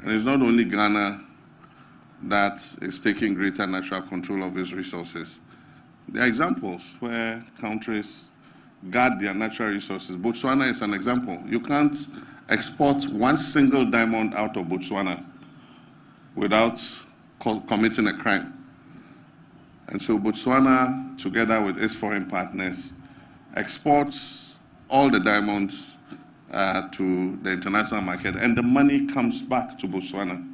And it's not only Ghana that is taking greater natural control of its resources. There are examples where countries guard their natural resources. Botswana is an example. You can't export one single diamond out of Botswana without committing a crime. And so Botswana, together with its foreign partners, exports all the diamonds to the international market, and the money comes back to Botswana.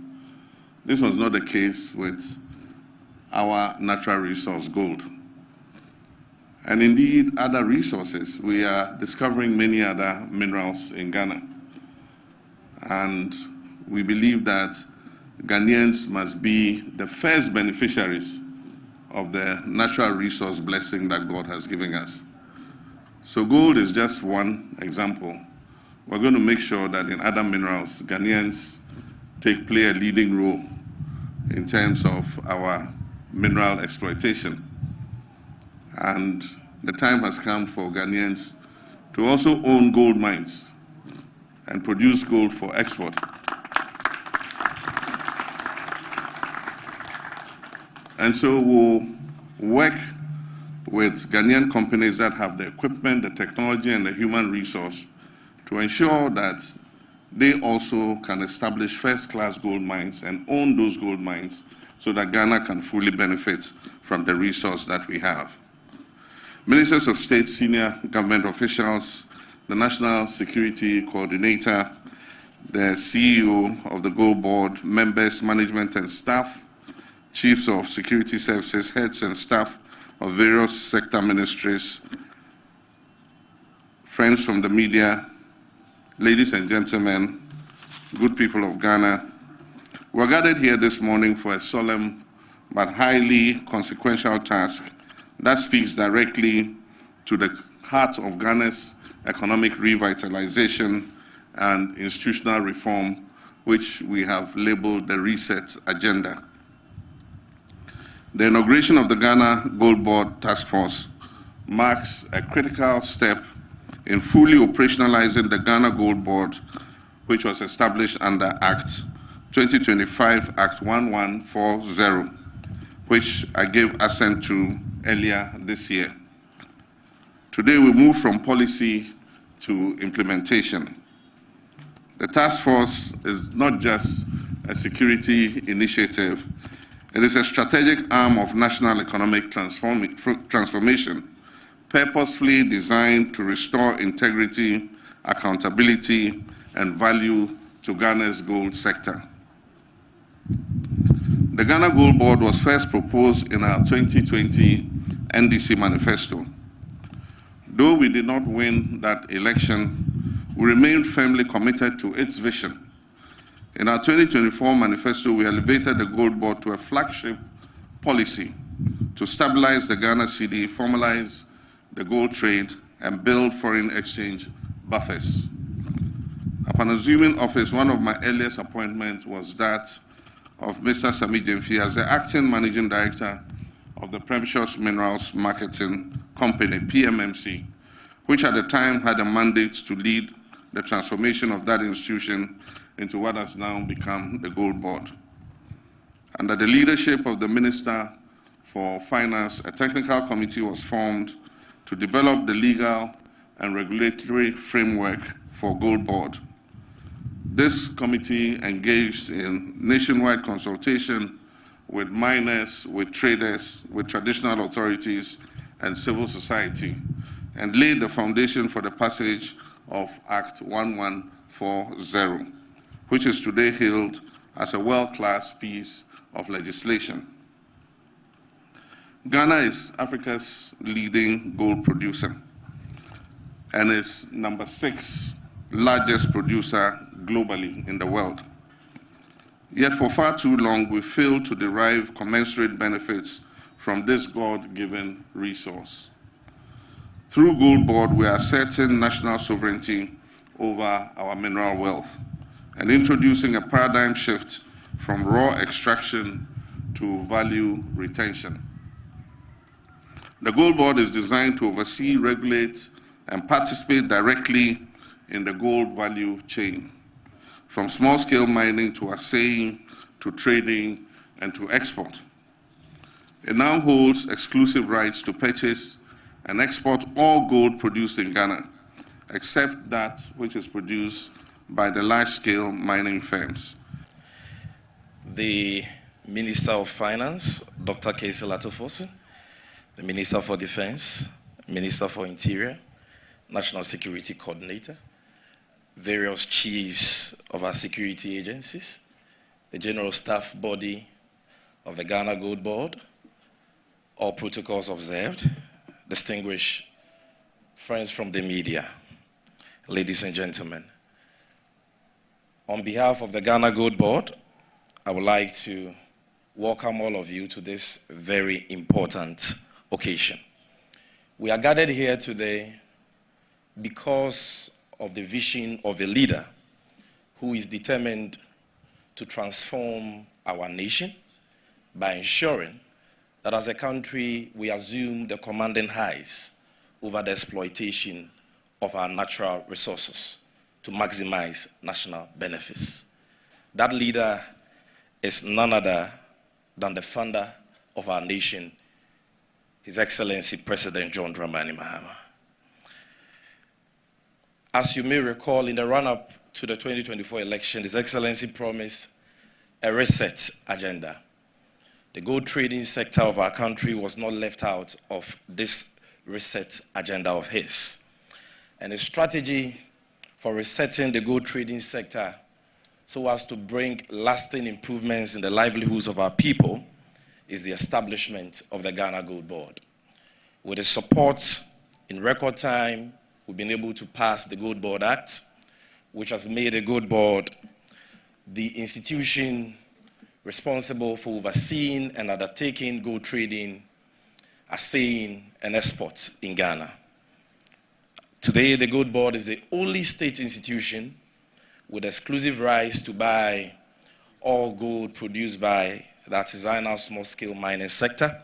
This was not the case with our natural resource, gold. And indeed, other resources. We are discovering many other minerals in Ghana. And we believe that Ghanaians must be the first beneficiaries of the natural resource blessing that God has given us. So gold is just one example. We're going to make sure that in other minerals, Ghanaians play a leading role in terms of our mineral exploitation. And the time has come for Ghanaians to also own gold mines and produce gold for export. And so we'll work with Ghanaian companies that have the equipment, the technology, and the human resource to ensure that they also can establish first-class gold mines and own those gold mines so that Ghana can fully benefit from the resource that we have. Ministers of State, senior government officials, the National Security Coordinator, the CEO of the Gold Board, members, management and staff, chiefs of security services, heads and staff of various sector ministries, friends from the media, ladies and gentlemen, good people of Ghana, we're gathered here this morning for a solemn but highly consequential task that speaks directly to the heart of Ghana's economic revitalization and institutional reform, which we have labeled the Reset Agenda. The inauguration of the Ghana Gold Board Task Force marks a critical step in fully operationalizing the Ghana Gold Board, which was established under Act 2025, Act 1140, which I gave assent to earlier this year. Today we move from policy to implementation. The task force is not just a security initiative, it is a strategic arm of national economic transformation, purposefully designed to restore integrity, accountability, and value to Ghana's gold sector. The Ghana Gold Board was first proposed in our 2020 NDC manifesto. Though we did not win that election, we remained firmly committed to its vision. In our 2024 manifesto, we elevated the Gold Board to a flagship policy to stabilize the Ghana cedi, formalize the gold trade, and build foreign exchange buffers. Upon assuming office, one of my earliest appointments was that of Mr. Sami Jemfi as the acting managing director of the Precious Minerals Marketing Company, PMMC, which at the time had a mandate to lead the transformation of that institution into what has now become the Gold Board. Under the leadership of the Minister for Finance, a technical committee was formed to develop the legal and regulatory framework for Gold Board. This committee engaged in nationwide consultation with miners, with traders, with traditional authorities, and civil society, and laid the foundation for the passage of Act 1140, which is today hailed as a world-class piece of legislation. Ghana is Africa's leading gold producer and is #6 largest producer globally in the world. Yet for far too long, we failed to derive commensurate benefits from this God-given resource. Through Gold Board, we are asserting national sovereignty over our mineral wealth and introducing a paradigm shift from raw extraction to value retention. The Gold Board is designed to oversee, regulate, and participate directly in the gold value chain, from small-scale mining to assaying, to trading, and to export. It now holds exclusive rights to purchase and export all gold produced in Ghana, except that which is produced by the large-scale mining firms. The Minister of Finance, Dr. Casey Latofosi, the Minister for Defense, Minister for Interior, National Security Coordinator, various chiefs of our security agencies, the General Staff Body of the Ghana Gold Board, all protocols observed, distinguished friends from the media, ladies and gentlemen. On behalf of the Ghana Gold Board, I would like to welcome all of you to this very important occasion. We are gathered here today because of the vision of a leader who is determined to transform our nation by ensuring that as a country we assume the commanding highs over the exploitation of our natural resources to maximize national benefits. That leader is none other than the founder of our nation, His Excellency President John Dramani Mahama. As you may recall, in the run-up to the 2024 election, His Excellency promised a reset agenda. The gold trading sector of our country was not left out of this reset agenda of his. And a strategy for resetting the gold trading sector so as to bring lasting improvements in the livelihoods of our people is the establishment of the Ghana Gold Board. With the support in record time, we've been able to pass the Gold Board Act, which has made the Gold Board the institution responsible for overseeing and undertaking gold trading, assaying, and exports in Ghana. Today, the Gold Board is the only state institution with exclusive rights to buy all gold produced by the artisanal small-scale mining sector,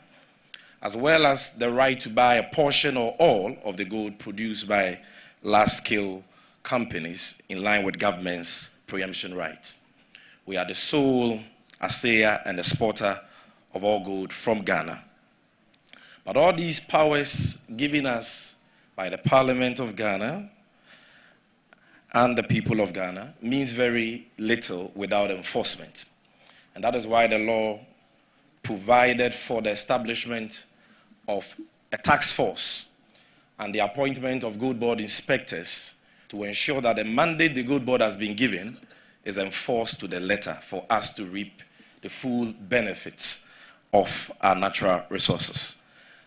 as well as the right to buy a portion or all of the gold produced by large-scale companies in line with government's preemption rights. We are the sole assayer and exporter of all gold from Ghana. But all these powers given us by the Parliament of Ghana and the people of Ghana means very little without enforcement. And that is why the law provided for the establishment of a task force and the appointment of Gold Board inspectors to ensure that the mandate the Gold Board has been given is enforced to the letter for us to reap the full benefits of our natural resources.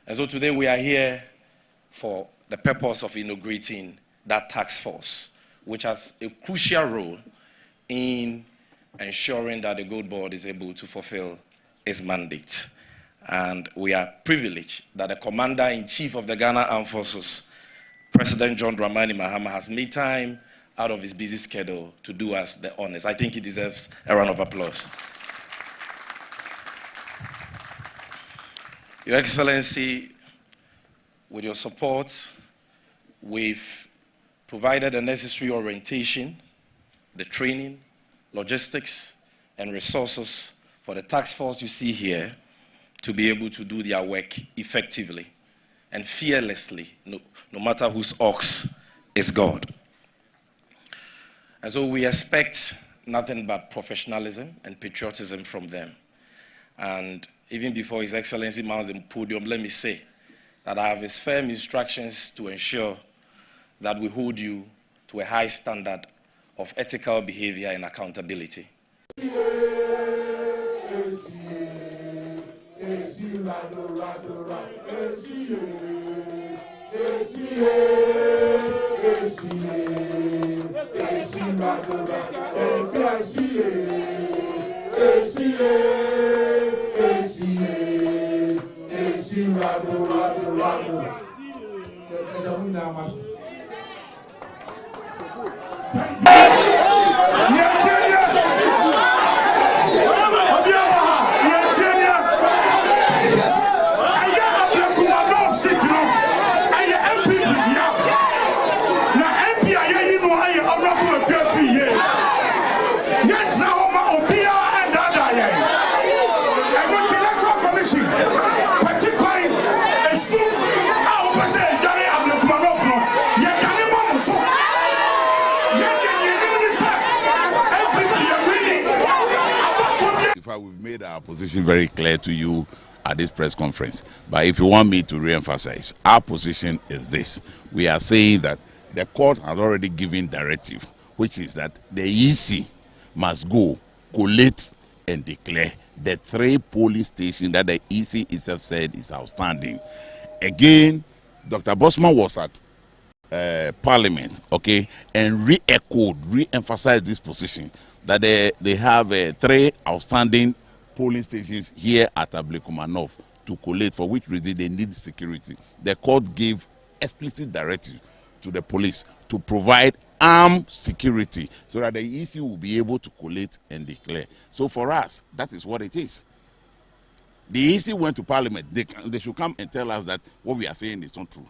And so today we are here for the purpose of inaugurating that task force, which has a crucial role in ensuring that the Gold Board is able to fulfill its mandate. And we are privileged that the Commander-in-Chief of the Ghana Armed Forces, President John Dramani Mahama, has made time out of his busy schedule to do us the honors. I think he deserves a round of applause. Your Excellency, with your support, we've provided the necessary orientation, the training, logistics, and resources for the task force you see here to be able to do their work effectively and fearlessly, no matter whose ox is God. And so we expect nothing but professionalism and patriotism from them. And even before His Excellency mounts the podium, let me say that I have his firm instructions to ensure that we hold you to a high standard of ethical behavior and accountability. Now, Opia and Dada, and the Electoral Commission, particularly a soon our President Jerry Abluma North, In fact, we've made our position very clear to you at this press conference. But if you want me to re-emphasize, our position is this. We are saying that the court has already given directive, which is that the EC must go, collate, and declare the 3 polling stations that the EC itself said is outstanding. Again, Dr. Bosman was at Parliament, okay, and re-echoed, re-emphasized this position that they have 3 outstanding polling stations here at Abluma North to collate, for which reason they need security. The court gave explicit directive to the police to provide armed security so that the EC will be able to collate and declare. So for us, that is what it is. The EC went to Parliament. They should come and tell us that what we are saying is not true.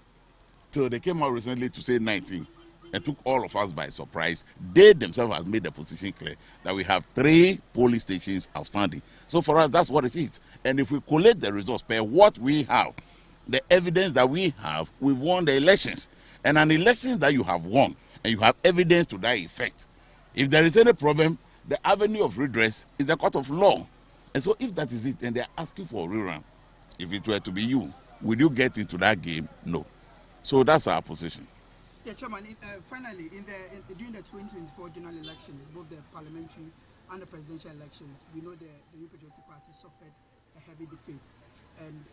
Till they came out recently to say 19 and took all of us by surprise. They themselves has made the position clear that we have 3 polling stations outstanding. So for us, that's what it is. And if we collate the results per what we have, the evidence that we have, we've won the elections. And an election that you have won, and you have evidence to that effect. If there is any problem, the avenue of redress is the court of law. And so if that is it, and they're asking for a rerun, if it were to be you, would you get into that game? No. So that's our position. Yeah, Chairman, finally, during the 2024 general elections, both the parliamentary and the presidential elections, we know the New Patriotic Party suffered a heavy defeat. And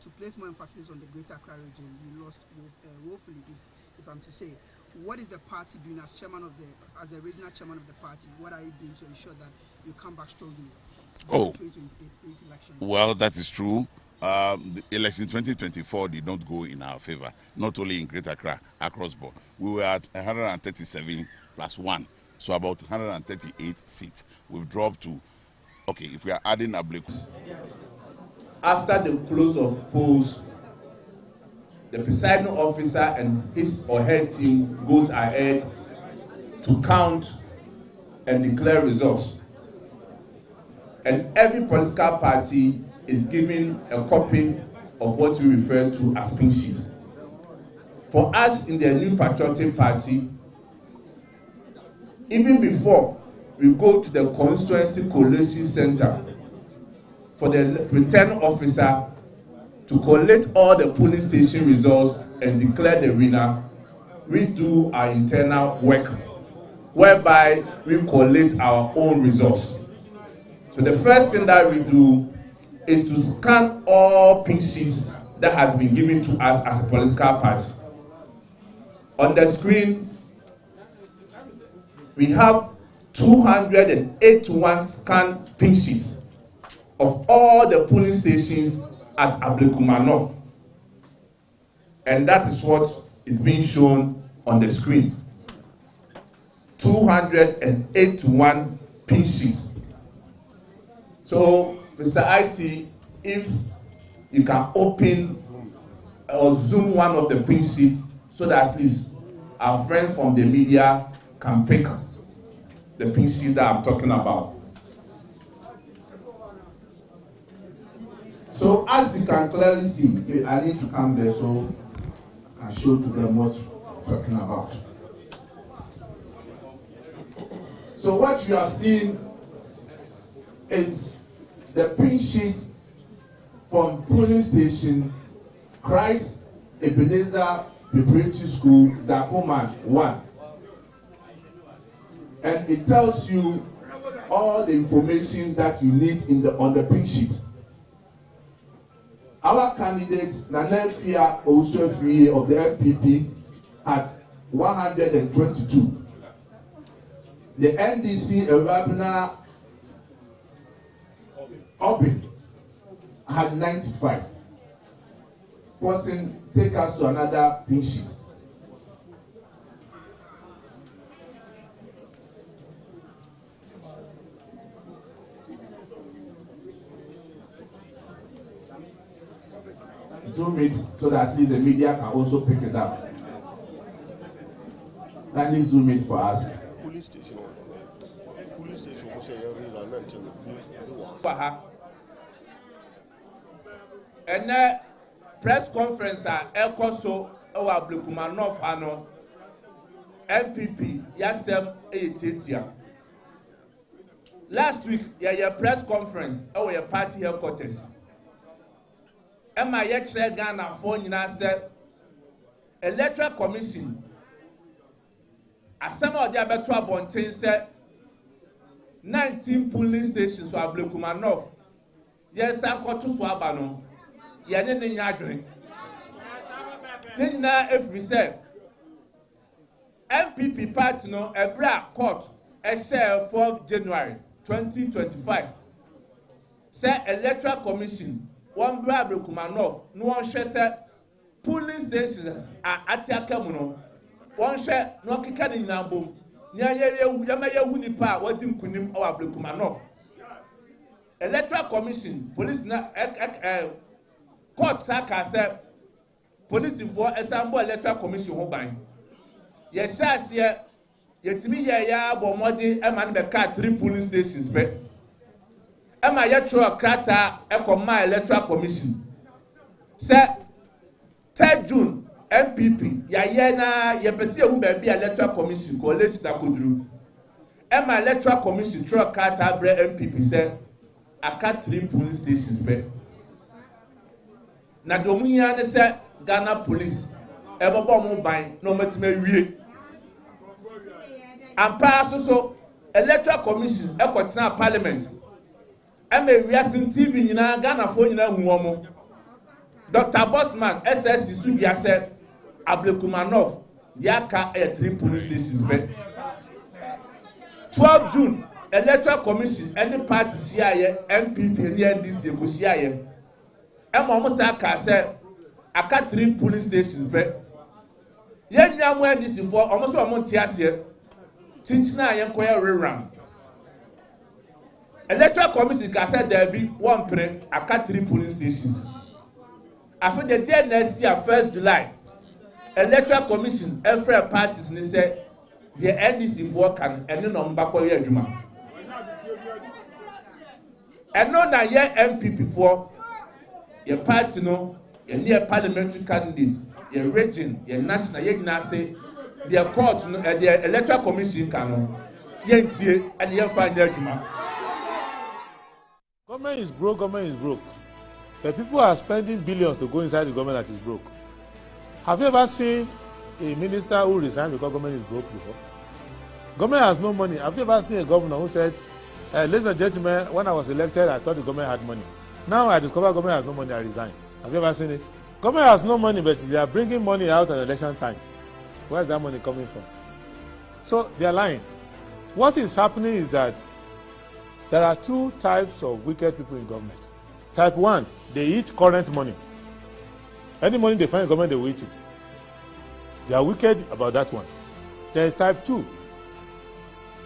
to place more emphasis on the Greater Accra region, you lost woefully, if I'm to say. What is the party doing as the regional chairman of the party? What are you doing to ensure that you come back strongly in the 2028 elections? Well, that is true. The election 2024 did not go in our favor, not only in Greater Accra, across board. We were at 137 plus 1, so about 138 seats. We've dropped to, okay, if we are adding Abluma. After the close of polls, the presiding officer and his or her team goes ahead to count and declare results. And every political party is given a copy of what we refer to as pink sheets. For us in the New Patriotic Party, even before we go to the constituency collation center for the returning officer to collect all the polling station results and declare the winner, we do our internal work, whereby we collect our own results. So the first thing that we do is to scan all pink sheets that has been given to us as a political party. On the screen, we have 281 scanned pink sheets of all the polling stations at Abluma North. And that is what is being shown on the screen. 281 pink sheets. So, Mr. IT, if you can open or zoom one of the pink sheets so that at least our friends from the media can pick the pink sheet that I'm talking about. So as you can clearly see, I need to come there so I can show to them what I'm talking about. So what you have seen is the pink sheet from polling station Christ Ebenezer Preparatory School, Dakoman 1. And it tells you all the information that you need on the pink sheet. Our candidate, Nana Pia Osuefie of the MPP, had 122. The NDC, Erabina Obi, had 95. Forcing take us to another pink sheet. Zoom it so that at least the media can also pick it up. Kindly zoom it for us. And then press conference at Ecoso or Abluma North ano MPP yasem 88. Last week, your press conference or your party headquarters. Emma Yekre Ghana phone said Electoral Commission. As some of the other 12 said 19 polling stations for Abluma North. Yes, I got to Swabano. Yanni Nyadrin. Nina, if we say MPP party no Ebra court a share 4th January 2025. Say Electoral Commission one bra Abluma North no one share say polling stations are Atiakamuno. One share no kika ni nyambom. Nya yama nipa wadi nkunim o Abluma North. Electoral Commission police na court saka say police for Esambo Electoral Commission ho ban. Ye shase yetimi ya bomodi e man be ka 3 polling stations be. E ma ye tro krata e koma Electoral Commission. Say 3 June MPP ya na ye pese hu ba bi Electoral Commission ko lesi da kodru. E ma Electoral Commission tro krata bre MPP say aka 3 polling stations be. Na do munya ne say Ghana police e bobo mo ban no matima wie. Ampa so Electoral Commission e kwotena parliament. E ma wiasin TV nyina Ghana fo nyina hu omo. Dr. Bossman SSC Subia said Abluma North yaka 3 police stations be. 12 June Electoral Commission any party CIA MPP and NDC go CIA. Emo sa ka say aka 3 police stations be. Ye nwa mo NDC for omo so omo ntiase. Tinchina yen koya reram. Electoral Commission ka say there be one pre aka 3 police stations. After the day next year 1st July Electoral Commission every parties ni say the NDC for can any number koya adwuma. And no na ye MPP for your party no your near parliamentary candidates your region your national ye na say their court no the Electoral Commission can no ye ntie and ye find adwuma. Government is broke, government is broke. But people are spending billions to go inside the government that is broke. Have you ever seen a minister who resigned because government is broke before? Government has no money. Have you ever seen a governor who said, ladies and gentlemen, when I was elected, I thought the government had money. Now I discover government has no money, I resign. Have you ever seen it? Government has no money, but they are bringing money out at election time. Where is that money coming from? So they are lying. What is happening is that there are 2 types of wicked people in government. Type 1, they eat current money. Any money they find in government, they will eat it. They are wicked about that one. There is type 2.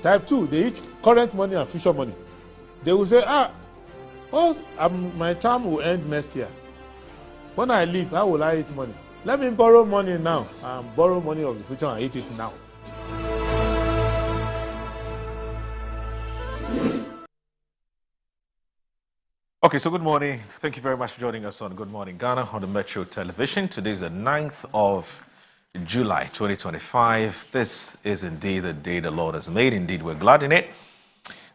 Type 2, they eat current money and future money. They will say, my term will end next year. When I leave, how will I eat money? Let me borrow money now and borrow money of the future and eat it now. Okay, so good morning. Thank you very much for joining us on Good Morning Ghana on the Metro Television. Today is the 9th of July, 2025. This is indeed the day the Lord has made. Indeed, we're glad in it.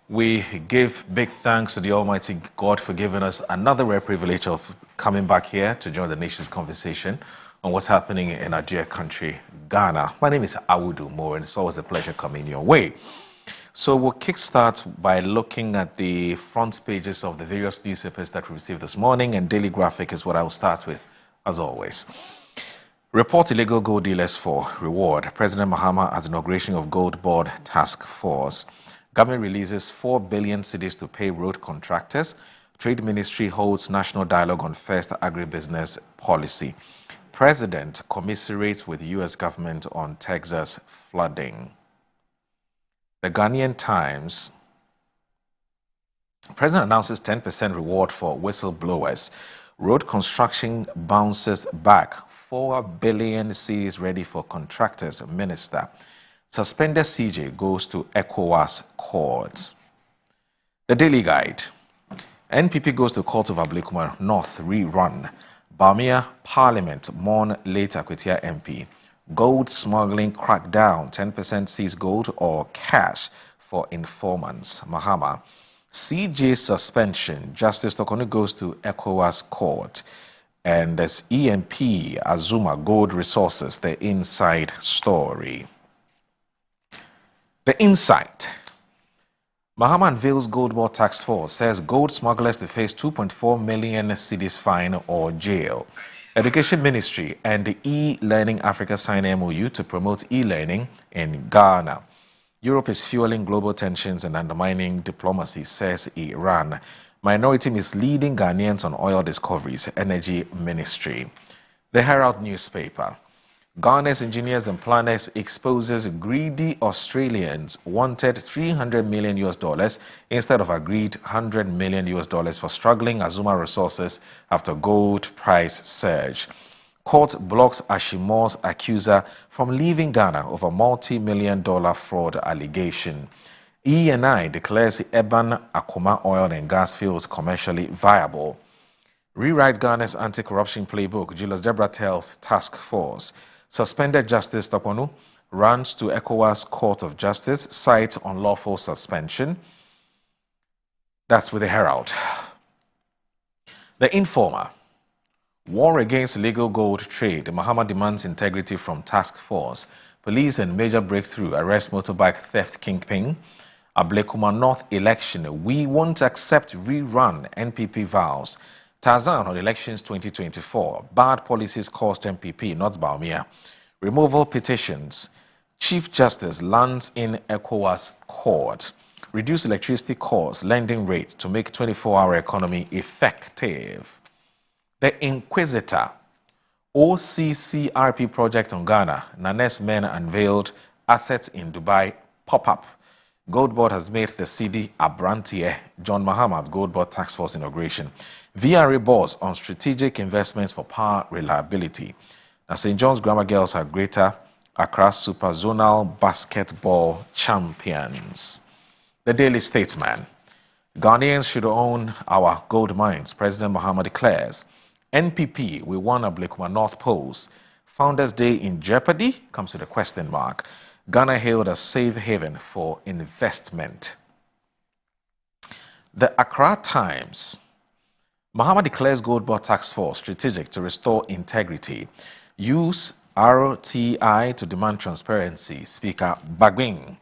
We give big thanks to the Almighty God for giving us another rare privilege of coming back here to join the nation's conversation on what's happening in our dear country, Ghana. My name is Awudu Moore, and it's always a pleasure coming your way. So we'll kickstart by looking at the front pages of the various newspapers that we received this morning, and Daily Graphic is what I will start with, as always. Report illegal gold dealers for reward. President Mahama at inauguration of Gold Board Task Force. Government releases 4 billion cedis to pay road contractors. Trade Ministry holds national dialogue on first agribusiness policy. President commiserates with U.S. government on Texas flooding. The Ghanaian Times. President announces 10% reward for whistleblowers. Road construction bounces back. 4 billion cedis ready for contractors. Minister. Suspended CJ goes to ECOWAS court. The Daily Guide. NPP goes to court of Abluma North rerun. Bamia Parliament mourn late Akwetia MP. Gold smuggling crackdown. 10% seize gold or cash for informants. Mahama. CJ suspension. Justice Tokonu goes to ECOWAS court. And there's EMP Azuma Gold Resources, the inside story. The insight. Mahama unveils gold board task force, says gold smugglers to face 2.4 million cedis fine or jail. Education Ministry and the E-Learning Africa sign MOU to promote e-learning in Ghana. Europe is fueling global tensions and undermining diplomacy, says Iran. Minority misleading Ghanaians on oil discoveries, Energy Ministry. The Herald newspaper. Ghana's engineers and planners exposes greedy Australians wanted $300 million instead of agreed $100 million for struggling Azuma resources after gold price surge. Court blocks Ashimore's accuser from leaving Ghana over multi-million-dollar fraud allegation. E&I declares Eban Akoma oil and gas fields commercially viable. Rewrite Ghana's anti-corruption playbook, Julius Deborah tells task force. Suspended Justice Tokonu runs to ECOWAS Court of Justice, cites unlawful suspension. That's with the Herald. The Informer. War against illegal gold trade. Mahama demands integrity from task force. Police and major breakthrough arrest motorbike theft kingpin. Abluma North election. We won't accept rerun, NPP vows. Tarzan on elections 2024. Bad policies cost MPP, not Baumia. Removal petitions. Chief Justice lands in ECOWAS court. Reduce electricity costs, lending rates to make 24-hour economy effective. The Inquisitor. OCCRP project on Ghana. Nanes men unveiled assets in Dubai pop-up. Gold Board has made the CD Abrantier. John Mahama Gold Board Task Force inauguration. VRA boards on strategic investments for power reliability. Now, St. John's Grammar Girls are Greater Accra Super Zonal Basketball Champions. The Daily Statesman. Ghanaians should own our gold mines, President Mahama declares. NPP, we won Abluma North polls. Founders Day in jeopardy? Comes with a question mark. Ghana hailed as safe haven for investment. The Accra Times. Mahama declares Gold Board Task Force strategic to restore integrity. Use RTI to demand transparency. Speaker Bagwing.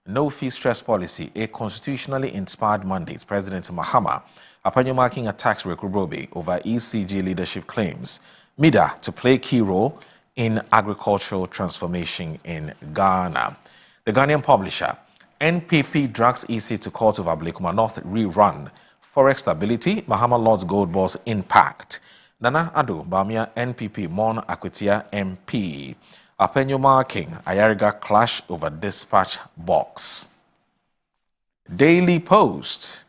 No fee stress policy, a constitutionally inspired mandate. President Mahama. Apanyo marking attacks Rekurobe over ECG leadership claims. MIDA to play key role in agricultural transformation in Ghana. The Ghanaian publisher. NPP drags EC to court of Abluma North rerun. Forex stability, Mahama Lord's Gold Board's impact. Nana Ado, Bamia NPP, Mon Akwetia MP. Apenyo marking, Ayariga clash over dispatch box. Daily Post.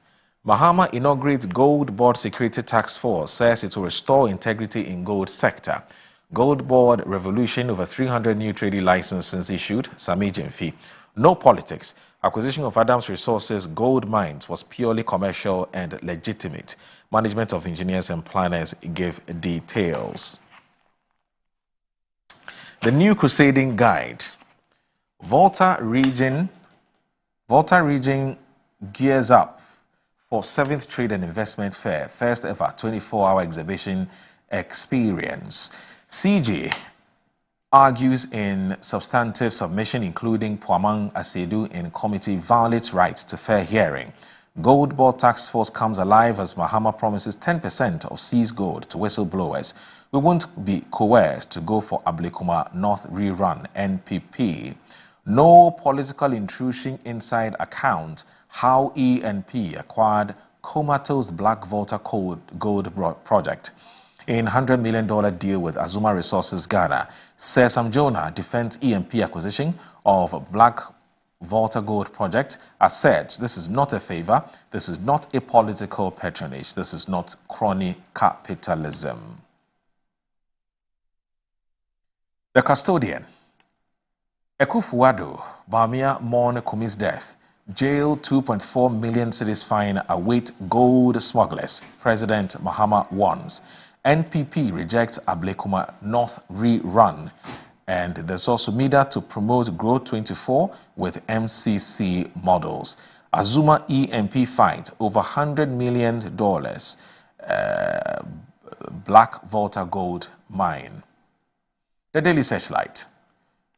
Mahama inaugurates Gold Board Security Task Force, says it will restore integrity in gold sector. Gold Board revolution over 300 new trading licenses issued, Sami Jemfi. No politics. Acquisition of Adams Resources gold mines was purely commercial and legitimate. Management of engineers and planners give details. The New Crusading Guide. Volta region gears up for 7th Trade and Investment Fair, first ever 24-hour exhibition experience. CJ argues in substantive submission, including Puamang Asedu in committee violates rights to fair hearing. Gold Board Task Force comes alive as Mahama promises 10% of seized gold to whistleblowers. We won't be coerced to go for Abluma North rerun, NPP. No political intrusion inside account how ENP acquired comatose Black Volta gold project. In $100 million deal with Azuma Resources Ghana, Sir Sam Jonah defends EMP acquisition of Black Volta Gold project, asserts this is not a favor, this is not a political patronage, this is not crony capitalism. The Custodian. Ekufuado, Bamia mourn Kumi's death. Jail 2.4 million cedis fine await gold smugglers. President Mahama warns. NPP rejects Abluma North rerun. And there's also media to promote Growth 24 with MCC models. Azuma EMP fight over $100 million Black Volta gold mine. The Daily Searchlight.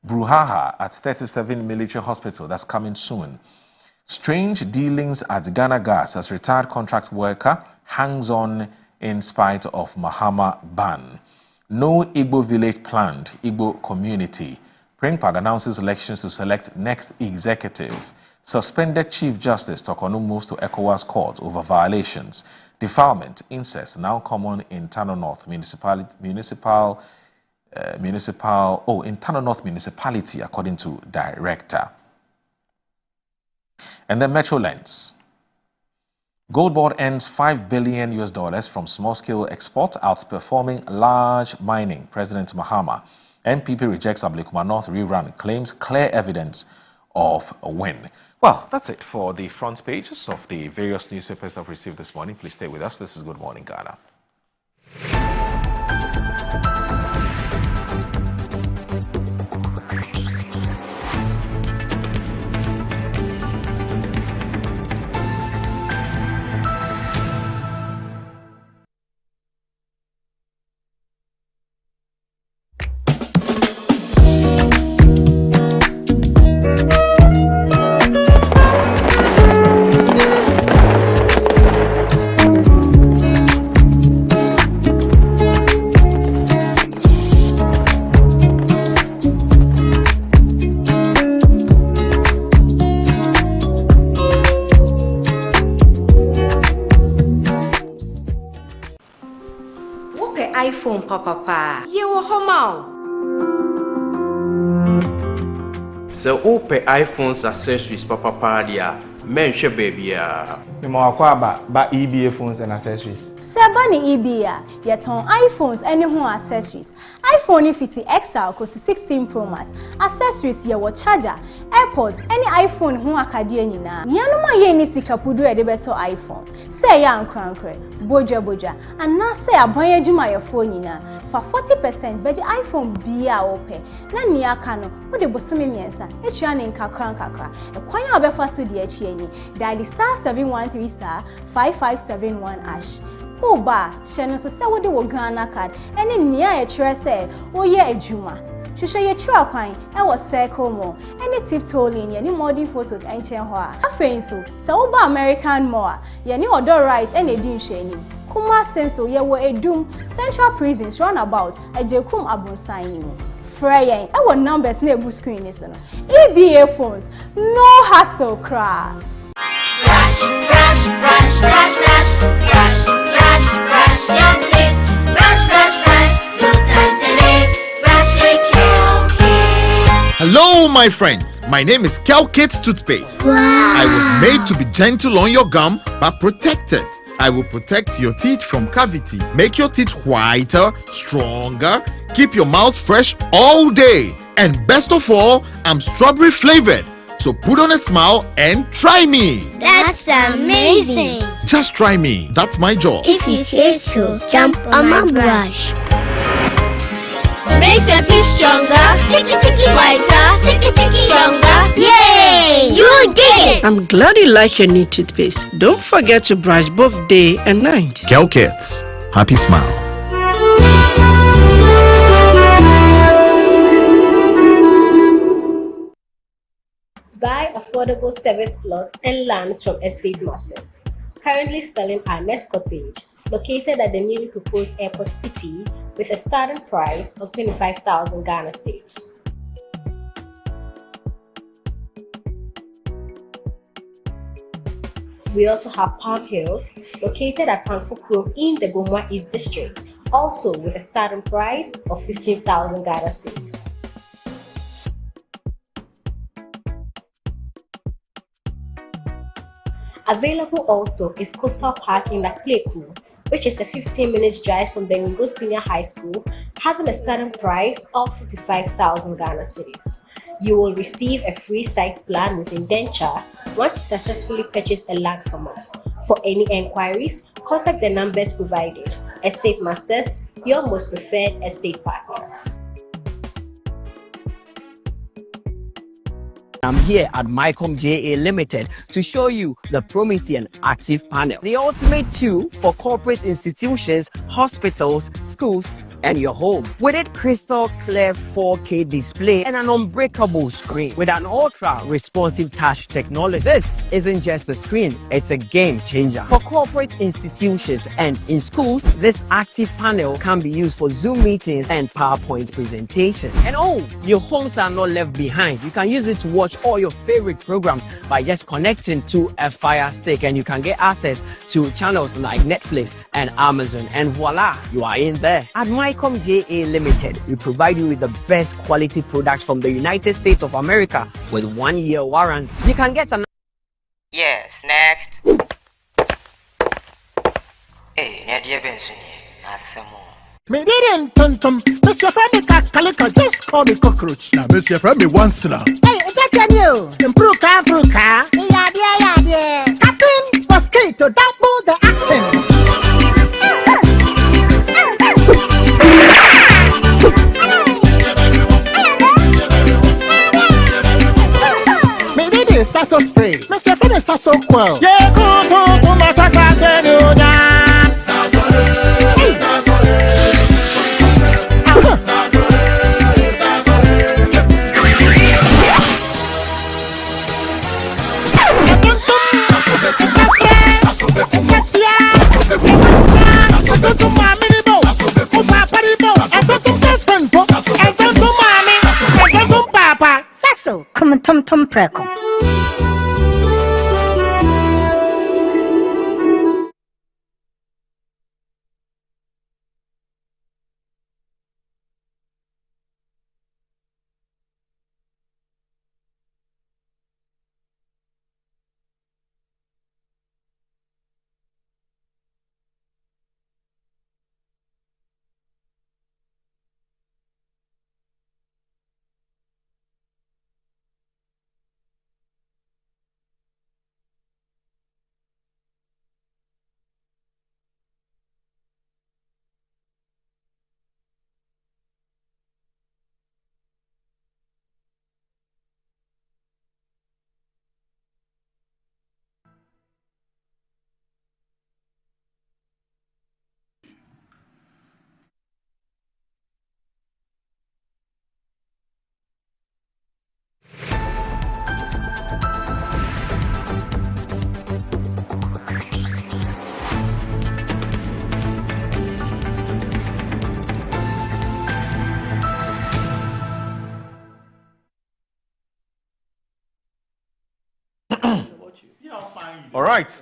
Brouhaha at 37 military hospital. That's coming soon. Strange dealings at Ghana Gas as retired contract worker hangs on in spite of Mahama ban. No Igbo village planned, Igbo community. Pringpag announces elections to select next executive. Suspended Chief Justice Tokonu moves to ECOWAS court over violations. Defilement, incest, now common in Tano North in Tano North municipality, according to director. And then Metro Lens. Gold Board earns $5 billion from small-scale export, outperforming large mining. President Mahama. NPP rejects Abluma North rerun, claims clear evidence of a win. Well, that's it for the front pages of the various newspapers that we received this morning. Please stay with us. This is Good Morning Ghana. iPhone papa ye wo homa so open iPhones accessories papa dia menhwe baby ya me ma akwa ba EBA phones and accessories Sebani EBA yeton iPhones any ho accessories iPhone 50 XL cost 16 Pro Max accessories ye wo charger AirPods any iPhone ho akade nyina yanoma ye ni sikapudu e de beto iPhone say ya ankrankre boja and na say abanye juma your phone nyina for 40% beji iPhone bia ope na ni aka no wo de bosome miensa etua ne nkakra ekwan ya obefa so de achi ani dial *713*5571#. Oba, sheno so se wode wo Ghana card ene nia e kire se oye adwuma hwehwe ye kire kwan e wo circle mo ene tip tolling ye ni modern photos enchen ho a afein so se wo ba American mall ye ni odo rice ene di nhwani kuma senso ye wo edum Central Prisons runabout ajekum abonsan ni mo freyen e wo numbers na ebu screen ni so no EBA phones no hassle cra Rush, rush, rush, rush, rush, rush, rush, rush your teeth. Rush, rush, rush, 2 times a day. Brush with Kel-Kit. Hello, my friends. My name is Kel-Kit's toothpaste. Wow. I was made to be gentle on your gum, but protected. I will protect your teeth from cavity, make your teeth whiter, stronger, keep your mouth fresh all day. And best of all, I'm strawberry flavored. So put on a smile and try me. That's amazing. Just try me. That's my job. If you say so, jump on my brush. Makes your teeth stronger, chicky whiter, chicky stronger. Yay! You did it! I'm glad you like your new toothpaste. Don't forget to brush both day and night. Kel-Kit's. Happy smile. Buy affordable service plots and lands from estate masters. Currently selling our next cottage, located at the newly proposed airport city, with a starting price of 25,000 Ghana cedis. We also have Palm Hills, located at Panfukuro in the Gomwa East District, also with a starting price of 15,000 Ghana cedis. Available also is Coastal Park in Akpleku, which is a 15 minutes drive from the Ngo Senior High School, having a starting price of 55,000 Ghana cedis. You will receive a free site plan with indenture once you successfully purchase a land from us. For any enquiries, contact the numbers provided. Estate Masters, your most preferred estate partner. I'm here at Mycom JA Limited to show you the Promethean Active Panel, the ultimate tool for corporate institutions, hospitals, schools, and your home. With its crystal clear 4K display and an unbreakable screen with an ultra responsive touch technology. This isn't just a screen, it's a game changer. For corporate institutions and in schools, this active panel can be used for Zoom meetings and PowerPoint presentation. And your homes are not left behind. You can use it to watch all your favorite programs by just connecting to a Fire Stick, and you can get access to channels like Netflix and Amazon, and voila, you are in there. At Mycom JA Limited, we provide you with the best quality products from the United States of America with 1 year warranty. You can get an... Yes, next. Hey, Nadia Benson, Me didn't tum. Mr. Femi Kakalika just call me cockroach. Now, Mr. Femi once now. Hey, is that you? Impruka. Yeah. Captain Mosquito, double the accent. Me did it, sasso spray. Mr. Femi sasso quell. Yeah, to my sasso. Sasso, come tum preko. All right.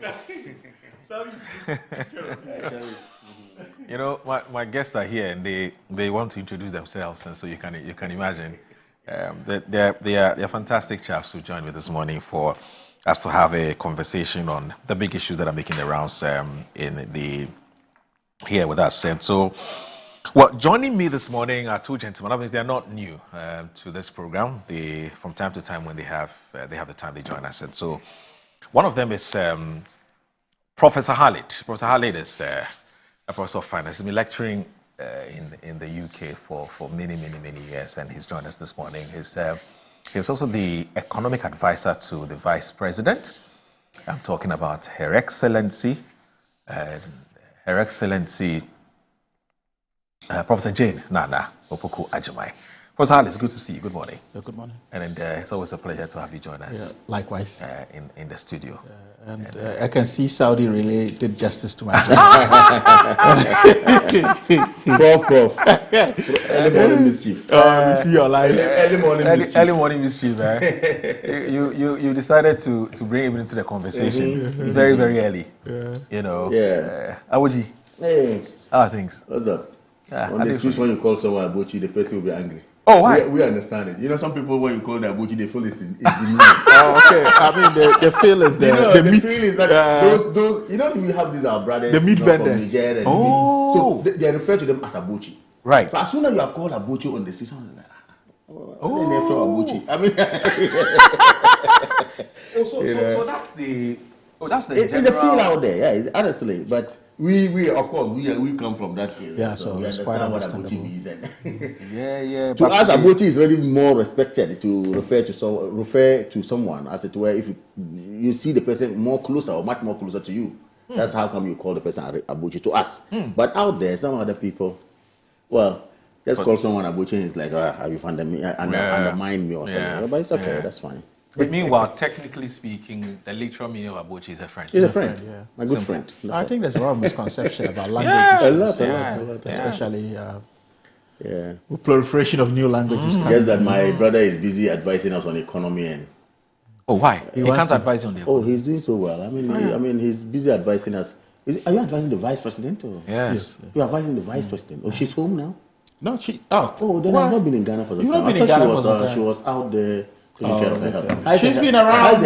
You know, my guests are here, and they want to introduce themselves, and so you can imagine they are fantastic chaps who joined me this morning for us to have a conversation on the big issues that are making the rounds here with us. And so, joining me this morning are two gentlemen. Obviously, they are not new to this program. They, from time to time, when they have the time, they join us. And so, one of them is Professor Khalid. Professor Khalid is a professor of finance. He's been lecturing in the UK for many years, and he's joined us this morning. He's also the economic advisor to the Vice President. I'm talking about Her Excellency, Professor Jane Nana Opoku Ajimai. Professor Khalid, it's good to see you. Good morning. Good morning. And it's always a pleasure to have you join us. Likewise. In the studio. And I can see Saudi really did justice to my Prof. Early morning mischief. You see your life. Early morning mischief. You decided to bring him into the conversation very early. Yeah. You know. Yeah. Awoji. Hey. How are things? What's up? On the streets, when you call someone Abuchi, the person will be angry. Oh, why? We understand it. You know, some people, when you call them Abuchi, they feel it's the meaning. Oh, okay. I mean, the feel is the meat. Feel is that those, you know, we have these our brothers. The meat vendors. From Niger and so they refer to them as Abuchi. Right. So as soon as you are called Abuchi on the streets, I'm like, I mean, so that's the it's a feel out there, yeah, honestly. But we of course we come from that area, yeah, so we it's quite understand what understandable. Abuchi is. And yeah. To us, Abuchi is really more respected to refer to someone as it were. If you see the person more closer or much more closer to you, that's how come you call the person Abuchi to us. But out there, some other people, well, just call someone Abuchi and it's like, have you undermined me or something? But it's okay, that's fine. But meanwhile, technically speaking, the literal meaning of Abuchi is a friend. He's a friend, yeah. A good friend. I think there's a lot of misconception about language A lot, especially with proliferation of new languages. Just that my brother is busy advising us on economy and. Oh, why? He can't advise you on the economy. Oh, he's doing so well. I mean, he's busy advising us. Are you advising the vice president? Or? Yes. You're advising the vice president. Oh, she's home now? No, she. Oh, then I've not been in Ghana for the time. I thought she was out there. She's been around.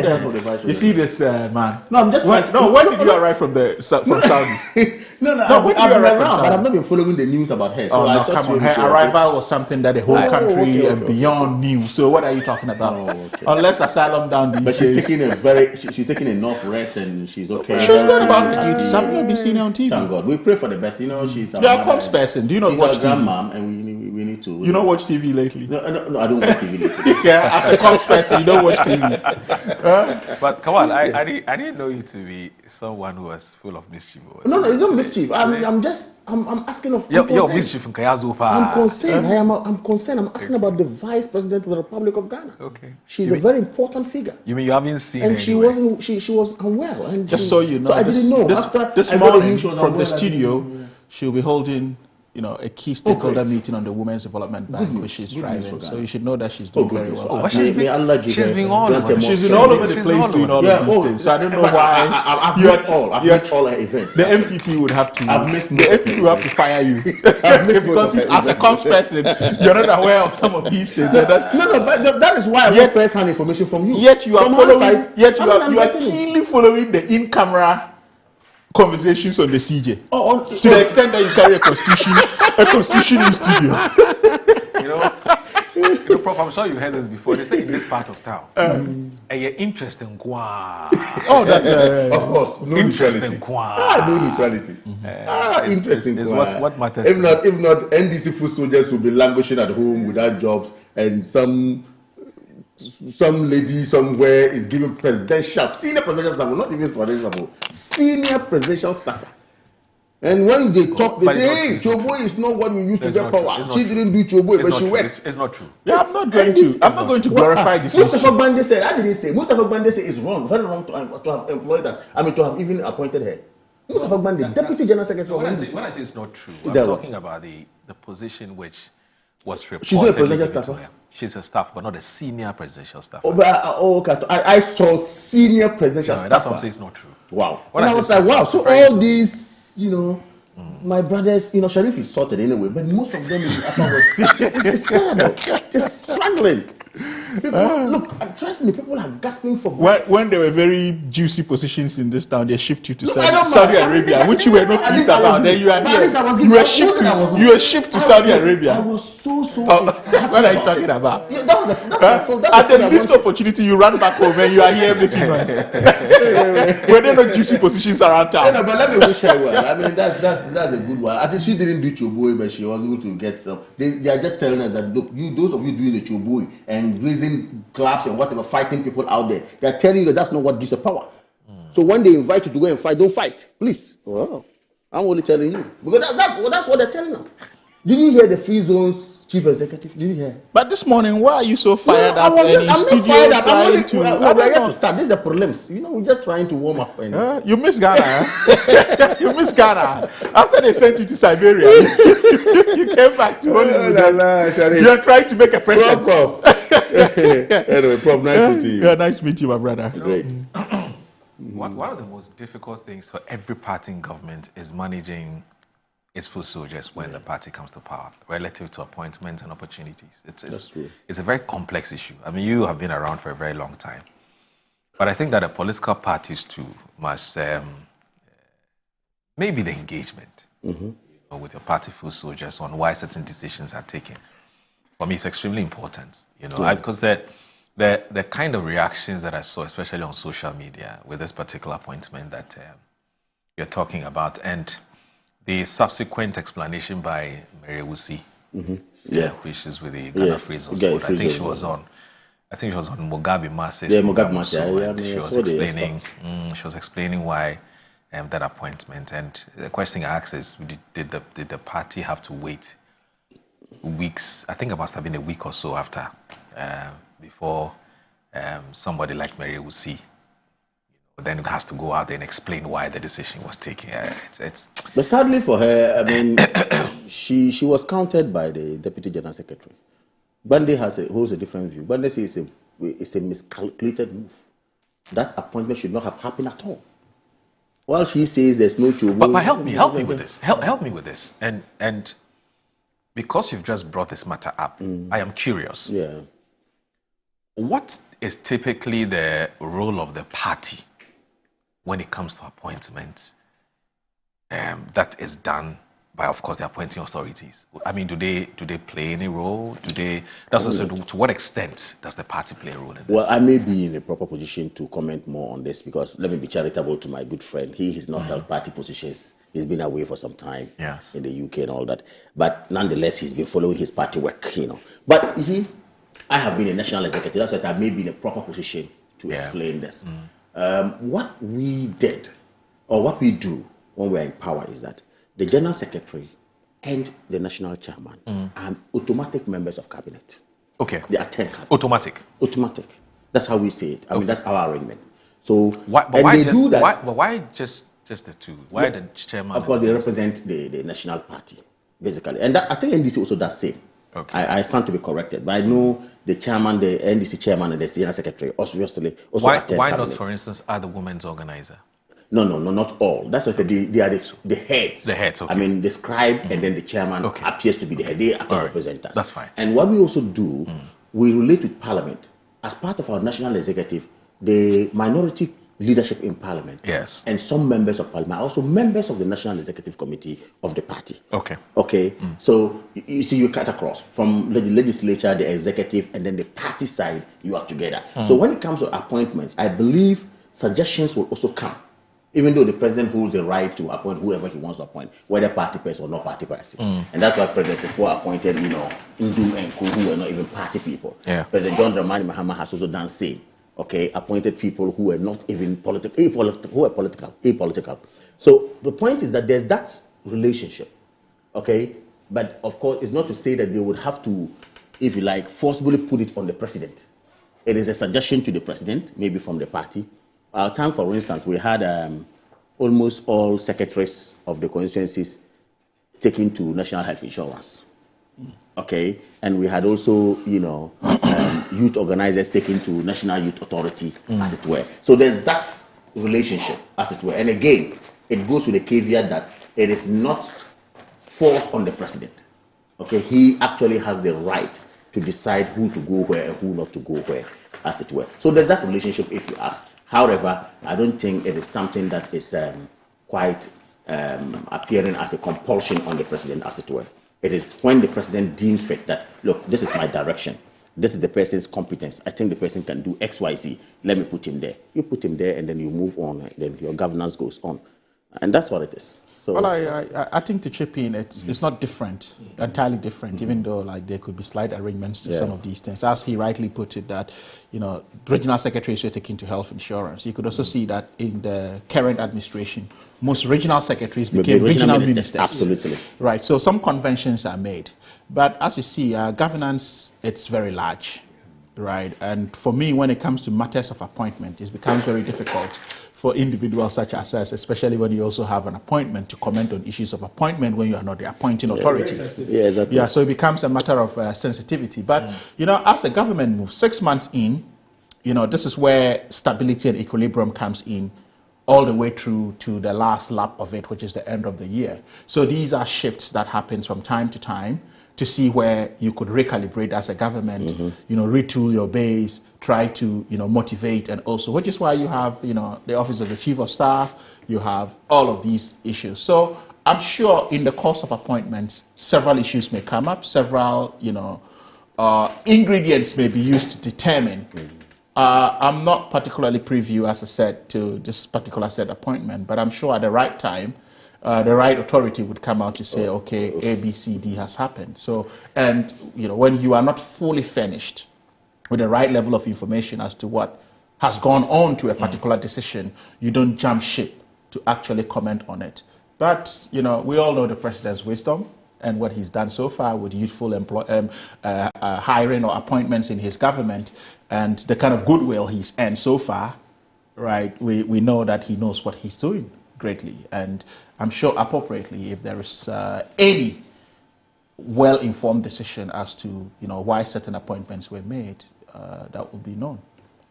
You see this man? No, I'm just. When did you arrive from Saudi? No, I've been around, but I've not been following the news about her. So I thought her arrival was something that the whole country and beyond knew. So what are you talking about? Unless asylum down these days. But she's taking enough rest and she's okay. She's good about the duties. I've not been seeing her on TV. Thank God. We pray for the best. You know, she's a comms person. Do you not watch TV? Grandmom, and we need to. You don't watch TV lately? No, I don't watch TV lately. Yeah, as a comms person, you don't watch TV. But come on, I didn't know you to be someone who was full of mischief. No, it's not mischief. I'm asking of. You're mischief in Kayazupa. I'm concerned. I'm concerned. I'm asking about the vice president of the Republic of Ghana. Okay. She's a very important figure. You mean you haven't seen her? And she wasn't. She was unwell. And just so you know, I didn't know. This morning from the studio, she'll be holding, a key stakeholder meeting on the Women's Development Bank, which she's driving. So you should know that she's doing very well. She's been all over. She's been all over the place doing all of these things. So I don't know why. I've missed all her events. The MPP would have to. The MPP will have to fire you because as a comms person, you're not aware of some of these things. No, but that is why I want first-hand information from you. Yet you are following. Yet you are keenly following the in-camera conversations on the CJ to the extent that you carry a constitution in studio. Prof, I'm sure you heard this before. They say in this part of town, you're interesting. Of course, no interesting. No neutrality. Interesting. Is what matters. If not, NDC foot soldiers will be languishing at home without jobs, and some lady somewhere is giving senior presidential staff, not even presidential, senior presidential staffer. And when they talk, they say, hey, Chobo is not what we used to get power. She didn't do Chobo, but she works. It's not true. Yeah, I'm not going to glorify this. Mustafa Bande said, I didn't say. Mustafa Bande said it's wrong, very wrong to have employed her. To have even appointed her. Mustafa Bande, Deputy General Secretary of NDC. When I say it's not true, I'm talking about the position which was reported. She's not a presidential staffer. She's a staff, but not a senior presidential staffer. Okay. I saw senior presidential staffer. That's what I'm saying. It's not true. Wow. And I was like, wow. So all these, my brothers, Sharif is sorted anyway, but most of them it's terrible. Just struggling. Look, trust me, people are gasping for breath. When there were very juicy positions in this town, they shipped you to Saudi Arabia, which you were not pleased about. Then you are here. You were shipped to Saudi Arabia. I was so what are you talking about? That's at the least opportunity, you run back home and you are here making noise. Were there no juicy positions around town? No, but let me wish her well. I mean, that's a good one. I think she didn't do Choboy, but she was able to get some. They are just telling us that, look, those of you doing the Choboy and raising claps and whatever, fighting people out there, they are telling you that that's not what gives you power. So when they invite you to go and fight, don't fight, please. Well, I'm only telling you because that's what they're telling us. Did you hear the Free Zone's chief executive? Did you hear? But this morning, why are you so fired up? I'm not fired up. I'm only we're to start. This is the prelims. We're just trying to warm up. You miss Ghana. You miss Ghana. After they sent you to Siberia, you came back to Hollywood. You're trying to make a presence. Anyway, Prof, nice meeting you. Yeah, nice meeting you, my brother. Great. One of the most difficult things for every party in government is managing its full soldiers when the party comes to power, relative to appointments and opportunities. That's true. It's a very complex issue. I mean, you have been around for a very long time. But I think that the political parties too must maybe the engagement with your party full soldiers on why certain decisions are taken. for me, it's extremely important, you know, because the kind of reactions that I saw, especially on social media, with this particular appointment that you're talking about, and the subsequent explanation by Mary Wusi, which is with the Ghana Freedom Sport. I think she was on Mugabe Mase's Mugabe Mase. She was explaining why that appointment. And the question I asked is, did the party have to wait weeks? I think it must have been a week or so after before somebody like Mary Wusi then it has to go out there and explain why the decision was taken. But sadly for her, I mean, she was counted by the Deputy General Secretary. Bande holds a different view. Bande says it's a miscalculated move. That appointment should not have happened at all. While she says there's no chobo. But help me with this. Help me with this. And because you've just brought this matter up, I am curious. Yeah. What is typically the role of the party when it comes to appointments that is done by, of course, the appointing authorities? I mean, do they play any role? To what extent does the party play a role in this? Well, I may be in a proper position to comment more on this because let me be charitable to my good friend. He has not held party positions. He's been away for some time in the UK and all that. But nonetheless, he's been following his party work, you know. But you see, I have been a national executive. That's why I may be in a proper position to explain this. What we did, or what we do when we're in power is that the General Secretary and the National Chairman are automatic members of Cabinet. Okay. They attend Cabinet. Automatic? Automatic. That's how we say it. I mean, that's our arrangement. So, why just the two? Why the Chairman? Of course, they represent the National Party, basically. And I think NDC also does same. Okay. I stand to be corrected, but I know the chairman, the NDC chairman, and the General Secretary obviously also attend Why Cabinet. not, for instance, are the women's organizer? No, not all. That's why I said they are the heads. The heads, okay. I mean, the scribe and then the chairman appears to be the head. They are representatives. That's fine. And what we also do, we relate with Parliament. As part of our national executive, the minority leadership in Parliament and some members of Parliament are also members of the National Executive Committee of the party. Okay. So you see, you cut across from the legislature, the executive, and then the party side, you are together. So when it comes to appointments, I believe suggestions will also come. Even though the president holds the right to appoint whoever he wants to appoint, whether party person or not party person. And that's why President Kufuor appointed, Ndu and Ku, who were not even party people. President John Dramani Mahama has also done the same. Okay, appointed people who were not even apolitical. So the point is that there's that relationship. Okay, but of course, it's not to say that they would have to, if you like, forcibly put it on the president. It is a suggestion to the president, maybe from the party. Our time, for instance, we had almost all secretaries of the constituencies taken to National Health Insurance. Okay, and we had also, youth organizers taken to National Youth Authority, as it were. So there's that relationship, as it were. And again, it goes with the caveat that it is not forced on the president. Okay, he actually has the right to decide who to go where and who not to go where, as it were. So there's that relationship, if you ask. However, I don't think it is something that is quite appearing as a compulsion on the president, as it were. It is when the president deems fit that, look, this is my direction. This is the person's competence. I think the person can do X, Y, Z. Let me put him there. You put him there, and then you move on. And then your governance goes on. And that's what it is. So, well, I think to chip in, it's not different, entirely different, even though there could be slight arrangements to some of these things. As he rightly put it, that regional secretaries were taken to health insurance. You could also see that in the current administration, most regional secretaries became regional ministers. Absolutely. Right. So some conventions are made, but as you see, governance, it's very large, right? And for me, when it comes to matters of appointment, it becomes very difficult for individuals such as us, especially when you also have an appointment, to comment on issues of appointment when you are not the appointing authority. Yeah, exactly. Yeah, so it becomes a matter of sensitivity. But, as the government moves 6 months in, this is where stability and equilibrium comes in all the way through to the last lap of it, which is the end of the year. So these are shifts that happens from time to time to see where you could recalibrate as a government, retool your base, try to, motivate, and also, which is why you have, the Office of the Chief of Staff, you have all of these issues. So I'm sure in the course of appointments, several issues may come up, several, ingredients may be used to determine. I'm not particularly privy, as I said, to this particular set appointment, but I'm sure at the right time, the right authority would come out to say, okay, A, B, C, D has happened. So, and when you are not fully furnished with the right level of information as to what has gone on to a particular decision, you don't jump ship to actually comment on it. But, we all know the president's wisdom and what he's done so far with youthful hiring or appointments in his government and the kind of goodwill he's earned so far, right? We know that he knows what he's doing greatly. And I'm sure appropriately, if there is any well-informed decision as to, why certain appointments were made, that will be known.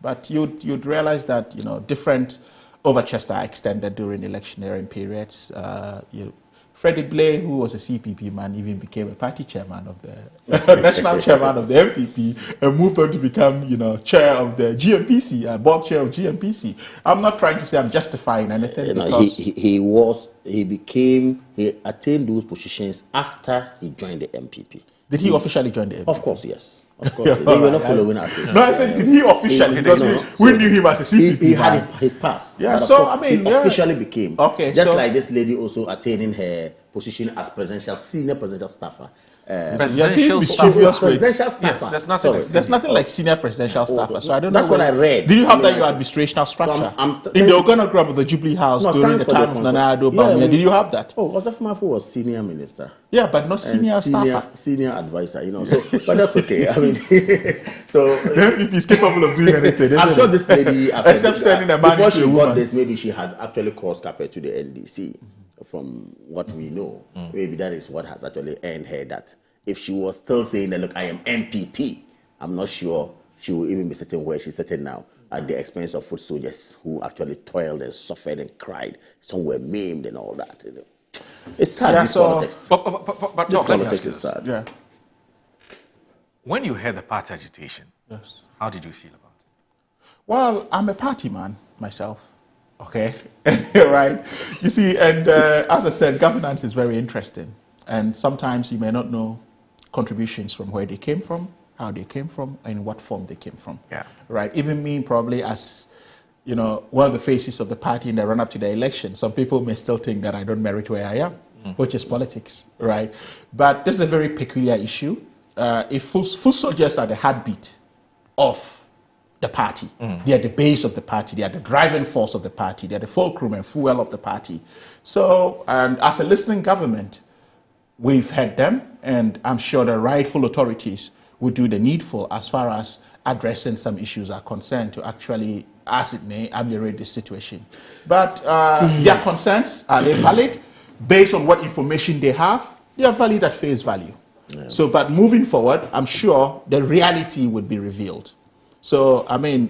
But you'd realize that, different overtures are extended during electioneering periods. Freddie Blay, who was a CPP man, even became a party chairman of the national chairman of the MPP, and moved on to become, chair of the GMPC, board chair of GMPC. I'm not trying to say I'm justifying anything. Because he attained those positions after he joined the MPP. Did he officially join the MPP? Of course, yes. Of course. They were not following us. No, I said, did he officially? Because we knew him as a CPP. He had his pass. Yeah, so I mean, he officially became. Okay, just like this lady also attaining her position as senior presidential staffer. Presidential staffer. Yes, there's nothing like senior presidential staffer. So I don't know. That's what I read. Did you have that in your administrational structure? In the organogram of the Jubilee House during the time of Nana Addo Bawumia, did you have that? Oh, Osaf Mafu was senior minister. Yeah, but not senior staffer. Senior advisor, So, but that's okay. I mean, so if he's capable of doing anything, I'm sure this lady, except standing a man before she got this, maybe she had actually crossed carpet to the NDC. From what we know, maybe that is what has actually earned her that if she was still saying that, look, I am MPP, I'm not sure she will even be sitting where she's sitting now at the expense of foot soldiers who actually toiled and suffered and cried. Some were maimed and all that. It's sad, this politics. But this politics is sad. Yeah. When you heard the party agitation, yes, how did you feel about it? Well, I'm a party man myself. Okay, right. You see, and as I said, governance is very interesting. And sometimes you may not know contributions from where they came from, how they came from, and in what form they came from. Yeah. Right. Even me, probably as, one of the faces of the party in the run-up to the election, some people may still think that I don't merit where I am, which is politics, right? But this is a very peculiar issue. If foot soldiers are the heartbeat of the party. They are the base of the party. They are the driving force of the party. They are the fulcrum and fuel of the party. So, and as a listening government, we've heard them, and I'm sure the rightful authorities will do the needful as far as addressing some issues are concerned to actually, as it may, ameliorate the situation. But their concerns, are they valid? Based on what information they have, they are valid at face value. Yeah. So, but moving forward, I'm sure the reality would be revealed. So, I mean,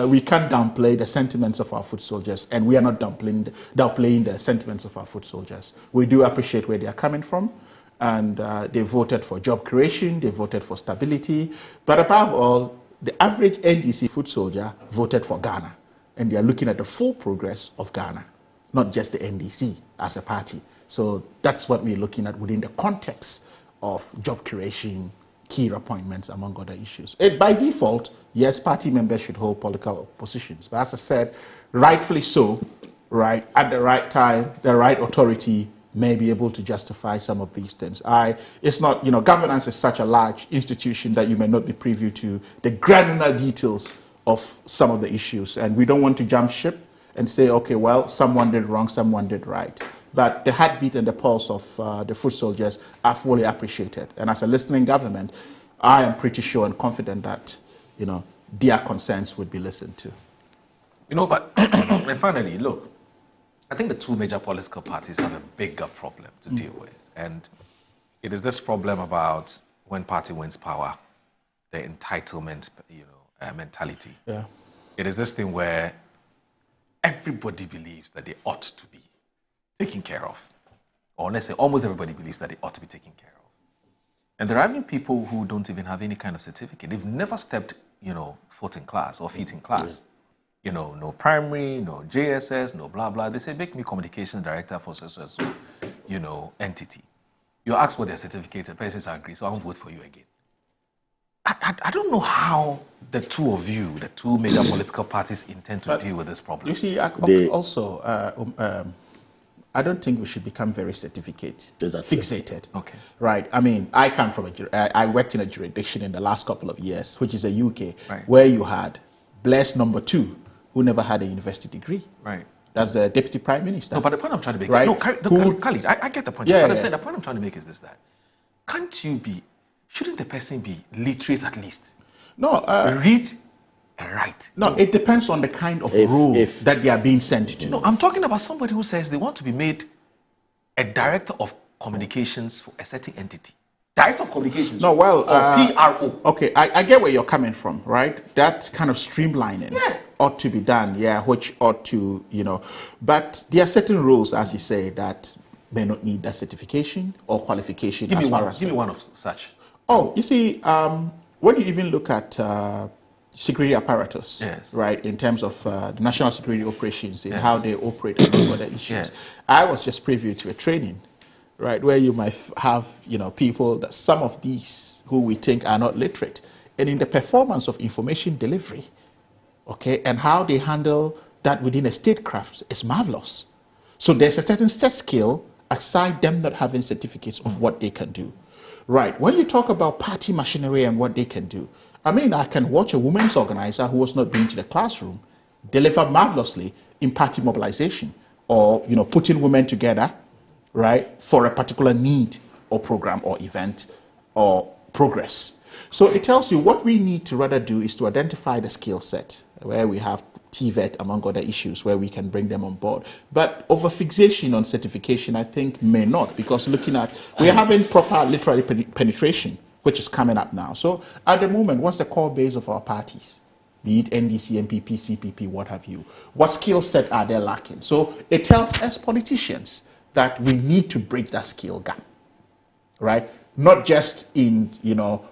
we can't downplay the sentiments of our foot soldiers, and we are not downplaying the sentiments of our foot soldiers. We do appreciate where they are coming from, and they voted for job creation, they voted for stability, but above all, the average NDC foot soldier voted for Ghana, and they are looking at the full progress of Ghana, not just the NDC as a party. So that's what we're looking at within the context of job creation, key appointments, among other issues. By default, yes, party members should hold political positions. But as I said, rightfully so, right, at the right time, the right authority may be able to justify some of these things. It's not, governance is such a large institution that you may not be privy to the granular details of some of the issues. And we don't want to jump ship and say, okay, well, someone did wrong, someone did right. But the heartbeat and the pulse of the foot soldiers are fully appreciated. And as a listening government, I am pretty sure and confident that, their concerns would be listened to. But and finally, look, I think the two major political parties have a bigger problem to deal with. And it is this problem about when party wins power, the entitlement, mentality. Yeah. It is this thing where everybody believes that they ought to be taken care of. Or let's say almost everybody believes that they ought to be taken care of. And there are even people who don't even have any kind of certificate. They've never stepped, foot in class or feet in class. Yeah. No primary, no JSS, no blah, blah. They say, make me communications director for so, entity. You ask for their certificate, the person is angry, so I won't vote for you again. I don't know how the two of you, the two major political parties, intend to deal with this problem. You see, also, I don't think we should become very certificate fixated. Okay. Right. I mean, I come from I worked in a jurisdiction in the last couple of years, which is the UK, Right. where you had blessed number 2, who never had a university degree. Right. That's the deputy prime minister. No, but the point I'm trying to make, right? no, Khalid, I get the point. Yeah, but I'm yeah. saying the point I'm trying to make is this: that shouldn't the person be literate at least? No, read and write. No, it depends on the kind of role that they are being sent to. No, I'm talking about somebody who says they want to be made a director of communications for a certain entity. Director of communications. No, well, or PRO. Okay, I get where you're coming from, right? That kind of streamlining ought to be done, which ought to, but there are certain rules, as you say, that may not need that certification or qualification. Give me one of such. Oh, you see, when you even look at security apparatus, right, in terms of the national security operations and how they operate and other issues, I was just privy to a training, right, where you might have, people that some of these who we think are not literate, and in the performance of information delivery, okay, and how they handle that within a statecraft is marvelous. So there's a certain set skill aside them not having certificates of what they can do. Right. When you talk about party machinery and what they can do, I mean, I can watch a women's organizer who was not been to the classroom deliver marvelously in party mobilization or, putting women together, right, for a particular need or program or event or progress. So it tells you what we need to rather do is to identify the skill set where we have TVET, among other issues, where we can bring them on board. But over-fixation on certification, I think, may not, because we're having proper literary penetration, which is coming up now. So at the moment, what's the core base of our parties? Be it NDC, MPP, CPP, what have you. What skill set are they lacking? So it tells us politicians that we need to bridge that skill gap, right? Not just in,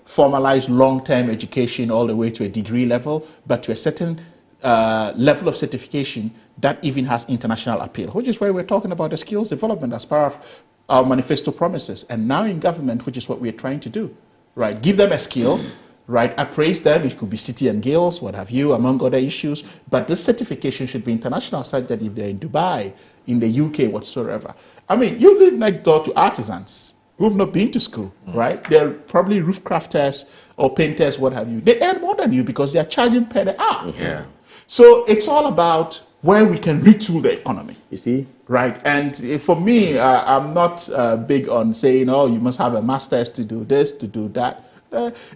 formalized long-term education all the way to a degree level, but to a certain level of certification that even has international appeal, which is why we're talking about the skills development as part of our manifesto promises. And now in government, which is what we're trying to do, right? Give them a skill, right? Appraise them. It could be city and guilds, what have you, among other issues. But this certification should be international, such that if they're in Dubai, in the UK, whatsoever. I mean, you live next door to artisans who've not been to school, right? They're probably roof crafters or painters, what have you. They earn more than you because they're charging per the hour. Yeah. So it's all about where we can retool the economy. You see? Right. And for me, I'm not big on saying, oh, you must have a master's to do this, to do that.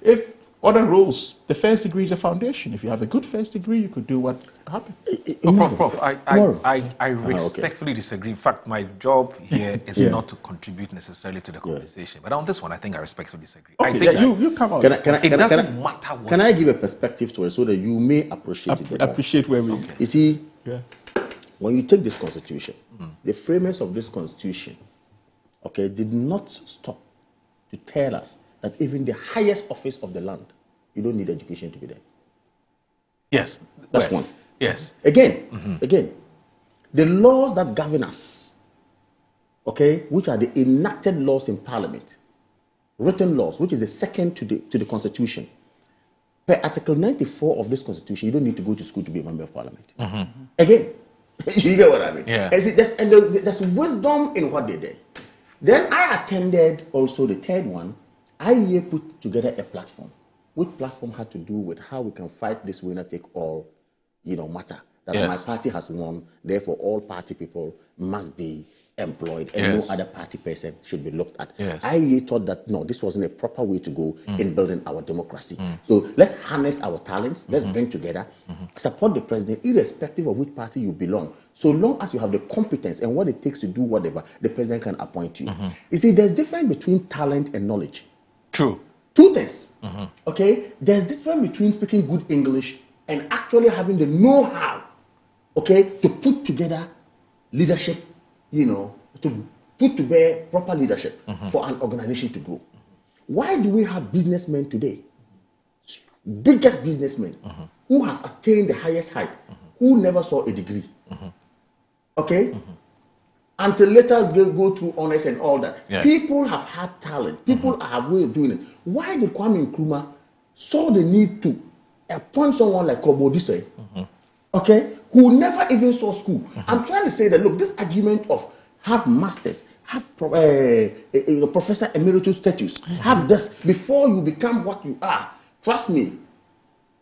If other rules, the first degree is a foundation. If you have a good first degree, you could do what happened. Prof, I respectfully disagree. In fact, my job here is not to contribute necessarily to the conversation. But on this one, I think I respectfully disagree. Okay, I think you come on. It doesn't matter what. Can I give a perspective to it so that you may appreciate it? Appreciate where we... Okay. You see, when you take this constitution, the framers of this constitution, did not stop to tell us that even the highest office of the land, you don't need education to be there. Yes. That's one. Yes. Again, the laws that govern us, which are the enacted laws in Parliament, written laws, which is the second to the Constitution. Per Article 94 of this Constitution, you don't need to go to school to be a member of Parliament. Again, you get what I mean? Yeah. And there's wisdom in what they did. Then I attended also the third one. I put together a platform, which platform had to do with how we can fight this winner-take-all, matter. That my party has won, therefore all party people must be employed and no other party person should be looked at. I thought that, no, this wasn't a proper way to go in building our democracy. So let's harness our talents, let's bring together, support the president, irrespective of which party you belong. So long as you have the competence and what it takes to do whatever, the president can appoint you. You see, there's difference between talent and knowledge. True. Two things, There's difference between speaking good English and actually having the know-how, to put together leadership, to put to bear proper leadership for an organization to grow. Why do we have businessmen today, biggest businessmen, who have attained the highest height, who never saw a degree? Until later go through honors and all that. People have had talent. People have way of doing it. Why did Kwame Nkrumah saw the need to appoint someone like Kobodise, okay, who never even saw school. I'm trying to say that, look, this argument of have masters, have professor emeritus status, have this before you become what you are. Trust me,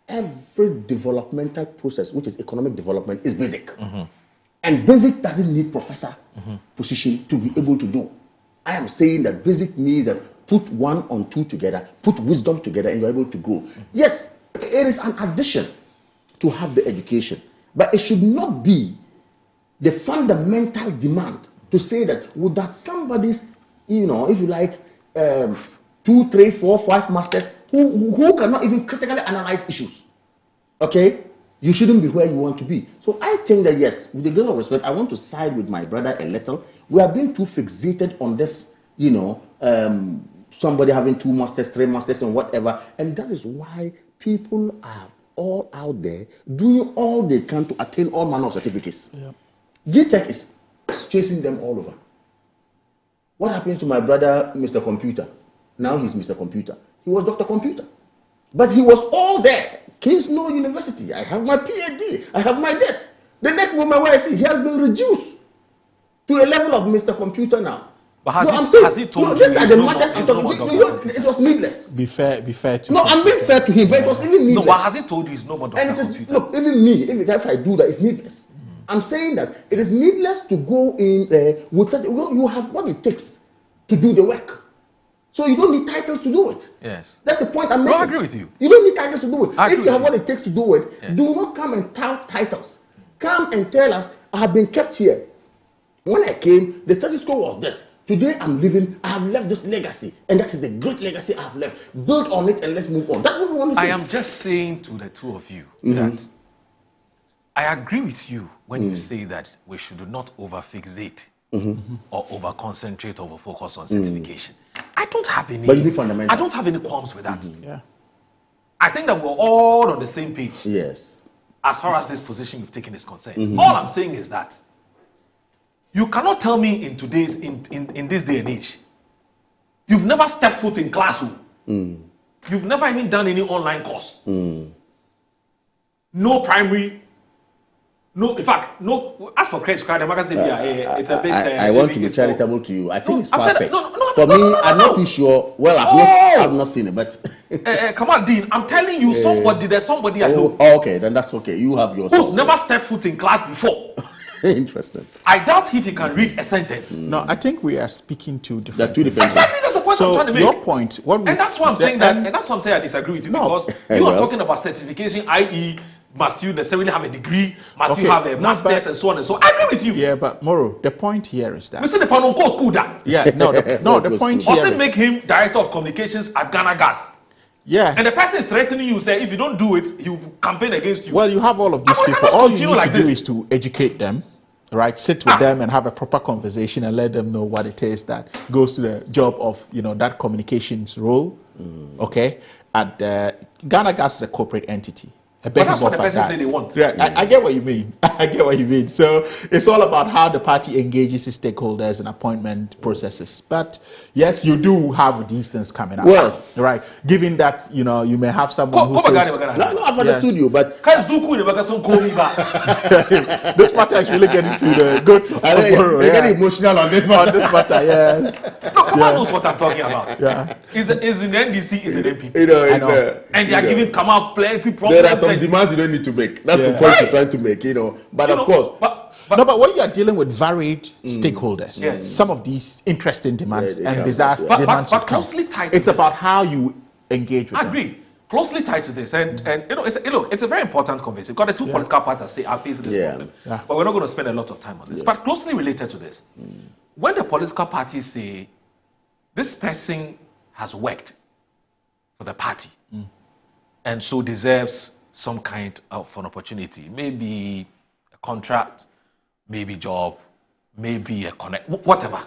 every developmental process, which is economic development, is basic. And basic doesn't need professor position to be able to do. I am saying that basic means that put 1 on 2 together, put wisdom together, and you're able to grow. Yes, it is an addition to have the education, but it should not be the fundamental demand to say that would that somebody's, you know, if you like, 2, 3, 4, 5 masters who cannot even critically analyze issues, okay, you shouldn't be where you want to be. So I think that yes, with the greatest respect, I want to side with my brother a little. We are being too fixated on this, you know, somebody having 2 masters, 3 masters, and whatever, and that is why people are all out there doing all they can to attain all manner of certificates. GTech is chasing them all over. What happened to my brother, Mr. Computer? Now he's Mr. Computer. He was Dr. Computer. But he was all there. King's Law University. I have my PhD. I have my desk. The next moment where I see he has been reduced to a level of Mr. Computer now. But has, so he, I'm saying, has he told no, you these are the matters I'm talking about? It was needless. Be fair to No, I'm being fair to him, but it was even needless. No, but has he told you it's not about Dr. And it is, Computer? look, even me, if I do that, it's needless. I'm saying that it is needless to go in there with such, you have what it takes to do the work. So you don't need titles to do it. Yes. That's the point I'm making. No, I agree with you. You don't need titles to do it. I If agree you have with what it takes to do it, do not come and tout titles. Come and tell us, I have been kept here. When I came, the status quo was this. Today I'm living, I have left this legacy. And that is the great legacy I have left. Build on it and let's move on. That's what we want to say. I am just saying to the two of you that I agree with you when you say that we should not over-fixate or over-concentrate, over-focus on certification. I don't have any. But you need fundamentals. I don't have any qualms with that. Yeah. I think that we're all on the same page. Yes. As far as this position you've taken is concerned. All I'm saying is that you cannot tell me in today's in this day and age, you've never stepped foot in classroom. You've never even done any online course. No primary. No, in fact, no. As for credit card, it's a bit. I want to be charitable to you. I think it's far-fetched. No, for me, I'm not too sure. Well, I've not seen it, but come on, Dean. I'm telling you, there's somebody I know. Oh, okay, then that's okay. You have yours. Who's never stepped foot in class before. Interesting. I doubt if he can read a sentence. No, I think we are speaking to different. There are two different. Exactly, that's the point I'm trying to make. Your point, and that's why I'm saying that, and that's why I'm saying I disagree with you because you are talking about certification, i.e., must you necessarily have a degree? Must you have a master's and so on and so on? I agree with you. Yeah, but Moro, the point here is that. Mr. the Panonko school that. Yeah, the point here is. Make him director of communications at Ghana Gas. Yeah. And the person is threatening you, say if you don't do it, he will campaign against you. Well, you have all of these people. All you need to do is to educate them, right? Sit with them and have a proper conversation and let them know what it is that goes to the job of, that communications role. Okay? At Ghana Gas is a corporate entity. But that's what the person said they want. Yeah, I get what you mean. I get what you mean. So it's all about how the party engages its stakeholders and appointment processes. But yes, you do have these things coming up. Well, right. Given that, you may have someone who says... No, I've understood you, but... This matter is really getting to the goods of tomorrow. They're getting emotional on this matter. On this matter, yes. No, Kamal knows what I'm talking about. Yeah. Is in the NDC, is an MP. And they are giving Kamal plenty problems. There are some demands you don't need to make. That's the point he's trying to make, But of course... But when you are dealing with varied stakeholders, some of these interesting demands and disaster demands but closely tied to it's about how you engage with them. I agree. Closely tied to this. And it's a very important conversation. Because the two political parties are facing this problem. Yeah. But we're not going to spend a lot of time on this. But closely related to this, when the political parties say, this person has worked for the party and so deserves some kind of an opportunity, maybe a contract, maybe job, maybe a connect, whatever.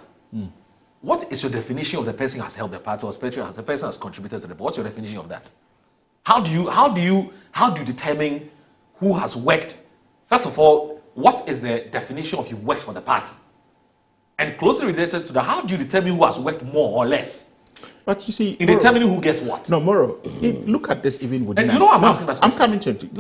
What is your definition of the person who has helped the party, or especially as the person has contributed to the party? What's your definition of that? How do you determine who has worked? First of all, what is the definition of you worked for the party? And closely related to that, how do you determine who has worked more or less? But you see, in determining who gets what. No, Moro, look at this even within. And you know I'm asking that. I'm coming to it.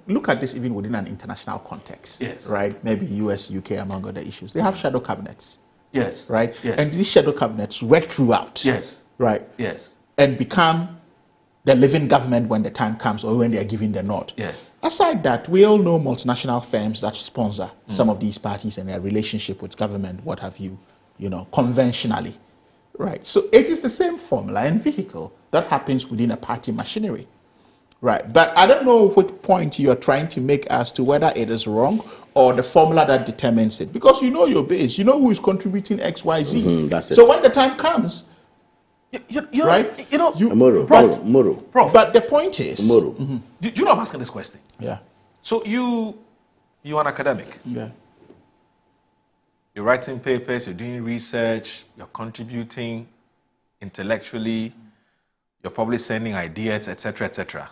Look at this even within an international context. Yes. Right? Maybe US, UK, among other issues. They have shadow cabinets. Yes. Right? Yes. And these shadow cabinets work throughout. Yes. Right? Yes. And become the living government when the time comes or when they are giving the nod. Yes. Aside that, we all know multinational firms that sponsor some of these parties and their relationship with government, what have you, conventionally. Right. So it is the same formula and vehicle that happens within a party machinery. Right. But I don't know what point you are trying to make as to whether it is wrong or the formula that determines it. Because you know your base, you know who is contributing X, Y, Z. That's it. So when the time comes, right? Moro. Prof. But the point is, Moro. Do you know I'm asking this question? Yeah. So you're an academic. Yeah. You're writing papers, you're doing research, you're contributing intellectually, you're probably sending ideas, etc., etc.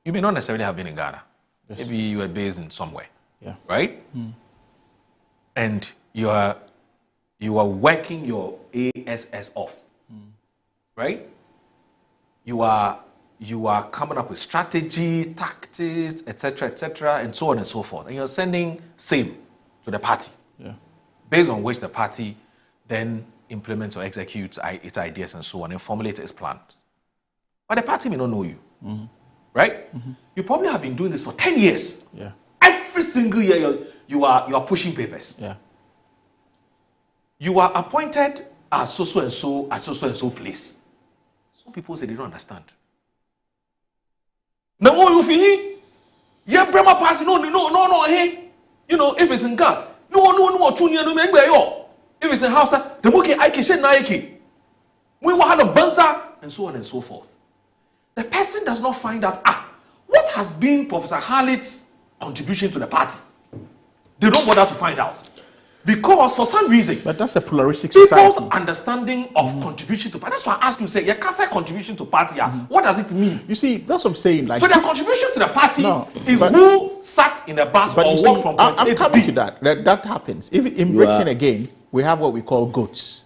You may not necessarily have been in Ghana. Yes. Maybe you were based in somewhere. Yeah. Right? And you are working your ASS off. Right? You are coming up with strategy, tactics, etc., and so on and so forth. And you're sending same to the party. Yeah. Based on which the party then implements or executes its ideas and so on and formulates its plans. But the party may not know you. Right? You probably have been doing this for 10 years. Yeah. Every single year you are pushing papers. Yeah. You are appointed as so and so place. Some people say they don't understand. Now you feel yeah, Brahma party no hey. If it's in God, no junior no member yo. If it's in house, the moke I shed na we will have a banza and so on and so forth. The person does not find out what has been Professor Harlot's contribution to the party. They don't bother to find out. Because for some reason, but that's a pluralistic society. People's understanding of contribution to party. That's why I ask you, say, you can't say contribution to party. What does it mean? You see, that's what I'm saying. Like, so the contribution to the party is who sat in a bus or walked from point A to B. I'm coming to that. That happens. Even in Britain, again, we have what we call GOATs,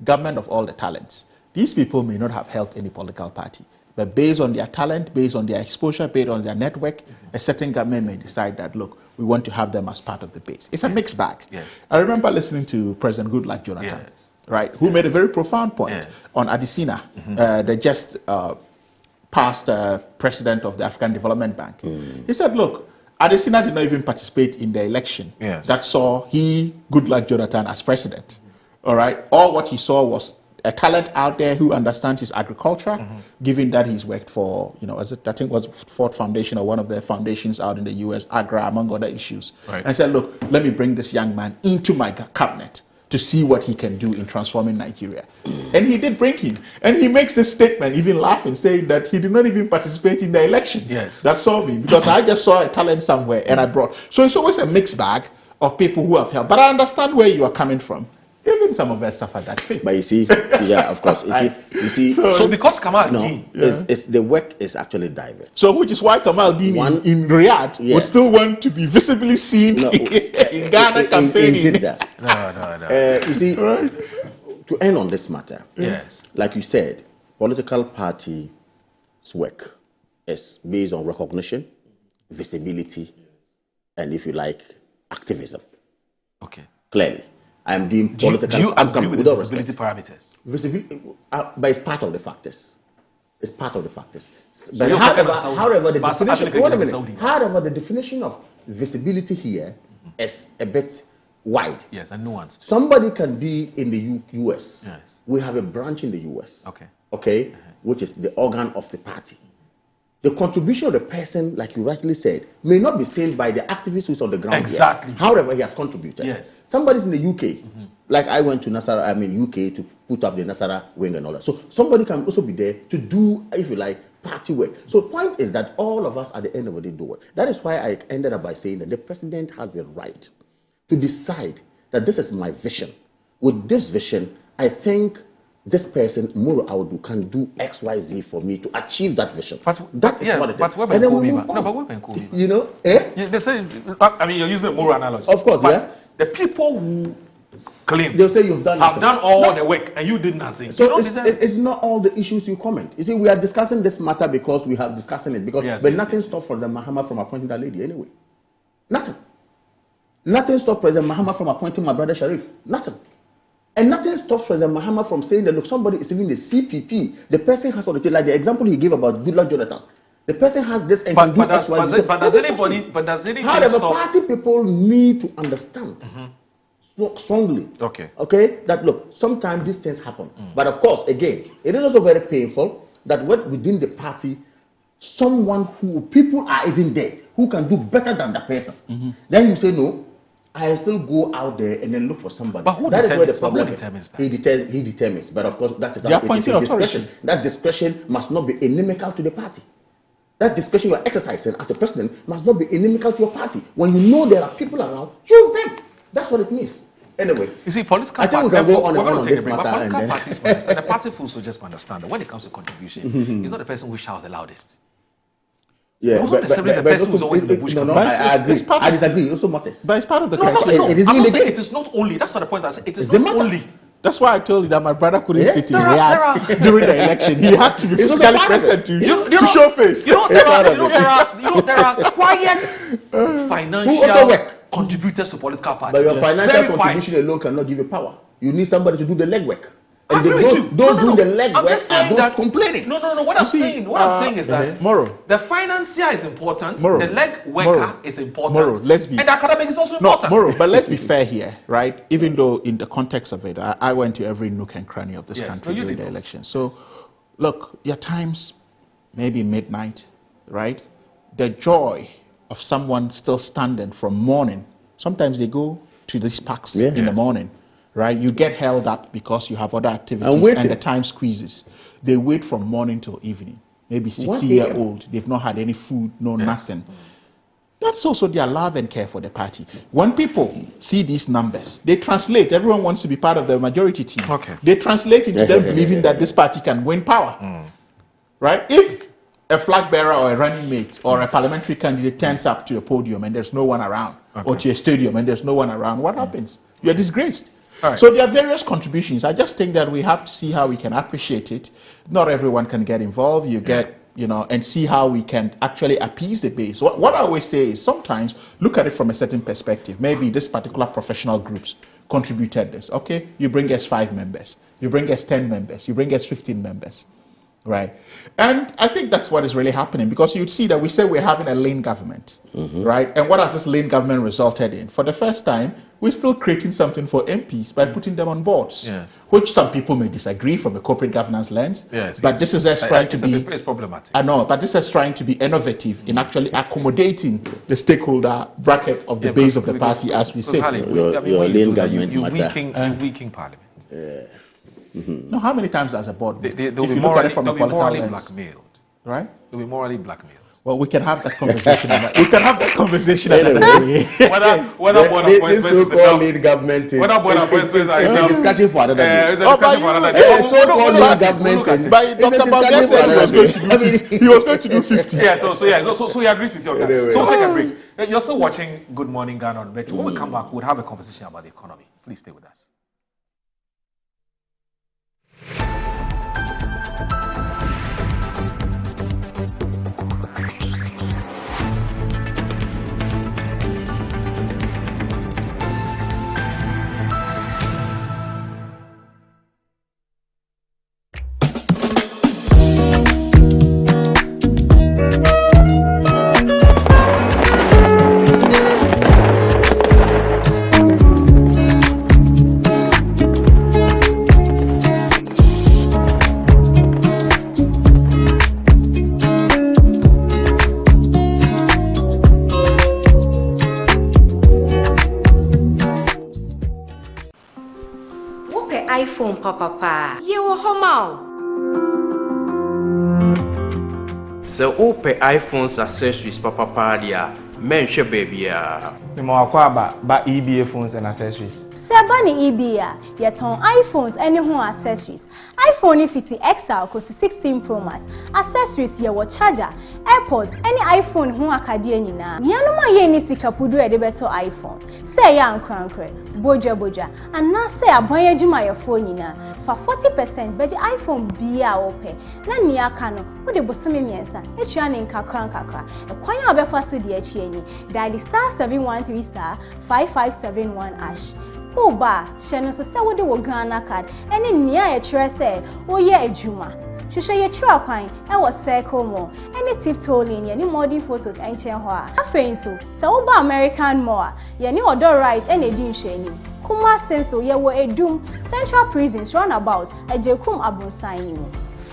government of all the talents. These people may not have helped any political party, but based on their talent, based on their exposure, based on their network, a certain government may decide that, look, we want to have them as part of the base. It's a mixed bag. Yes. I remember listening to President Goodluck Jonathan, right, who made a very profound point on Adesina, the just past president of the African Development Bank. He said, look, Adesina did not even participate in the election that saw Goodluck Jonathan as president. All right. All what he saw was a talent out there who understands his agriculture, given that he's worked for, I think it was Ford Foundation or one of the foundations out in the US, Agra, among other issues. Right. And said, look, let me bring this young man into my cabinet to see what he can do in transforming Nigeria. And he did bring him. And he makes this statement, even laughing, saying that he did not even participate in the elections. That saw me, because I just saw a talent somewhere and I brought. So it's always a mixed bag of people who have helped. But I understand where you are coming from. Even some of us suffer that fate. But you see, of course. You see, so because Kamal Deen, the work is actually diverse. So which is why Kamal Deen in Riyadh would still want to be visibly seen in Ghana campaigning. No. You see, to end on this matter, like you said, political parties' work is based on recognition, visibility, and if you like, activism. Okay. Clearly. I'm doing political. Do you agree with the visibility parameters? But it's part of the factors. It's part of the factors. So but however, the definition of visibility here is a bit wide. Yes, and nuanced. Somebody can be in the US. Yes. We have a branch in the US. Okay, which is the organ of the party. The contribution of the person, like you rightly said, may not be seen by the activist who's on the ground. Exactly. Here. However, he has contributed. Yes. Somebody's in the UK. Like I went to UK to put up the Nasara wing and all that. So somebody can also be there to do, if you like, party work. So the point is that all of us at the end of the day do it. That is why I ended up by saying that the president has the right to decide that this is my vision. With this vision, I think this person, Moro Audu, can do X, Y, Z for me to achieve that vision. That is what it is. But and then we move on. No, but we're you know? Eh? Yeah, they say, I mean, you're using a Moro analogy. Of course, but the people who claim. They'll say you've done I've done all the work and you did nothing. So it's not all the issues you comment. You see, we are discussing this matter because we have discussing it because nothing stopped President Mahama from appointing that lady anyway. Nothing. Nothing stopped President Mahama from appointing my brother Sharif. Nothing. And nothing stops President Mahama from saying that look, somebody is even the CPP. The person has authority, like the example he gave about Goodluck Jonathan. The person has this and can do X, Y, Z. But does anybody however, party people need to understand strongly. Okay, that look, sometimes these things happen. But of course, again, it is also very painful that within the party, people are even there who can do better than the person. Then you say no, I'll still go out there and then look for somebody. But who that is where the problem is. He determines. But of course, that is his discretion. That discretion must not be inimical to the party. That discretion you are exercising as a president must not be inimical to your party. When you know there are people around, choose them. That's what it means. Anyway, you see, political I think we can go on and on this matter. Political parties, the party fools will just understand that when it comes to contribution, it's not the person who shouts the loudest. Yeah, but the person who's always in the bush. I agree. I disagree. It also matters. But it's part of the criteria. It is not only. That's not the point. I said it is not only. That's why I told you that my brother couldn't sit in Riyadh during the election. He had to be physically present to show face. There are quiet financial contributors to political parties. But your financial contribution alone cannot give you power. You need somebody to do the legwork. And those doing the legwork are those complaining. No. What I'm saying is that the financier is important, the leg worker is important, and the academic is also important. But let's be fair here, right? Even though in the context of it, I went to every nook and cranny of this country during the election. So, look, there are times, maybe midnight, right? The joy of someone still standing from morning. Sometimes they go to these parks in the morning. Right, you get held up because you have other activities and the time squeezes. They wait from morning till evening. Maybe 60-year-old, they've not had any food, nothing. That's also their love and care for the party. When people see these numbers, they translate. Everyone wants to be part of the majority team. They translate into them believing that this party can win power. Right? If a flag bearer or a running mate or a parliamentary candidate turns up to a podium and there's no one around, or to a stadium and there's no one around, what happens? You're disgraced. So there are various contributions. I just think that we have to see how we can appreciate it. Not everyone can get involved. You get, and see how we can actually appease the base. What I always say is sometimes look at it from a certain perspective. Maybe this particular professional groups contributed this. Okay, you bring us 5 members. You bring us 10 members. You bring us 15 members. Right. And I think that's what is really happening, because you'd see that we say we're having a lean government, right? And what has this lean government resulted in? For the first time, we're still creating something for MPs by putting them on boards, which some people may disagree from a corporate governance lens. But this is us trying to be... It's problematic. I know, but this is trying to be innovative in actually accommodating the stakeholder bracket of the base of the party, as we say. Your lean government matter. You weaken parliament. No, how many times as a board? If you look at it from a political lens, blackmailed, right? They'll be morally blackmailed. Well, we can have that conversation. We can have that conversation another day. This so-called lead government is a discussion for another day. So-called lead government. By Dr. Babia said he was going to do 50. Yeah, so he agrees with you. Anyway. So we'll take a break. You're still watching Good Morning Ghana on Metro. When we come back, we'll have a conversation about the economy. Please stay with us. iPhone papa ye wo homa so open iPhones accessories papa dia menhwe baby a me mo akwa ba EBA phones and accessories Sebani EBA, yeton iPhones any home accessories. iPhone 50 XL cost 16 Pro Max. Accessories ye charger, AirPods, any iPhone home akadie nyina. Nianuma ye ni sikapudu edebeto iPhone. Say ya ankrankre, boja, and na say aboye juma your phone nyina. For 40% beji iPhone biya ope. Na niaka no, wo de bosome miensa. Etua ne nkakra. Ekwan ya obefa so de atwie ni. Dial *713*5571#. Oba, sheno so se wo de wo Ghana card. Eni nia ye kire se oye adwuma. Hwehwe ye kire kwan e wo circle mo. Eni tip tolling ye ni modern photos enchen ho a. Afein so, se wo ba American Mall, ye ni odo right eni edi nhwani. Kuma senso ye wo edum Central Prisons runabout ejekum abonsan ni.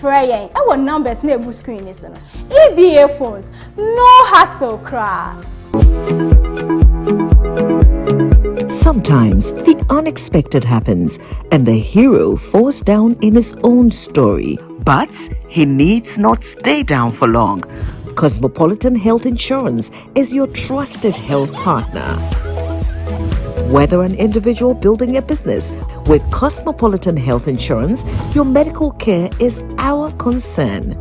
Freyen, e wo numbers na ebu screen ni so no. EBA phones, no hassle cra. Sometimes the unexpected happens and the hero falls down in his own story. But he needs not stay down for long. Cosmopolitan Health Insurance is your trusted health partner. Whether an individual building a business, with Cosmopolitan Health Insurance, your medical care is our concern.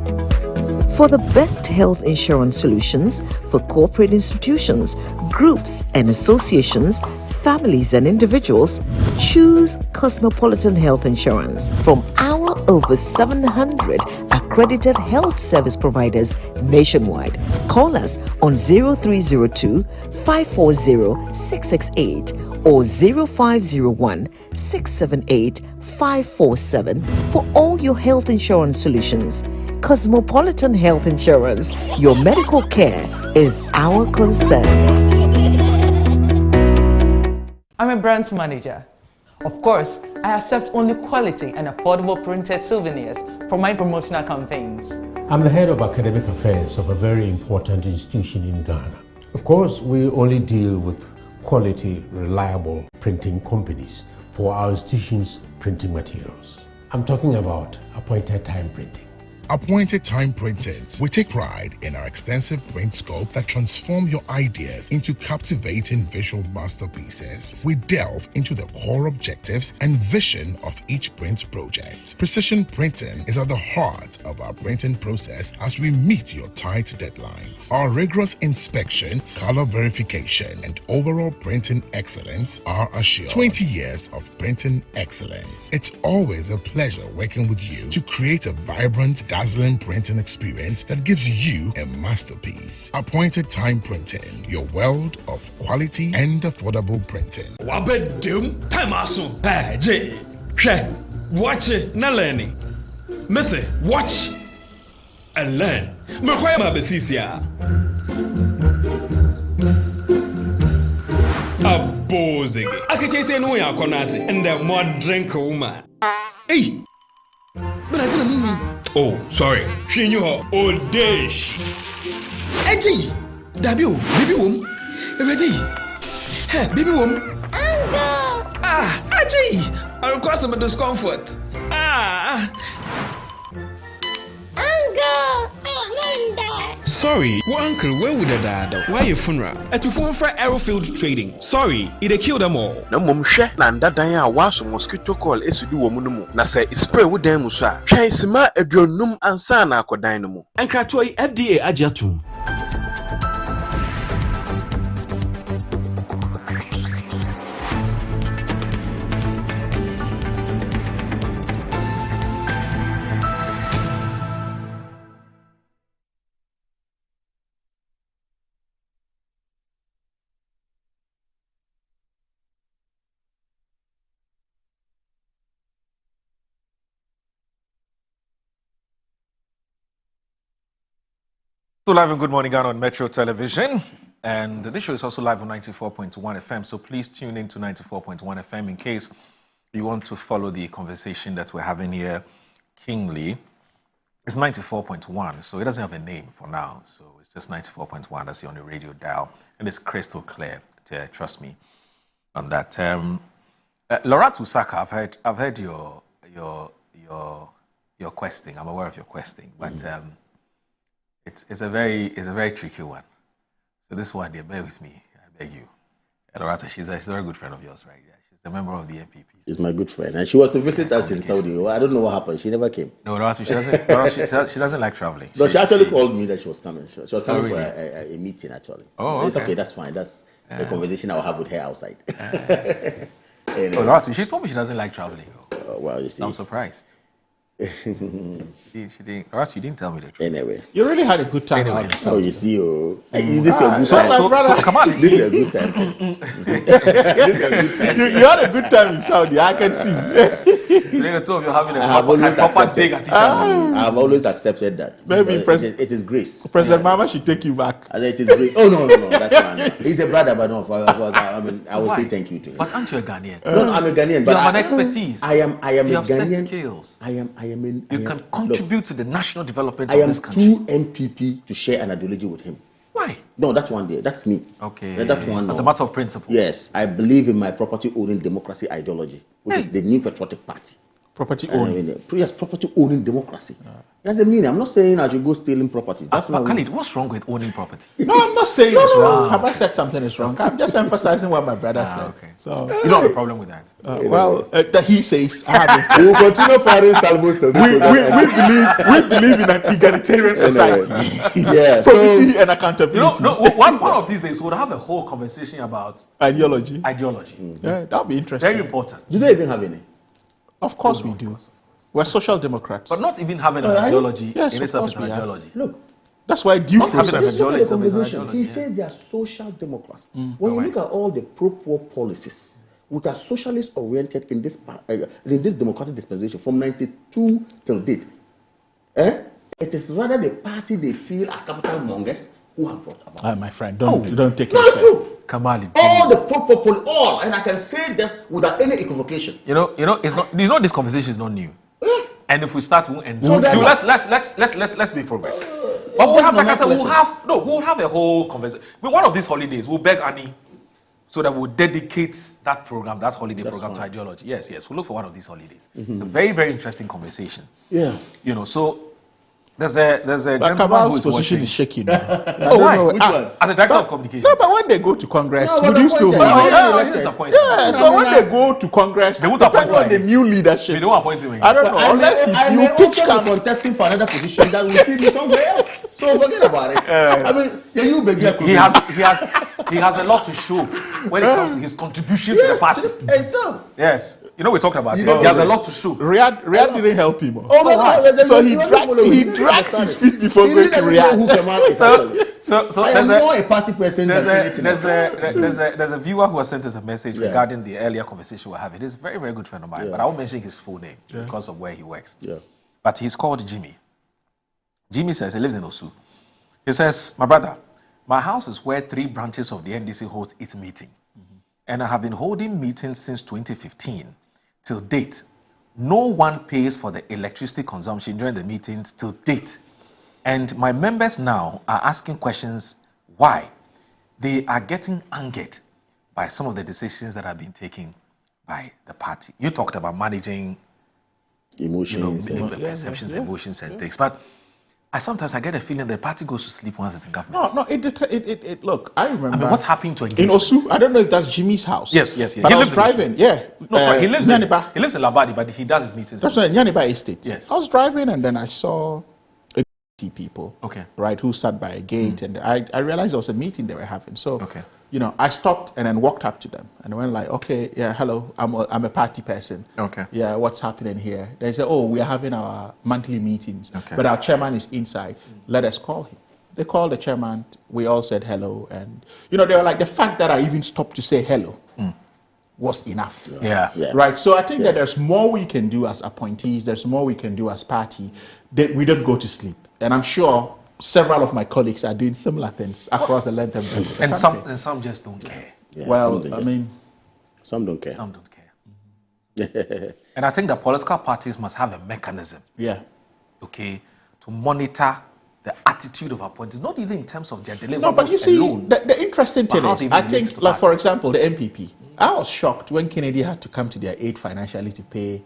For the best health insurance solutions for corporate institutions, groups and associations, families and individuals, choose Cosmopolitan Health Insurance from our over 700 accredited health service providers nationwide. Call us on 0302-540-668 or 0501-678-547 for all your health insurance solutions. Cosmopolitan Health Insurance, your medical care is our concern. I'm a brand manager. Of course, I accept only quality and affordable printed souvenirs for my promotional campaigns. I'm the head of academic affairs of a very important institution in Ghana. Of course, we only deal with quality, reliable printing companies for our institution's printing materials. I'm talking about appointed time printing. Appointed Time Printings. We take pride in our extensive print scope that transform your ideas into captivating visual masterpieces. We delve into the core objectives and vision of each print project. Precision printing is at the heart of our printing process as we meet your tight deadlines. Our rigorous inspection, color verification, and overall printing excellence are assured. 20 years of printing excellence. It's always a pleasure working with you to create a vibrant, dazzling printing experience that gives you a masterpiece. Appointed Time Printing, your world of quality and affordable printing. Wabedum time aso. Hey, J. Watch it, na learning. Missy, watch and learn. Makwaya mabesisia. Abozing. Akache say no ya konate and the more drink woman. Hey. But I didn't mean. Oh, sorry. She knew her old days. Eji, Dabio, baby wom. Ready? Hey, baby wom. Ah, Eji, I'll cause some discomfort. Ah. Sorry, well, uncle, where would I die? Why your funeral? At your phone for Aerofield Trading. Sorry, it killed them all. No mum share nanda daya was mosquito call esudu womunumu. Na say spray with them musa. Try sima edronum ansana ko dynamo. And Kratoi FDA ajatum. So live and Good Morning Ghana on Metro Television, and this show is also live on 94.1 FM, so please tune in to 94.1 FM in case you want to follow the conversation that we're having here keenly. It's 94.1, so it doesn't have a name for now, so it's just 94.1, that's on the radio dial, and it's crystal clear, trust me on that. Laura Tusaka, I've heard your questing, I'm aware of your questing, but It's a very tricky one. So this one, bear with me, I beg you. Loretta, she's a very good friend of yours, right? Yeah, she's a member of the MPP. She's my good friend, and she was to visit us in Saudi. Well, I don't know what happened. She never came. No, she doesn't like traveling. No, she actually called me that she was coming. She was coming really? for a meeting actually. Oh, okay. It's okay. That's fine. That's a conversation I'll have with her outside. Anyway. She told me she doesn't like traveling. Well, you see, I'm surprised. she didn't. You didn't tell me the truth. Anyway, you really had a good time. Anyway, so you see, this is a good time. So come on, this is a good time. This is a good time. You had a good time in Saudi. I can see. The two of you having a proper dig at each other. I've always accepted that. Maybe it is grace. President Mama should take you back. And it is grace. Oh no, that's fine. He's a brother, but no. I will say thank you to him. But aren't you a Ghanaian? No, I'm a Ghanaian. But you have an expertise. I am a Ghanaian. Skills. You can contribute to the national development of this country. I am too MPP to share an ideology with him. Why? No, that's one day. That's me. Okay. That's one. As a matter of principle. Yes, I believe in my property owning democracy ideology, which is the New Patriotic Party. Property owning. Yes, property owning democracy. That's the meaning. I'm not saying I should go stealing properties. That's not. Khalid, what's wrong with owning property? No, I'm not saying it's wrong. Have I said something is wrong? I'm just emphasizing what my brother said. Okay. So you don't have a problem with that. That he says. I haven't said. We will continue firing salvos to we believe in an egalitarian society. Yeah, probity and accountability. One of these days we'll have a whole conversation about ideology. Yeah, that'll be interesting. Very important. Do they even have any? Of course we do. We're social democrats. But not even having an ideology in itself is an ideology. Look, that's why due process. He said they are social democrats. When you look at all the pro-poor policies, which are socialist oriented in this democratic dispensation from 92 till date, it is rather the party they feel are capital mongers who have brought about. My friend, don't take it. No, it's true. Kamali, all the pro-poor, all, and I can say this without any equivocation. You know, this conversation is not new. And if we start, let's make progress. We'll have a whole conversation. One of these holidays, we'll beg Annie so that we'll dedicate that holiday program to ideology. Yes, we'll look for one of these holidays. It's a very, very interesting conversation. Yeah. So there's a gentleman who's position is shaky now. Why? Which one? As a director of communication. No, but when they go to Congress, would you still so when they go to Congress, they won't appoint on the new leadership. They don't appoint him. I don't know. Unless you pitch contesting for another position, that will see me somewhere else. So forget about it. I mean, he has a lot to show when it comes to his contribution to the party. Yes. We talked about it. He has a lot to show. Riyadh didn't help him. So he dragged his feet before going to Riyadh. So I'm more a party person. There's a viewer who has sent us a message regarding the earlier conversation we're having. He's a very, very good friend of mine, but I won't mention his full name because of where he works. But he's called Jimmy. Jimmy says he lives in Osu. He says, my brother, my house is where 3 branches of the NDC holds its meeting. And I have been holding meetings since 2015 till date. No one pays for the electricity consumption during the meetings till date. And my members now are asking questions why. They are getting angered by some of the decisions that have been taken by the party. You talked about managing emotions, perceptions, emotions and things. But sometimes I get a feeling the party goes to sleep once it's in government. No, look, I remember. I mean, what's happening to engagement? In Osu, I don't know if that's Jimmy's house. Yes. But I was driving, he lives in Labadi, but he does his meetings. That's right, Nyaniba Estate. Yes. I was driving and then I saw people, right, who sat by a gate, and I realized there was a meeting they were having. So, I stopped and then walked up to them and went like, okay, yeah, hello, I'm a party person. Okay. Yeah, what's happening here? They said, oh, we are having our monthly meetings, but our chairman is inside. Let us call him. They called the chairman. We all said hello, and they were like, the fact that I even stopped to say hello was enough. Yeah. Right. So I think that there's more we can do as appointees. There's more we can do as party. That we don't go to sleep. And I'm sure several of my colleagues are doing similar things across the length and breadth of the country. And some just don't care. Yeah, well, I mean, some don't care. Some don't care. And I think the political parties must have a mechanism. To monitor the attitude of appointees, not even in terms of their deliverables. No, but you see, the interesting thing is, I think, like for example, the MPP. I was shocked when Kennedy had to come to their aid financially to pay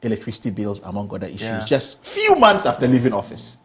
electricity bills, among other issues, just few months after leaving office.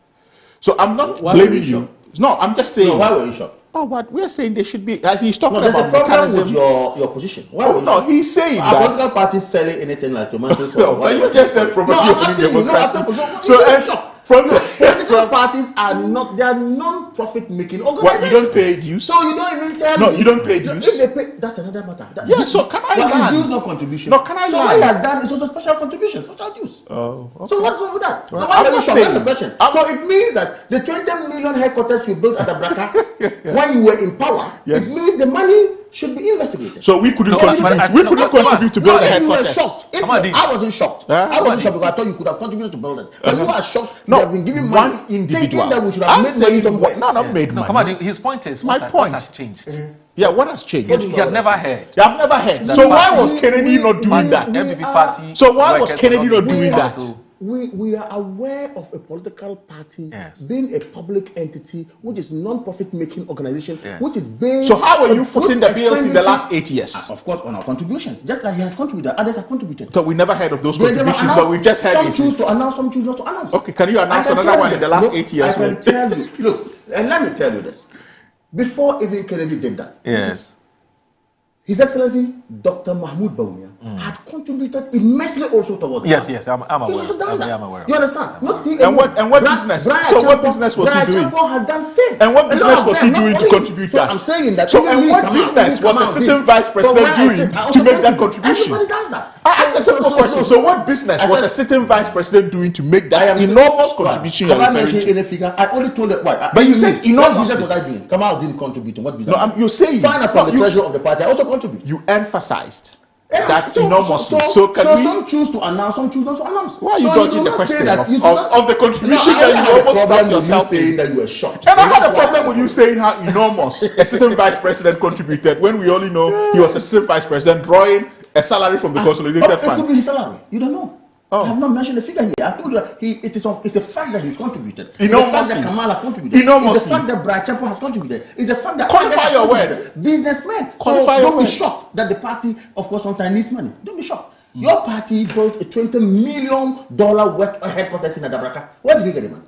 So I'm not blaming you. No, I'm just saying. No, why were you shocked? Oh, what we're saying, they should be. He's talking there's about a problem mechanism. with your position. Why were you no, shocked? he's saying Are that. political parties selling anything like tomatoes? No, but you just said promoting democracy. From political parties are not, they are non-profit making organizations. What, you don't pay dues? So you don't even tell me. No, you don't pay dues. If they pay, that's another matter. So can I land? But dues, no contribution. No, can I so land? what he has done is also special contribution, special dues. Oh, okay. So what's wrong with that? Well, so why are you shocked? That's the question. So it means that the 20 million headquarters you built at Abraka when you were in power, it means the money should be investigated. So we couldn't contribute. We couldn't contribute to build the headquarters. I wasn't shocked. I wasn't shocked because I thought you could have contributed to build it. But you are shocked. You have been given money. One individual. That we should have made money somewhere. No, not made money. Come on, his point is what has changed. Yeah, what has changed? He had never heard. You have never heard. So why was Kennedy not doing that? So why was Kennedy not doing that? We are aware of a political party being a public entity which is non-profit making organization which is based. So how were you footing the bills in the last 8 years? Of course, on our contributions, just like he has contributed, others have contributed. So we never heard of those contributions, but we just heard some choose to announce, some choose not to announce. Okay, can you announce another one in the last 8 years? I can tell you. Look, and let me tell you this: before even Kennedy did that, His Excellency Dr. Mahmoud Bawumia had contributed immensely also towards Yes, I'm aware. He's also done that. I'm aware. You understand? Not he, and what business? So what business was he doing? Has done same. And what business was he doing to contribute that? I'm saying that. So and what business was a sitting vice president doing to make that contribution? Everybody does that. I asked a simple question. So what business was a sitting vice president doing to make that enormous contribution you're referring to? Any figure? I only told it why. But you said enormous. What business was I doing? Kamal didn't contribute. What business? No, you're saying. Find out from the treasurer of the party. I also contribute. You emphasized that enormously. So some choose to announce, some choose not to announce. Why are you dodging the question of the contribution that you almost found yourself saying that you were shocked? And I had a problem with you saying how enormous a certain vice president contributed when we only know he was a certain vice president drawing a salary from the consolidated fund. It could be his salary. You don't know. I have not mentioned the figure here. I told you that it's a fact that he's contributed. It's a fact that Kamal has contributed. It's a fact that Brian Chapo has contributed. It's a fact that qualify your word. Businessmen. So don't be shocked that the party, of course, sometimes needs money. Don't be shocked. Your party built a $20 million worth headquarters in Adabraka. Where did you get the money?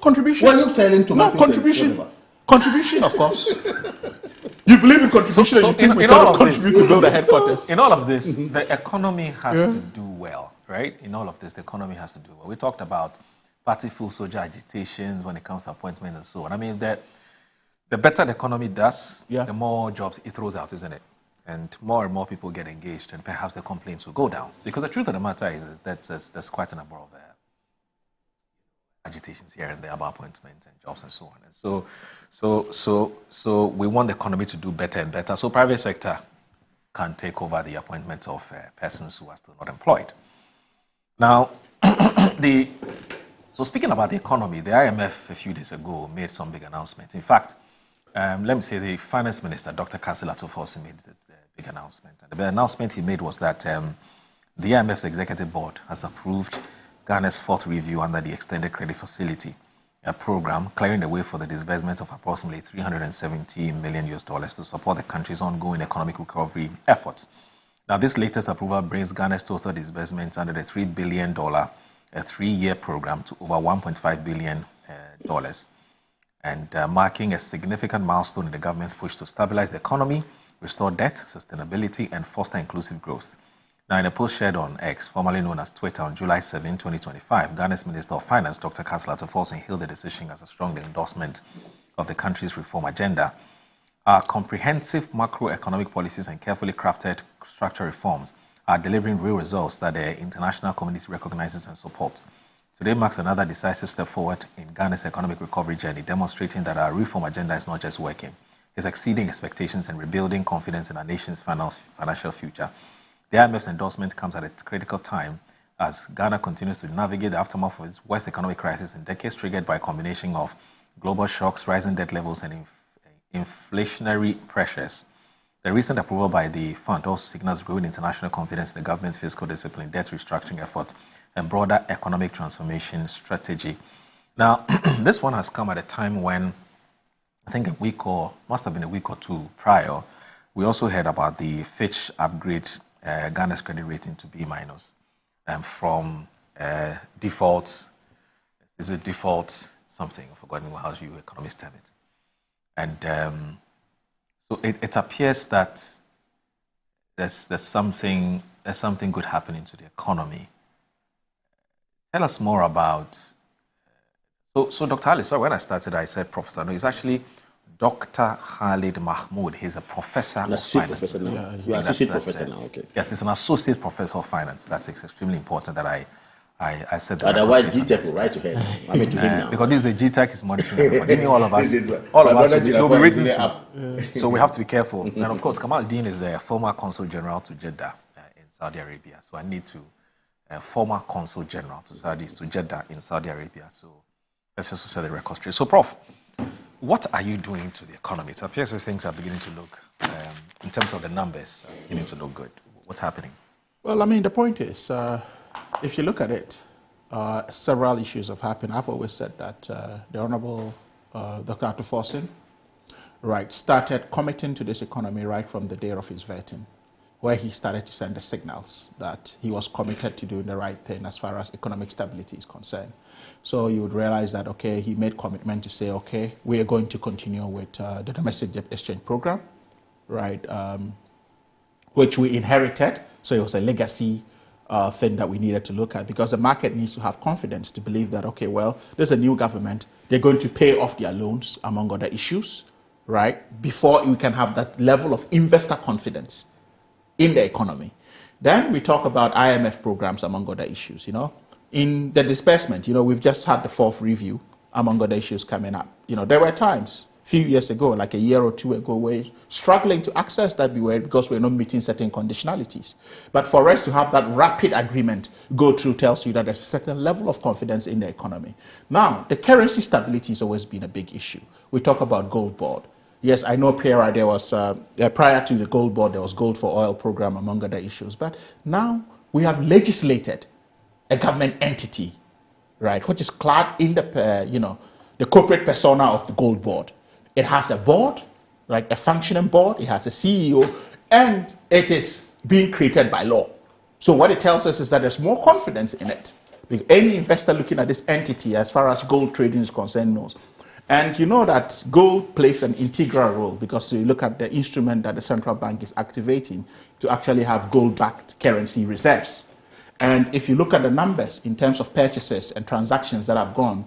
Contribution. Were you selling to contribution. Contribution, of course. You believe in contribution and you think we cannot contribute to build a headquarters. In all of this, the economy has to do well. Right? In all of this, the economy has to do well. We talked about party full soldier agitations when it comes to appointment and so on. I mean, the better the economy does, the more jobs it throws out, isn't it? And more people get engaged, and perhaps the complaints will go down. Because the truth of the matter is that there's quite a number of agitations here and there about appointments and jobs and so on. And so we want the economy to do better and better. So private sector can take over the appointment of persons who are still not employed. Now, so speaking about the economy, the IMF a few days ago made some big announcements. In fact, let me say the finance minister, Dr. Kasila Tofosi, made the big announcement. And the announcement he made was that the IMF's executive board has approved Ghana's fourth review under the Extended Credit Facility program, clearing the way for the disbursement of approximately $370 million to support the country's ongoing economic recovery efforts. Now, this latest approval brings Ghana's total disbursements under the $3 billion three-year program to over $1.5 billion, and marking a significant milestone in the government's push to stabilize the economy, restore debt, sustainability, and foster inclusive growth. Now, in a post shared on X, formerly known as Twitter, on July 7, 2025, Ghana's Minister of Finance, Dr. Kasila Tofosi, hailed the decision as a strong endorsement of the country's reform agenda. Our comprehensive macroeconomic policies and carefully crafted structural reforms are delivering real results that the international community recognizes and supports. Today marks another decisive step forward in Ghana's economic recovery journey, demonstrating that our reform agenda is not just working, it's exceeding expectations and rebuilding confidence in our nation's financial future. The IMF's endorsement comes at a critical time as Ghana continues to navigate the aftermath of its worst economic crisis in decades, triggered by a combination of global shocks, rising debt levels, and inflationary pressures. The recent approval by the fund also signals growing international confidence in the government's fiscal discipline, debt restructuring effort, and broader economic transformation strategy. Now, this one has come at a time when, I think must have been a week or two prior, we also heard about the Fitch upgrade Ghana's credit rating to B- from default, is it default something? I've forgotten how you economists term it. And so it appears that there's something good happening to the economy. Tell us more about. So Dr. Ali, so when I started, I said professor. No, it's actually Dr. Khalid Mahmood. He's a professor of finance. Professor now. Yeah, you're associate professor now, okay. Yes, he's an associate professor of finance. That's extremely important that I said that. Otherwise, GTEC will write to him. I mean, to him now. Because this is the GTEC is monitoring everybody. All of us, will be written to. So we have to be careful. And of course, Kamal Dean is a former consul general to Jeddah in Saudi Arabia. So I need to former consul general to Jeddah in Saudi Arabia. So let's just set the record straight. So, Prof, what are you doing to the economy? It appears as things are beginning to look, in terms of the numbers, beginning to look good. What's happening? Well, I mean, the point is, if you look at it, several issues have happened. I've always said that the Honorable Dr. Atuforsen, right, started committing to this economy right from the day of his vetting, where he started to send the signals that he was committed to doing the right thing as far as economic stability is concerned. So you would realize that, okay, he made commitment to say, okay, we are going to continue with the domestic debt exchange program, right, which we inherited. So it was a legacy thing that we needed to look at, because the market needs to have confidence to believe that, okay, well, there's a new government, they're going to pay off their loans, among other issues, right, before we can have that level of investor confidence in the economy. Then we talk about IMF programs, among other issues, In the disbursement, we've just had the fourth review, among other issues coming up. There were times, a few years ago, like a year or two ago, we're struggling to access that because we're not meeting certain conditionalities. But for us to have that rapid agreement go through tells you that there's a certain level of confidence in the economy. Now, the currency stability has always been a big issue. We talk about gold board. Yes, I know prior to the gold board, there was gold for oil program, among other issues. But now we have legislated a government entity, right, which is clad in the corporate persona of the gold board. It has a board, right, a functioning board. It has a CEO, and it is being created by law. So what it tells us is that there's more confidence in it. Any investor looking at this entity, as far as gold trading is concerned, knows. And you know that gold plays an integral role, because you look at the instrument that the central bank is activating to actually have gold-backed currency reserves. And if you look at the numbers in terms of purchases and transactions that have gone,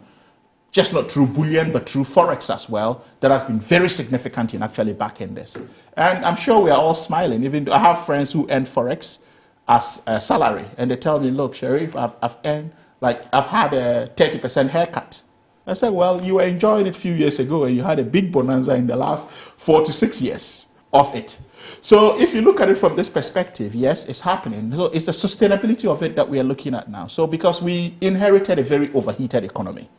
just not through bullion, but through Forex as well, that has been very significant in actually backing this. And I'm sure we are all smiling, even though I have friends who earn Forex as a salary. And they tell me, look, Sharif, I've had a 30% haircut. I said, well, you were enjoying it a few years ago, and you had a big bonanza in the last 4 to 6 years of it. So if you look at it from this perspective, yes, it's happening. So it's the sustainability of it that we are looking at now. So because we inherited a very overheated economy,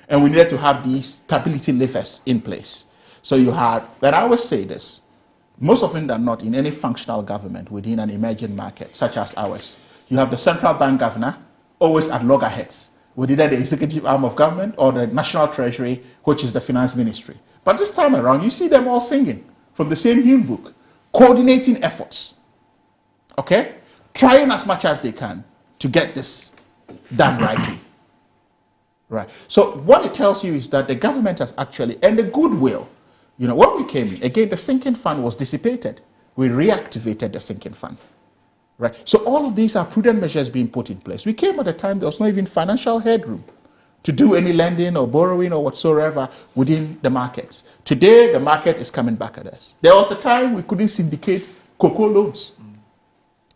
and we needed to have these stability levers in place. So you had, and I always say this, most often than not in any functional government within an emerging market, such as ours, you have the central bank governor always at loggerheads with either the executive arm of government or the national treasury, which is the finance ministry. But this time around, you see them all singing from the same hymn book, coordinating efforts, okay? Trying as much as they can to get this done rightly. Right. So what it tells you is that the government has actually, and the goodwill, when we came in, again, the sinking fund was dissipated. We reactivated the sinking fund. Right. So all of these are prudent measures being put in place. We came at a time there was not even financial headroom to do any lending or borrowing or whatsoever within the markets. Today, the market is coming back at us. There was a time we couldn't syndicate cocoa loans.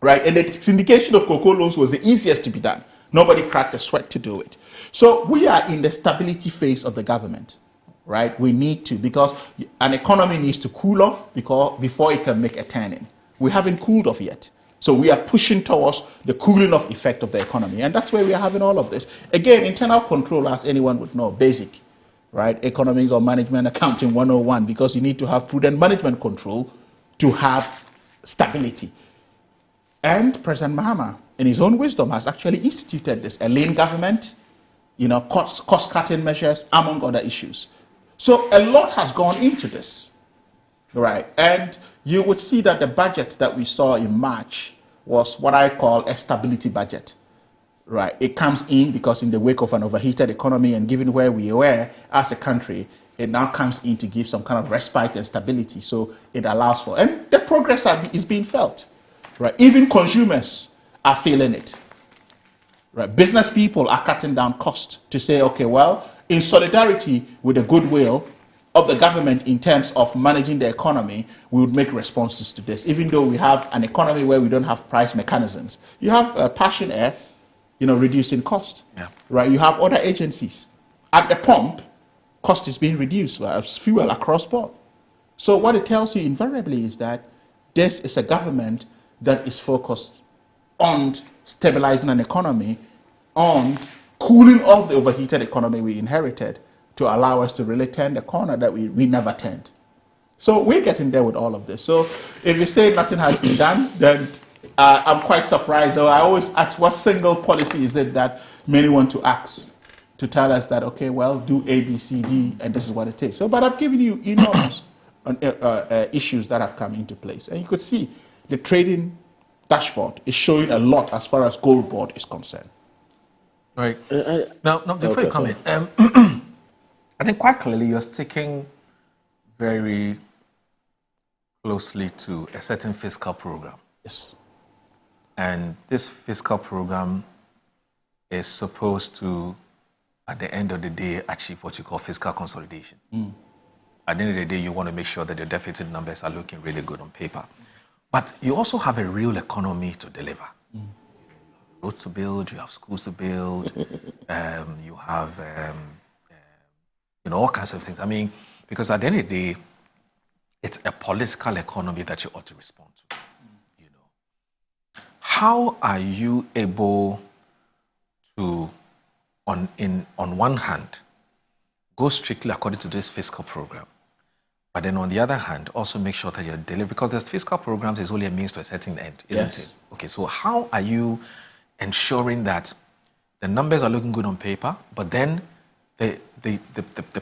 Right. And the syndication of cocoa loans was the easiest to be done. Nobody cracked a sweat to do it. So we are in the stability phase of the government, right? We need to, because an economy needs to cool off before it can make a turning. We haven't cooled off yet. So we are pushing towards the cooling off effect of the economy. And that's where we are having all of this. Again, internal control, as anyone would know, basic, right? Economics or management accounting 101, because you need to have prudent management control to have stability. And President Mahama, in his own wisdom, has actually instituted this, a lean government, cost-cutting measures, among other issues. So a lot has gone into this, right? And you would see that the budget that we saw in March was what I call a stability budget, right? It comes in because in the wake of an overheated economy and given where we were as a country, it now comes in to give some kind of respite and stability. So it allows for, and the progress is being felt, right? Even consumers are feeling it, right? Business people are cutting down cost to say, okay, well, in solidarity with the goodwill of the government in terms of managing the economy, we would make responses to this. Even though we have an economy where we don't have price mechanisms, you have Passion Air, reducing cost, right? You have other agencies at the pump. Cost is being reduced as fuel across board. So what it tells you invariably is that this is a government that is focused on stabilizing an economy, on cooling off the overheated economy we inherited to allow us to really turn the corner that we never turned. So we're getting there with all of this. So if you say nothing has been done, then I'm quite surprised. So I always ask, what single policy is it that many want to ask? To tell us that, okay, well, do A, B, C, D, and this is what it is. So, but I've given you enormous issues that have come into place. And you could see the trading dashboard is showing a lot as far as gold board is concerned. Right. Now, before you come in, I think quite clearly you're sticking very closely to a certain fiscal program. Yes. And this fiscal program is supposed to, at the end of the day, achieve what you call fiscal consolidation. At the end of the day, you want to make sure that your deficit numbers are looking really good on paper. But you also have a real economy to deliver. You have roads to build, you have schools to build, you have all kinds of things. I mean, because at the end of the day, it's a political economy that you ought to respond to. How are you able to, on one hand, go strictly according to this fiscal program, but then on the other hand, also make sure that you're delivering, because this fiscal programs is only a means to a certain end, isn't it? Okay, so how are you ensuring that the numbers are looking good on paper, but then the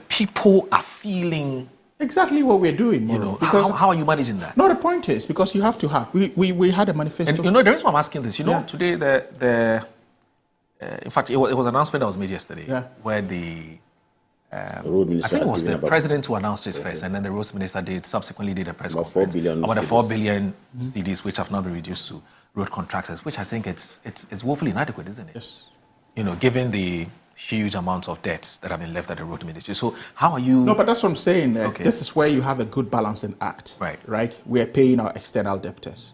people are feeling exactly what we're doing, because how are you managing that? No, the point is, because you have to have, we had a manifesto. And the reason why I'm asking this, today in fact, it was an announcement that was made yesterday, where I think it was the president who announced it first, and then the roads minister subsequently did a press conference about the 4 billion CDs, which have now been reduced to road contractors, which I think it's woefully inadequate, isn't it? Yes. Given the huge amounts of debts that have been left at the road ministry. So how are you? No, but that's what I'm saying. This is where you have a good balancing act. Right? We are paying our external debtors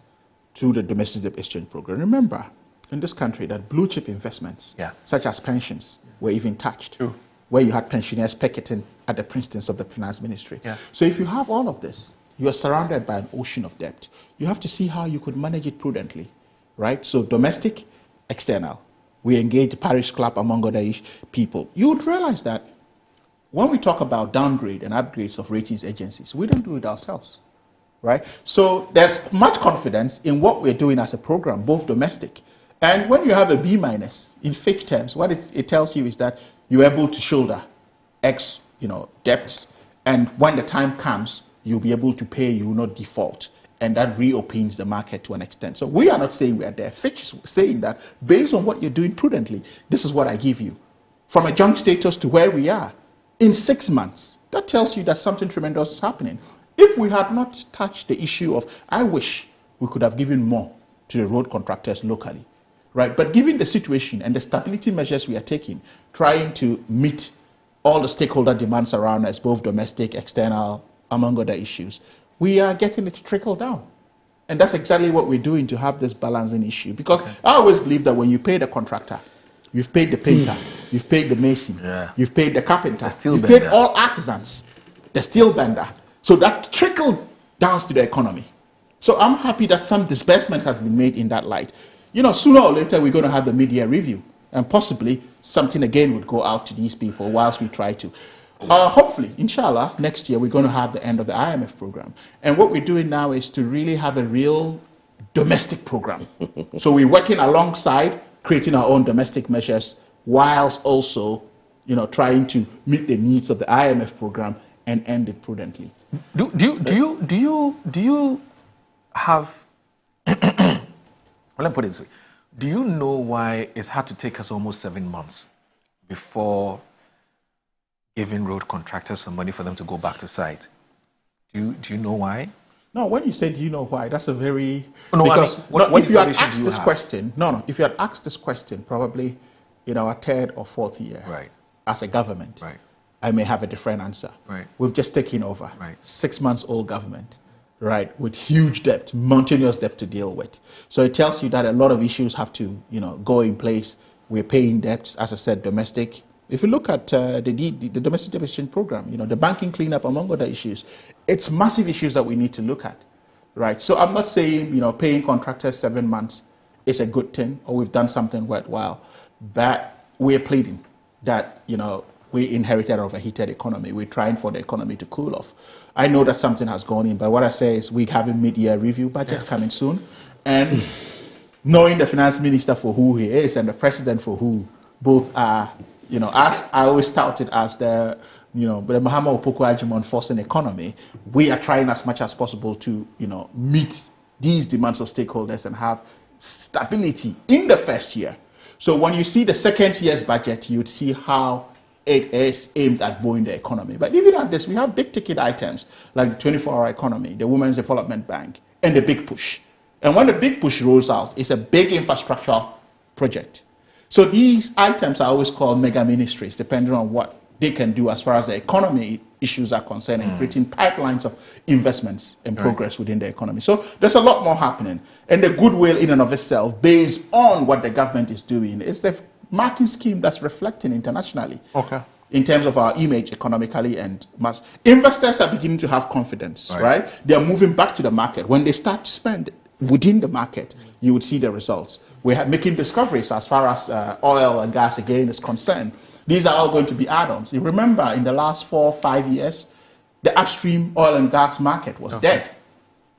through the domestic debt exchange program. Remember, in this country, that blue chip investments, such as pensions, were even touched. True. Where you had pensioners picketing at the precincts of the finance ministry. So if you have all of this, you are surrounded by an ocean of debt. You have to see how you could manage it prudently, right? So domestic, external. We engage the parish club, among other people. You would realize that when we talk about downgrade and upgrades of ratings agencies, we don't do it ourselves, right? So there's much confidence in what we're doing as a program, both domestic. And when you have a B minus in Fitch terms, what it tells you is that you're able to shoulder X, debts, and when the time comes, you'll be able to pay, you will not default. And that reopens the market to an extent. So we are not saying we are there. Fitch is saying that based on what you're doing prudently, this is what I give you. From a junk status to where we are in 6 months, that tells you that something tremendous is happening. If we had not touched the issue of, I wish we could have given more to the road contractors locally, right? But given the situation and the stability measures we are taking, trying to meet all the stakeholder demands around us, both domestic, external, among other issues, we are getting it to trickle down. And that's exactly what we're doing to have this balancing issue. Because I always believe that when you pay the contractor, you've paid the painter, you've paid the mason, you've paid the carpenter, you've paid all artisans, the steel bender. So that trickled down to the economy. So I'm happy that some disbursement has been made in that light. Sooner or later, we're going to have the mid-year review. And possibly something again would go out to these people whilst we try to. Hopefully, inshallah, next year we're going to have the end of the IMF program. And what we're doing now is to really have a real domestic program. So we're working alongside creating our own domestic measures whilst also, trying to meet the needs of the IMF program and end it prudently. Do you have? Well, let me put it this way. Do you know why it's had to take us almost 7 months before giving road contractors some money for them to go back to site. Do you know why? No, when you say do you know why, that's a very... No, because I mean, what if you had information asked do you this have? question, if you had asked this question probably in our third or fourth year as a government, I may have a different answer. We've just taken over 6 months old government, right, with huge debt, mountainous debt to deal with. So it tells you that a lot of issues have to, go in place. We're paying debts, as I said, domestic. If you look at the domestic debt exchange program, the banking cleanup, among other issues, it's massive issues that we need to look at, right? So I'm not saying, paying contractors 7 months is a good thing or we've done something worthwhile, but we're pleading that, we inherited of a heated economy. We're trying for the economy to cool off. I know that something has gone in, but what I say is we have a mid-year review budget coming soon, and knowing the finance minister for who he is and the president for who both are, as I always touted as the Mahama Opoku Ajimon forcing economy, we are trying as much as possible to, meet these demands of stakeholders and have stability in the first year. So when you see the second year's budget, you'd see how it is aimed at buoying the economy. But even at this, we have big ticket items like the 24-hour economy, the Women's Development Bank, and the big push. And when the big push rolls out, it's a big infrastructural project. So these items are always called mega ministries, depending on what they can do as far as the economy issues are concerned and creating pipelines of investments and progress within the economy. So there's a lot more happening. And the goodwill in and of itself, based on what the government is doing, is the marking scheme that's reflecting internationally. In terms of our image economically and much. Investors are beginning to have confidence, right? They are moving back to the market. When they start to spend within the market, you would see the results. We're making discoveries as far as oil and gas again is concerned. These are all going to be add-ons. You remember in the last 4 or 5 years, the upstream oil and gas market was dead,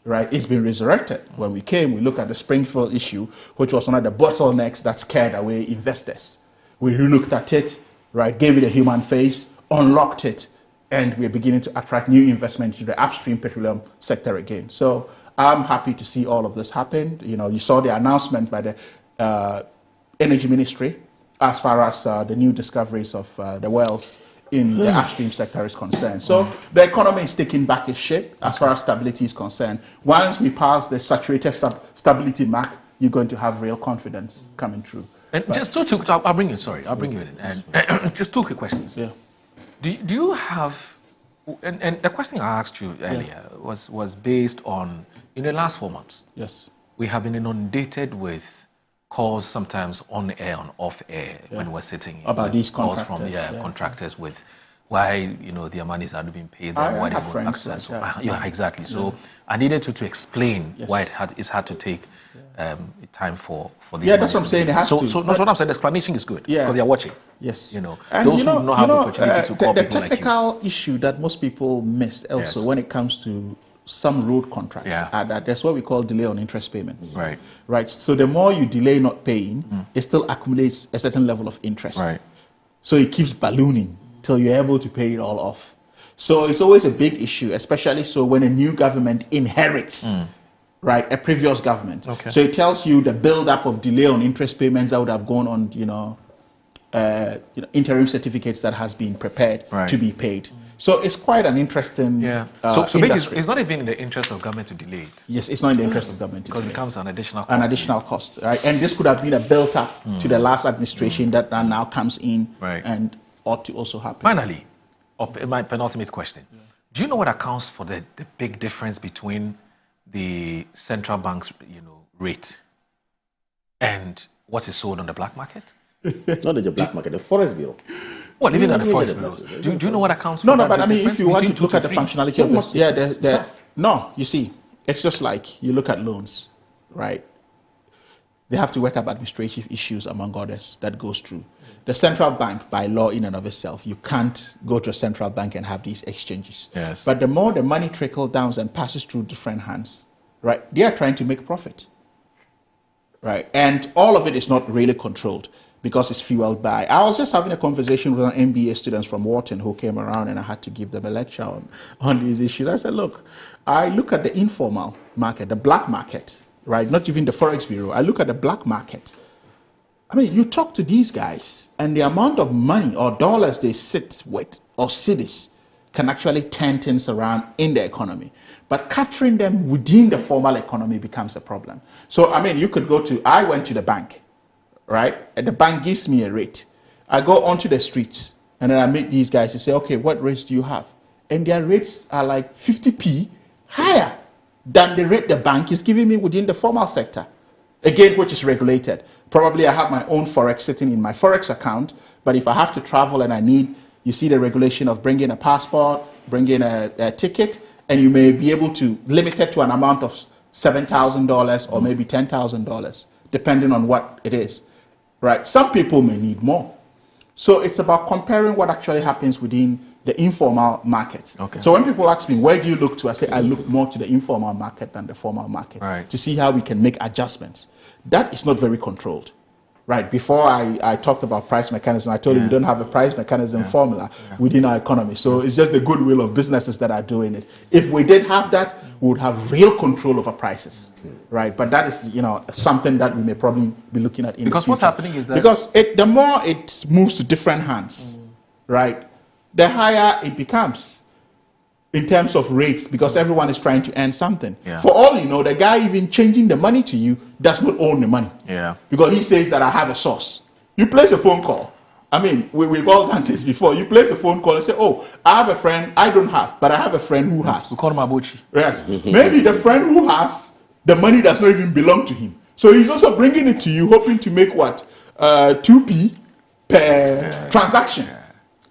right? It's been resurrected. When we came, we looked at the Springfield issue, which was one of the bottlenecks that scared away investors. We relooked at it, right? Gave it a human face, unlocked it, and we're beginning to attract new investment to the upstream petroleum sector again. So I'm happy to see all of this happen. You saw the announcement by the Energy Ministry as far as the new discoveries of the wells in the upstream sector is concerned. So the economy is taking back its shape as far as stability is concerned. Once we pass the saturated stability mark, you're going to have real confidence coming through. And just two, I'll bring you in. And just 2 quick questions. Yeah. Do you have, and the question I asked you earlier was based on, in the last 4 months, we have been inundated with calls sometimes on air and off air when we're sitting about these calls contractors, from contractors with why their monies are not being paid, why they won't access. Exactly. So I needed to explain why it's had to take time for these. Yeah, that's what I'm saying. It has to. So that's what I'm saying. The explanation is good because they're watching. Yes. And those who don't have the opportunity to call the people like you. technical issue that most people miss also when it comes to some road contracts are that there's what we call delay on interest payments. Right. So the more you delay not paying, it still accumulates a certain level of interest. So it keeps ballooning till you're able to pay it all off. So it's always a big issue, especially so when a new government inherits a previous government. So it tells you the build-up of delay on interest payments that would have gone on, interim certificates that has been prepared to be paid. So it's quite an interesting so maybe it's not even in the interest of government to delay it. Yes, it's not in the interest of government to delay it. Because it becomes an additional cost. An additional cost, right? And this could have been a built-up to the last administration that now comes in and ought to also happen. Finally, my penultimate question. Do you know what accounts for the big difference between the central bank's rate and what is sold on the black market? Not the black market, the Forest Bureau. Well, even at the Forest Bureau. Do you know what accounts for that? No, but I mean, if you want to look at the functionality of this, no, you see, it's just like you look at loans, right? They have to work up administrative issues, among others, that goes through. The central bank, by law in and of itself, you can't go to a central bank and have these exchanges. But the more the money trickles down and passes through different hands, right, they are trying to make profit, right? And all of it is not really controlled because it's fueled by... I was just having a conversation with an MBA students from Wharton who came around and I had to give them a lecture on these issues. I said, look, I look at the informal market, the black market, right? Not even the Forex Bureau. I look at the black market. I mean, you talk to these guys and the amount of money or dollars they sit with or cities can actually turn things around in the economy. But capturing them within the formal economy becomes a problem. So, I mean, you could go to, I went to the bank, right? And the bank gives me a rate. I go onto the streets and then I meet these guys to say, okay, what rates do you have? And their rates are like 50p higher than the rate the bank is giving me within the formal sector. Again, which is regulated. Probably I have my own Forex sitting in my Forex account, but if I have to travel and I need, you see the regulation of bringing a passport, bringing a ticket, and you may be able to limit it to an amount of $7,000 or maybe $10,000, depending on what it is, right? Some people may need more. So it's about comparing what actually happens within the informal market. Okay. So when people ask me, where do you look to? I say, I look more to the informal market than the formal market to see how we can make adjustments. That is not very controlled, right? Before I talked about price mechanism, I told you we don't have a price mechanism formula within our economy. So it's just the goodwill of businesses that are doing it. If we did have that, we would have real control over prices, right? But that is, you know, something that we may probably be looking at in the future. What's happening is that... Because the more it moves to different hands, right, the higher it becomes in terms of rates, because everyone is trying to earn something. For all you know, the guy even changing the money to you does not own the money. Because he says that I have a source. You place a phone call. I mean, we've all done this before. You place a phone call and say, oh, I have a friend, I don't have, but I have a friend who has. We call him Abuchi. Yes. Maybe the friend who has, the money does not even belong to him. So he's also bringing it to you, hoping to make what? 2p per transaction.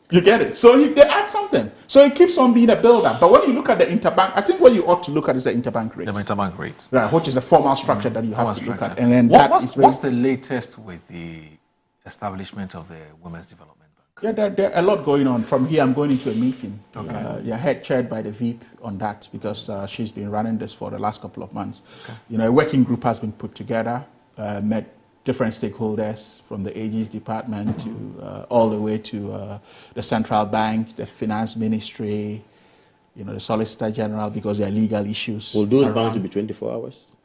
You get it? So they add something. So it keeps on being a build-up. But when you look at the interbank, I think what you ought to look at is the interbank rates. The interbank rates. Right, which is a formal structure that you have to look at. And then what's the latest with the establishment of the Women's Development Bank? Yeah, there are a lot going on. From here, I'm going into a meeting. Head chaired by the VP on that, because she's been running this for the last couple of months. You know, a working group has been put together, met different stakeholders from the AG's department to all the way to the central bank, the finance ministry, you know, the solicitor general, because there are legal issues. Will those banks to be 24 hours?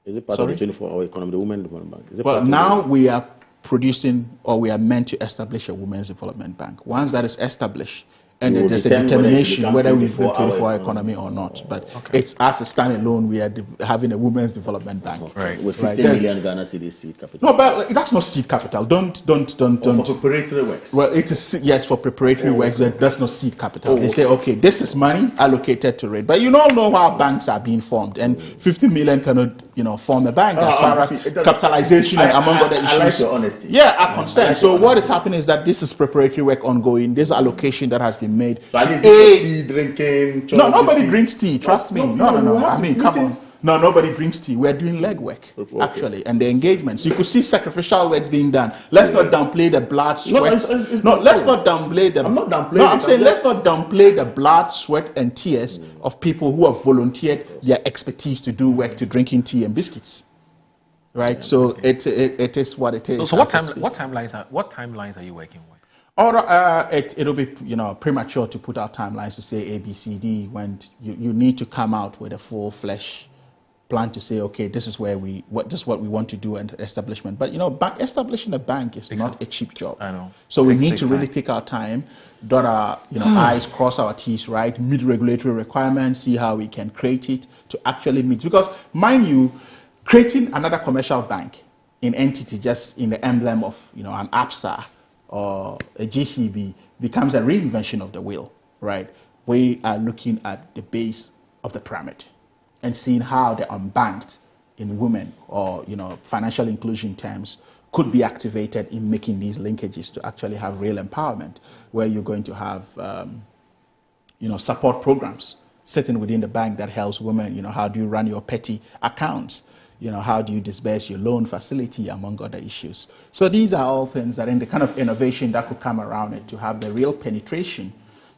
Is it part of the 24-hour economy, the Women's Development Bank? Is it well, now we are producing, or we are meant to establish a Women's Development Bank. Once that is established, and there's a determination whether we go 24-hour economy or not. But it's as a standalone, we are having a Women's Development Bank. Right. With 15 million Ghana cedis seed capital. No, but that's not seed capital. Don't. For preparatory works. Well, it is, yes, for preparatory works, but that's not seed capital. They say, okay, this is money allocated to it. But you all know how banks are being formed, and 50 million cannot, you know, form a bank as far as capitalization and among other issues. I like your honesty. Yeah, I'm concerned. So what is happening is that this is preparatory work ongoing. This allocation that has been made. So tea, drinking, no, nobody drinks tea, trust me. No. I mean, come on. No, nobody drinks tea. We're doing leg work, actually, and the engagements. You could see sacrificial works being done. Let's not downplay the blood, sweat. Let's not downplay the... I'm not downplaying No, I'm saying let's not downplay the blood, sweat, and tears of people who have volunteered their expertise to do work, to drinking tea and biscuits. Right? So it is what it is. So what timelines are you working with? It'll be, you know, premature to put out timelines to say A, B, C, D, when you need to come out with a full-fledged plan to say, okay, this is what we want to do and establishment. But you know, establishing a bank is not a cheap job. I know. So we need to really take our time, dot our I's, cross our T's, right? Meet regulatory requirements, see how we can create it to actually meet. Because mind you, creating another commercial bank in entity, just in the emblem of, you know, an APSA or a GCB, becomes a reinvention of the wheel, right? We are looking at the base of the pyramid and seeing how the unbanked in women, or, you know, financial inclusion terms, could be activated in making these linkages to actually have real empowerment, where you're going to have, you know, support programs sitting within the bank that helps women. You know, how do you run your petty accounts? You know, how do you disburse your loan facility, among other issues? So these are all things that in the kind of innovation that could come around it to have the real penetration,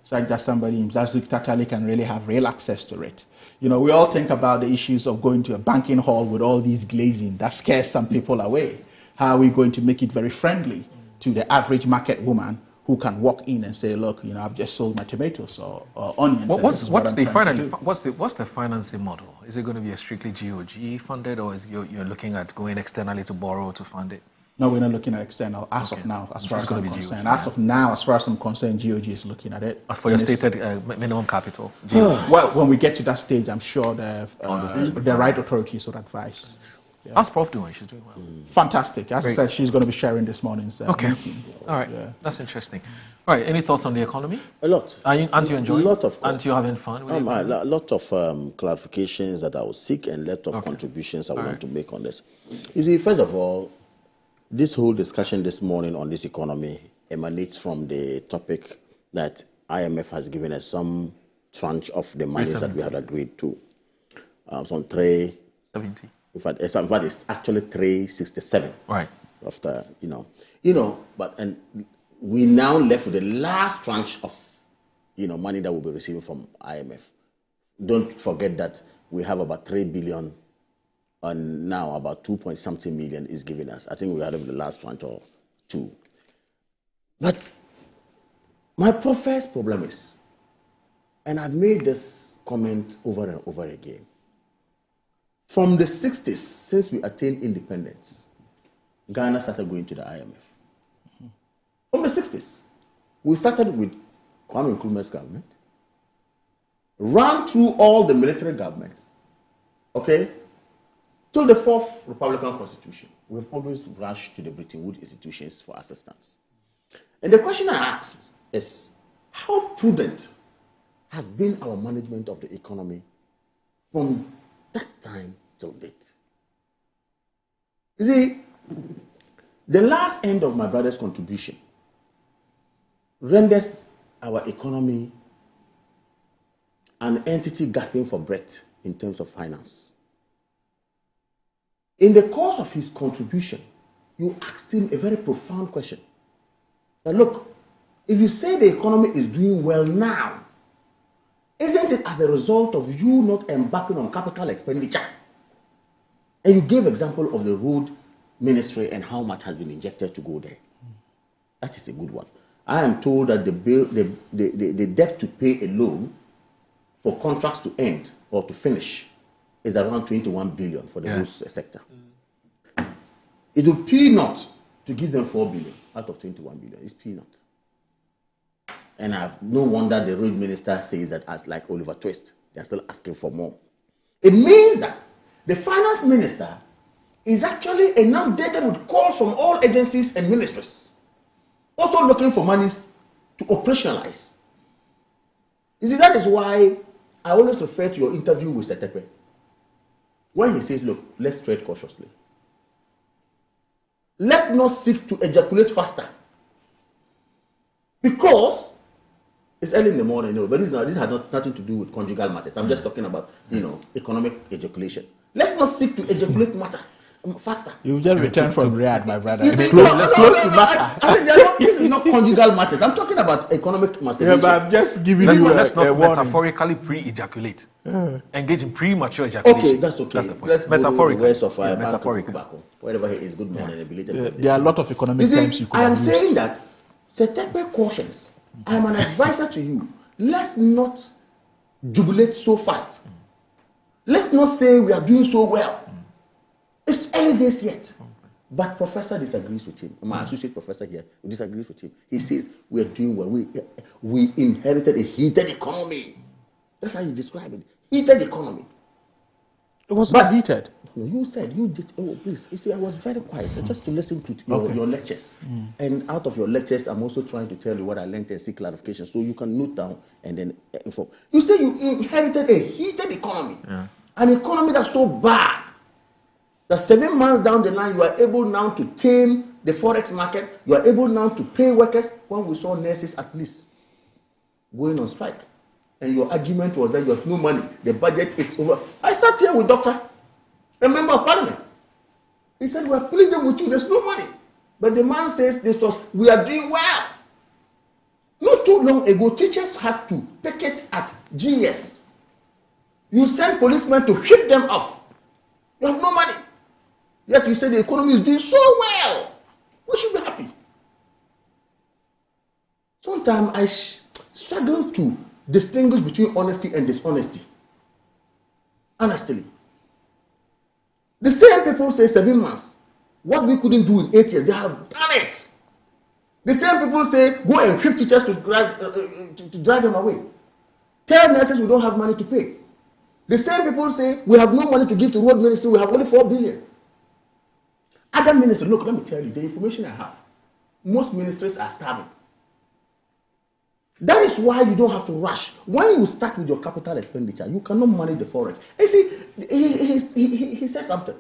so that somebody in Zazuk can really have real access to it. You know, we all think about the issues of going to a banking hall with all these glazing that scares some people away. How are we going to make it very friendly to the average market woman who can walk in and say, look, you know, I've just sold my tomatoes or onions. What's the financing model? Is it going to be a strictly GOG funded, or is you're looking at going externally to borrow to fund it? No, we're not looking at external as of now, as far as I'm concerned. As of now, as far as I'm concerned, GOG is looking at it. For your stated minimum capital? Well, when we get to that stage, I'm sure the right authorities would advise. Yeah. How's Prof doing? She's doing well. Fantastic. As I said, she's going to be sharing this morning's meeting. All right. Yeah. That's interesting. All right. Any thoughts on the economy? A lot. Aren't you enjoying it? A lot, of course. Aren't you having fun with it? A lot of clarifications that I will seek and a lot of contributions I want to make on this. You see, first of all, this whole discussion this morning on this economy emanates from the topic that IMF has given us some tranche of the monies that we had agreed to. Some 370. In fact, it's actually 367. Right. After, and we now left with the last tranche of, money that we'll be receiving from IMF. Don't forget that we have about 3 billion, and now about 2-point-something million is giving us. I think we had the last tranche or two. But my first problem is, and I've made this comment over and over again, from the 60s, since we attained independence, Ghana started going to the IMF. From the 60s, we started with Kwame Nkrumah's government, ran through all the military governments, till the fourth Republican Constitution. We've always rushed to the Bretton Woods institutions for assistance. And the question I ask is, how prudent has been our management of the economy from that time till date? You see, the last end of my brother's contribution renders our economy an entity gasping for breath in terms of finance. In the course of his contribution, you asked him a very profound question. Now look, if you say the economy is doing well now, isn't it as a result of you not embarking on capital expenditure? And you gave example of the road ministry and how much has been injected to go there. That is a good one. I am told that the debt to pay a loan for contracts to end or to finish is around 21 billion for the whole sector. It will peanut to give them 4 billion out of 21 billion. It's peanut. And I have no wonder the road minister says that as like Oliver Twist, they're still asking for more. It means that the finance minister is actually inundated with calls from all agencies and ministries, also looking for monies to operationalize. You see, that is why I always refer to your interview with Setepe, when he says, look, let's tread cautiously. Let's not seek to ejaculate faster. Because it's early in the morning, but this has nothing to do with conjugal matters. I'm just talking about, economic ejaculation. Let's not seek to ejaculate faster. You've just returned from Riyadh, my brother. Close to matter. This is not conjugal matters. I'm talking about economic masturbation. Yeah, but I'm just giving you let's not a warning. metaphorically pre-ejaculate. Engage in premature ejaculation. Okay, that's okay. That's the point. Let's metaphorically. The words of metaphorically. Wherever he is, good morning. There are a lot of economic terms you could I am have used. saying that Setepe cautions. I am an advisor to you. Let's not jubilate so fast. Let's not say we are doing so well. It's early days yet. But Professor disagrees with him. My associate professor here disagrees with him. He says we are doing well. We inherited a heated economy. That's how you describe it. Heated economy. It was not heated. No, you said you did. Oh, please. You see, I was very quiet just to listen to your lectures. And out of your lectures, I'm also trying to tell you what I learned and seek clarification so you can note down and then inform. You say you inherited a heated economy. Yeah. An economy that's so bad that 7 months down the line, you are able now to tame the forex market. You are able now to pay workers when we saw nurses at least going on strike. And your argument was that you have no money. The budget is over. I sat here with a member of parliament. He said, we are pleading with you. There's no money. But the man says, we are doing well. Not too long ago, teachers had to picket at GS. You send policemen to whip them off. You have no money. Yet you say the economy is doing so well. We should be happy. Sometimes I struggle to distinguish between honesty and dishonesty. Honestly. The same people say 7 months. What we couldn't do in 8 years, they have done it. The same people say, go and equip teachers to drive them away. Tell nurses we don't have money to pay. The same people say, we have no money to give to road ministry, we have only 4 billion. Other ministers, look, let me tell you, the information I have, most ministries are starving. That is why you don't have to rush. When you start with your capital expenditure, you cannot manage the forex. You see, he said something.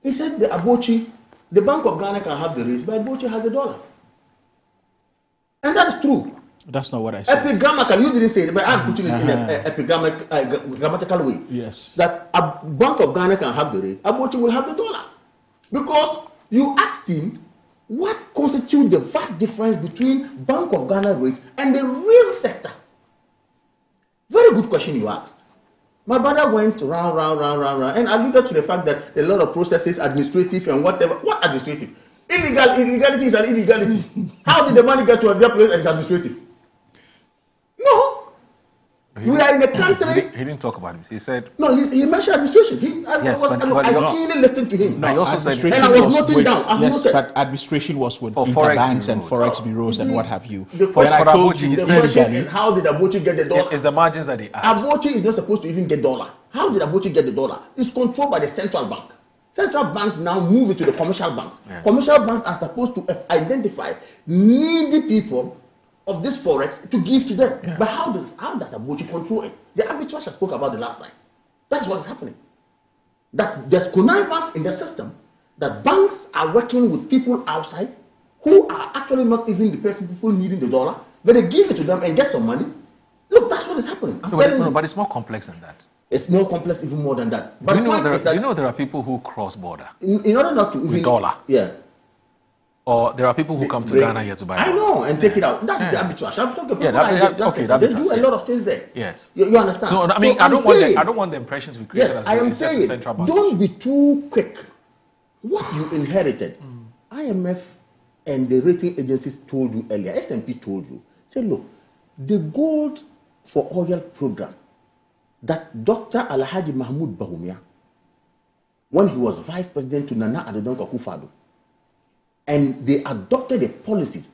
He said the Abochi, the Bank of Ghana can have the rates, but Abochi has $1. And that is true. That's not what I said. Epigrammatically, you didn't say it, but I'm putting it in a grammatical way. Yes. That a Bank of Ghana can have the rate, Abochi will have $1. Because you asked him what constitutes the vast difference between Bank of Ghana rates and the real sector. Very good question you asked. My brother went round, and alluded to the fact that a lot of processes, administrative and whatever. What administrative? Illegality is an illegality. How did the money get to a place and it's administrative? No. We are in a country. He didn't talk about it. He said. No, he mentioned administration. I keenly listened to him. No, he also said. And I was noting down. Yes, but administration was with interbanks and forex bureaus and what have you. Then I told you the question is, how did Abochi get the dollar? It's the margins that he add. Abochi is not supposed to even get $1. How did Abochi get the $1? It's controlled by the central bank. Central bank now move it to the commercial banks. Yes. Commercial banks are supposed to identify needy people of this forex to give to them. Yes. But how does Abochi control it? The arbitrage I spoke about the last time. That's what is happening. That there's connivance in the system. That banks are working with people outside who are actually not even the person people needing the $1, but they give it to them and get some money. Look, that's what is happening. But it's more complex than that. It's more complex, even more than that. But do you know there are people who cross border? In order not to with $1. Yeah. Or there are people who come to Ghana here to buy. I know, and take it out. That's the arbitrage. I'm talking about they do a lot of things there. Yes. You understand? No, I mean, I don't want the impression to be created. Yes, I am saying, don't be too quick. What you inherited, IMF and the rating agencies told you earlier, S&P told you, say, look, the gold for oil program that Dr. Alhaji Mahmoud Bawumia, when he was vice president to Nana Addo Akufo-Addo, and they adopted a policy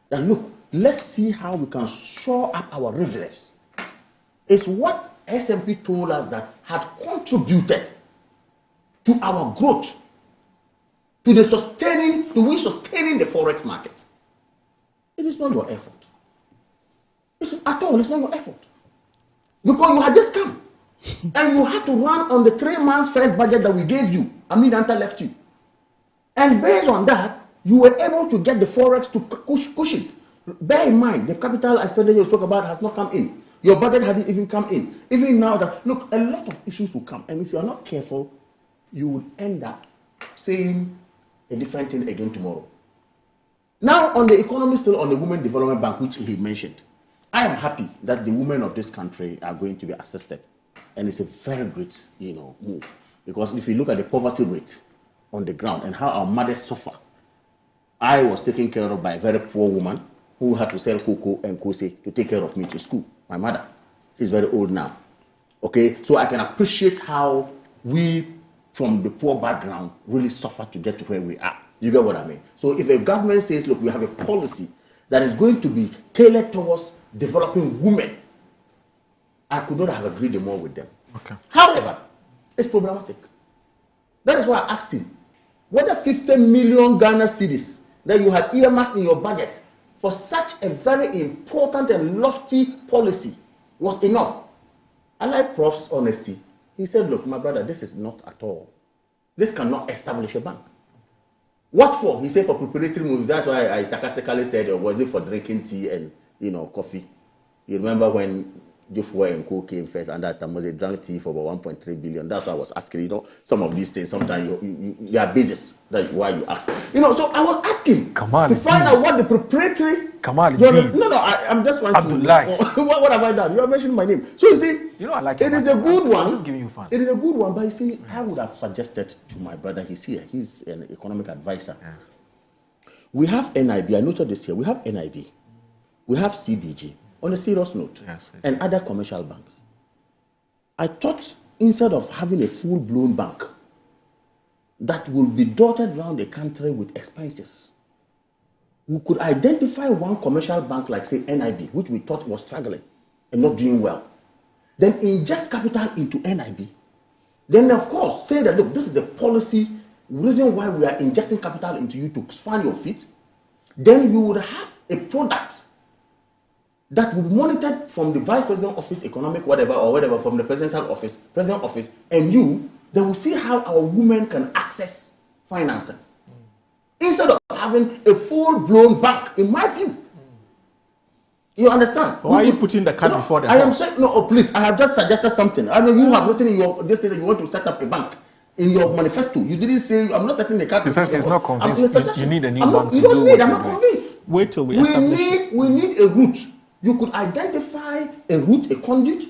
that, look, let's see how we can shore up our reserves. It's what S&P told us that had contributed to our growth, to sustaining the forex market. It is not your effort. It's not your effort. Because you had just come. And you had to run on the 3 months first budget that we gave you. Anta left you. And based on that, you were able to get the forex to cushion. Bear in mind, the capital expenditure you spoke about has not come in. Your budget hadn't even come in. Even now, that look, a lot of issues will come. And if you are not careful, you will end up saying a different thing again tomorrow. Now, on the economy, still on the Women Development Bank, which he mentioned, I am happy that the women of this country are going to be assisted. And it's a very great, move. Because if you look at the poverty rate on the ground and how our mothers suffer, I was taken care of by a very poor woman who had to sell cocoa and kose to take care of me to school. My mother. She's very old now. Okay? So I can appreciate how we, from the poor background, really suffer to get to where we are. You get what I mean? So if a government says, look, we have a policy that is going to be tailored towards developing women, I could not have agreed more with them. Okay. However, it's problematic. That is why I asked him, whether 50 million Ghana cedis that you had earmarked in your budget for such a very important and lofty policy was enough. I like Prof's honesty. He said, look, my brother, this is not at all. This cannot establish a bank. What for? He said for preparatory moves. That's why I sarcastically said, or was it for drinking tea and, coffee? You remember when Jufwa and Co came first, and that time was a drunk tea for about 1.3 billion. That's why I was asking, some of these things, sometimes you are basis. That's why you ask. So I was asking to find out what the preparatory. No, I'm just trying to. What have I done? You are mentioning my name. So you see, I like it is a good one. I'm just giving you fun. It is a good one, but you see, I would have suggested to my brother, he's here, he's an economic advisor. Yes. We have NIB, I noted this here, we have NIB, we have CBG. On a serious note, yes. And other commercial banks. I thought instead of having a full-blown bank, that will be dotted around the country with expenses. We could identify one commercial bank like, say, NIB, which we thought was struggling and not doing well. Then inject capital into NIB. Then, of course, say that, look, this is a policy reason why we are injecting capital into you to find your feet. Then you would have a product that will be monitored from the Vice President Office, economic, whatever, or whatever, from the Presidential Office, President Office, and you, they will see how our women can access financing. Instead of having a full-blown bank, in my view. You understand? Why are you putting the cart before the horse? I am saying, no, oh, please, I have just suggested something. I mean, you have written in your this thing that you want to set up a bank. In your manifesto, you didn't say, I'm not setting the cart before the horse. He's not convinced. You need a new bank to you do don't need, I'm not convinced. Wait till we establish it. We need a route. You could identify a route, a conduit,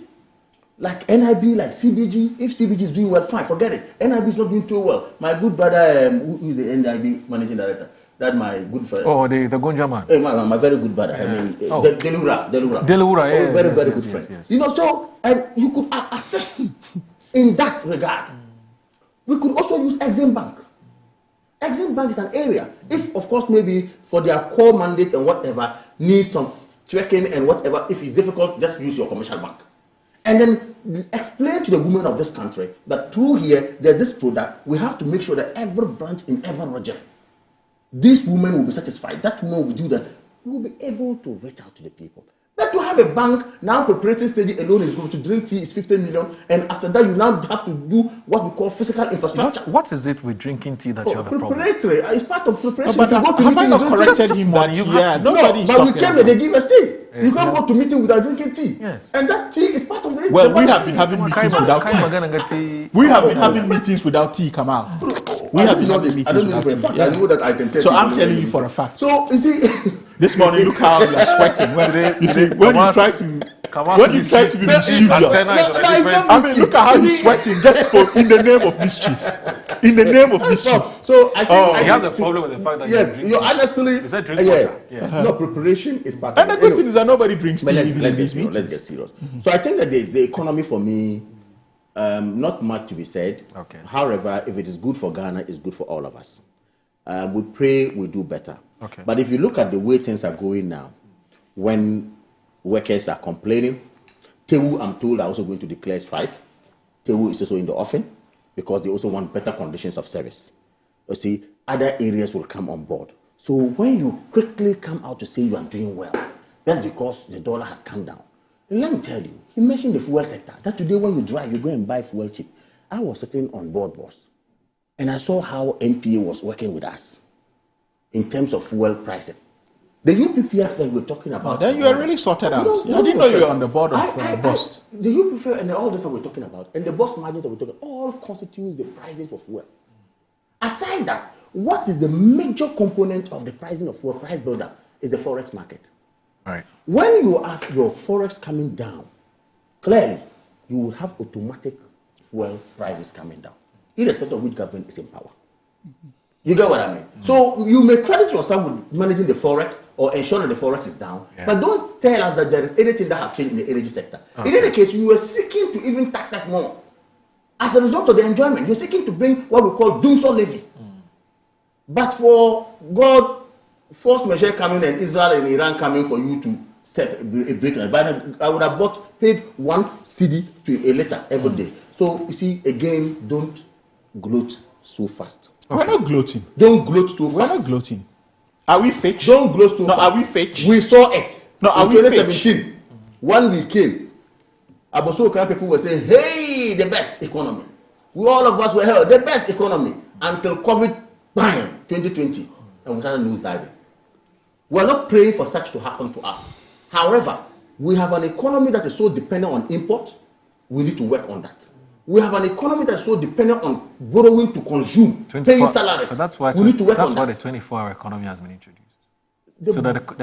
like NIB, like CBG. If CBG is doing well, fine, forget it. NIB is not doing too well. My good brother, who is the NIB managing director? That's my good friend. Oh, the Gonja man. Hey, my very good brother. Yeah. I mean, Delura, yes, very yes, good friend. Yes. You know, so you could assist in that regard. We could also use Exim Bank. Exim Bank is an area. If, of course, maybe for their core mandate and whatever, needs some checking and whatever, if it's difficult, just use your commercial bank. And then explain to the women of this country that through here, there's this product. We have to make sure that every branch in every region, these women will be satisfied. That woman will do that. We will be able to reach out to the people. But to have a bank, now preparatory stage alone is going to drink tea is 15 million. And after that, you now have to do what we call physical infrastructure. What is it with drinking tea that you have a problem? Preparatory. It's part of preparation. No, but have I not corrected him that, yeah, nobody but we came here, they give us tea. Yeah. You can't go to meeting without drinking tea. Yes. And that tea is part of the... Well, we have been having meetings without tea. We have been having meetings without tea, Kamal. We have been having meetings without tea. I know that I can tell so I'm telling you for a fact. So, you see... This morning, look how you are sweating. When you try to be mischievous. I mean, look at how he's sweating just in the name of mischief. In the name of mischief. So I think he has a problem with the fact that you honestly, is that drink water? Yeah. No, preparation is part of it. And the good thing is that nobody drinks tea. Let's get serious. So I think that the economy for me, not much to be said. Okay. However, if it is good for Ghana, it's good for all of us. We pray we do better. Okay. But if you look at the way things are going now, when workers are complaining, TEWU, I'm told, are also going to declare strike. TEWU is also in the offing because they also want better conditions of service. You see, other areas will come on board. So when you quickly come out to say you are doing well, that's because the dollar has come down. And let me tell you, he mentioned the fuel sector. That today when you drive, you go and buy fuel cheap. I was sitting on board bus, and I saw how NPA was working with us in terms of fuel pricing. The UPPF that we're talking about. Then you are really sorted out. I didn't know you were on the board of bus. The UPPF and all this that we're talking about, and the bus margins that we're talking about, all constitutes the pricing for fuel. Aside that, what is the major component of the pricing of fuel price builder is the forex market. Right. When you have your forex coming down, clearly you will have automatic fuel prices coming down, irrespective of which government is in power. Mm-hmm. You get what I mean? Mm-hmm. So you may credit yourself with managing the forex or ensuring the forex is down, but don't tell us that there is anything that has changed in the energy sector. Okay. In any case, you were seeking to even tax us more. As a result of the enjoyment, you're seeking to bring what we call doomsday levy. Mm. But for God, force measure coming and Israel and Iran coming for you to step a break. But I would have paid 1 CD to a letter every day. So you see, again, don't gloat so fast. Okay. We're not gloating. Don't gloat so fast. We're not gloating. Are we fake? Don't gloat so fast. No, are we fake? We saw it. No, are we 2017, when we came, Abosoka people were saying, hey, the best economy. We all of us were held the best economy until COVID, bang, 2020. And we started nose diving. We're not praying for such to happen to us. However, we have an economy that is so dependent on import. We need to work on that. We have an economy that is so dependent on borrowing to consume, paying salaries. But that's why we need to work on that. That's why the 24-hour economy has been introduced. So that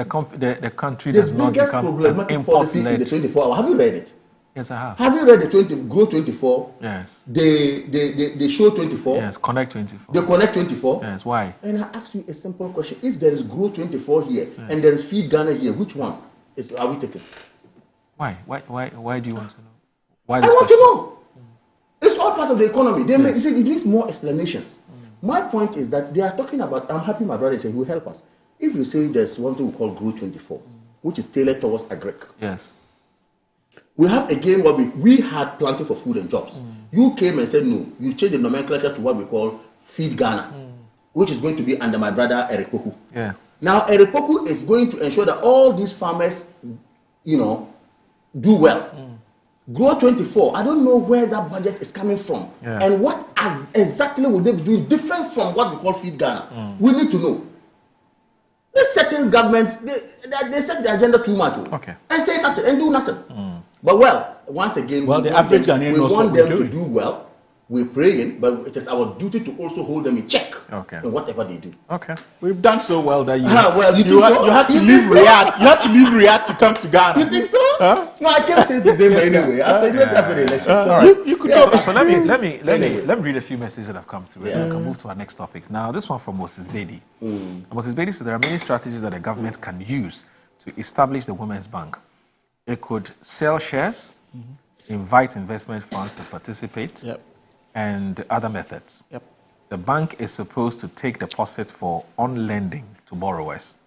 the country does not become an import-led. Is the 24-hour. Have you read it? Yes, I have. Have you read the Grow 24? Yes. The Show 24? Yes, Connect 24. The Connect 24? Yes, why? And I ask you a simple question. If there is Grow 24 here and there is Feed Ghana here, which one are we taking? Why? Why do you want to know? Why I want to know. It's all part of the economy. They it needs more explanations. My point is that they are talking about, I'm happy my brother said he will help us. If you say there's one thing we call Grow 24, which is tailored towards agric. Yes. We have a game where we had planting for food and jobs. You came and said, no, you changed the nomenclature to what we call Feed Ghana, which is going to be under my brother Eric Poku. Yeah. Now, Eric Poku is going to ensure that all these farmers, do well. Grow 24, I don't know where that budget is coming from. Yeah. And what exactly will they be doing different from what we call Feed Ghana? We need to know. This settings government, they set the agenda too much. Okay. And say nothing and do nothing. But once again, the average Ghanaian knows want what them we're to doing. do well. We're praying, but it is our duty to also hold them in check in whatever they do. Okay. We've done so well that you you had to leave Riyadh. You had to leave Riyadh to come to Ghana. You think so? Huh? No, I came since December anyway. After the election. You could go. So let me read a few messages that have come through. And we can move to our next topics. Now, this one from Moses Bedi. Moses Bedi said there are many strategies that the government can use to establish the Women's Bank. It could sell shares, invite investment funds to participate, and other methods. The bank is supposed to take deposits for on-lending to borrowers.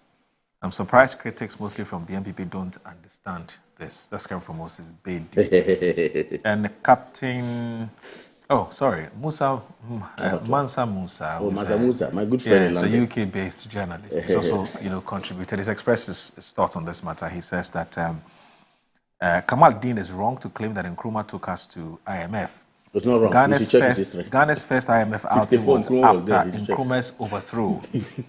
I'm surprised critics, mostly from the MPP, don't understand this. That's coming from Moses Bedi. And Captain, Mansa Musa. Mansa Musa, my good friend in London. He's a UK-based journalist. He's also, contributed. He's expressed his thought on this matter. He says that Kamal Dean is wrong to claim that Nkrumah took us to IMF. It's not wrong. Ghana's first IMF outing was after Nkrumah's overthrow.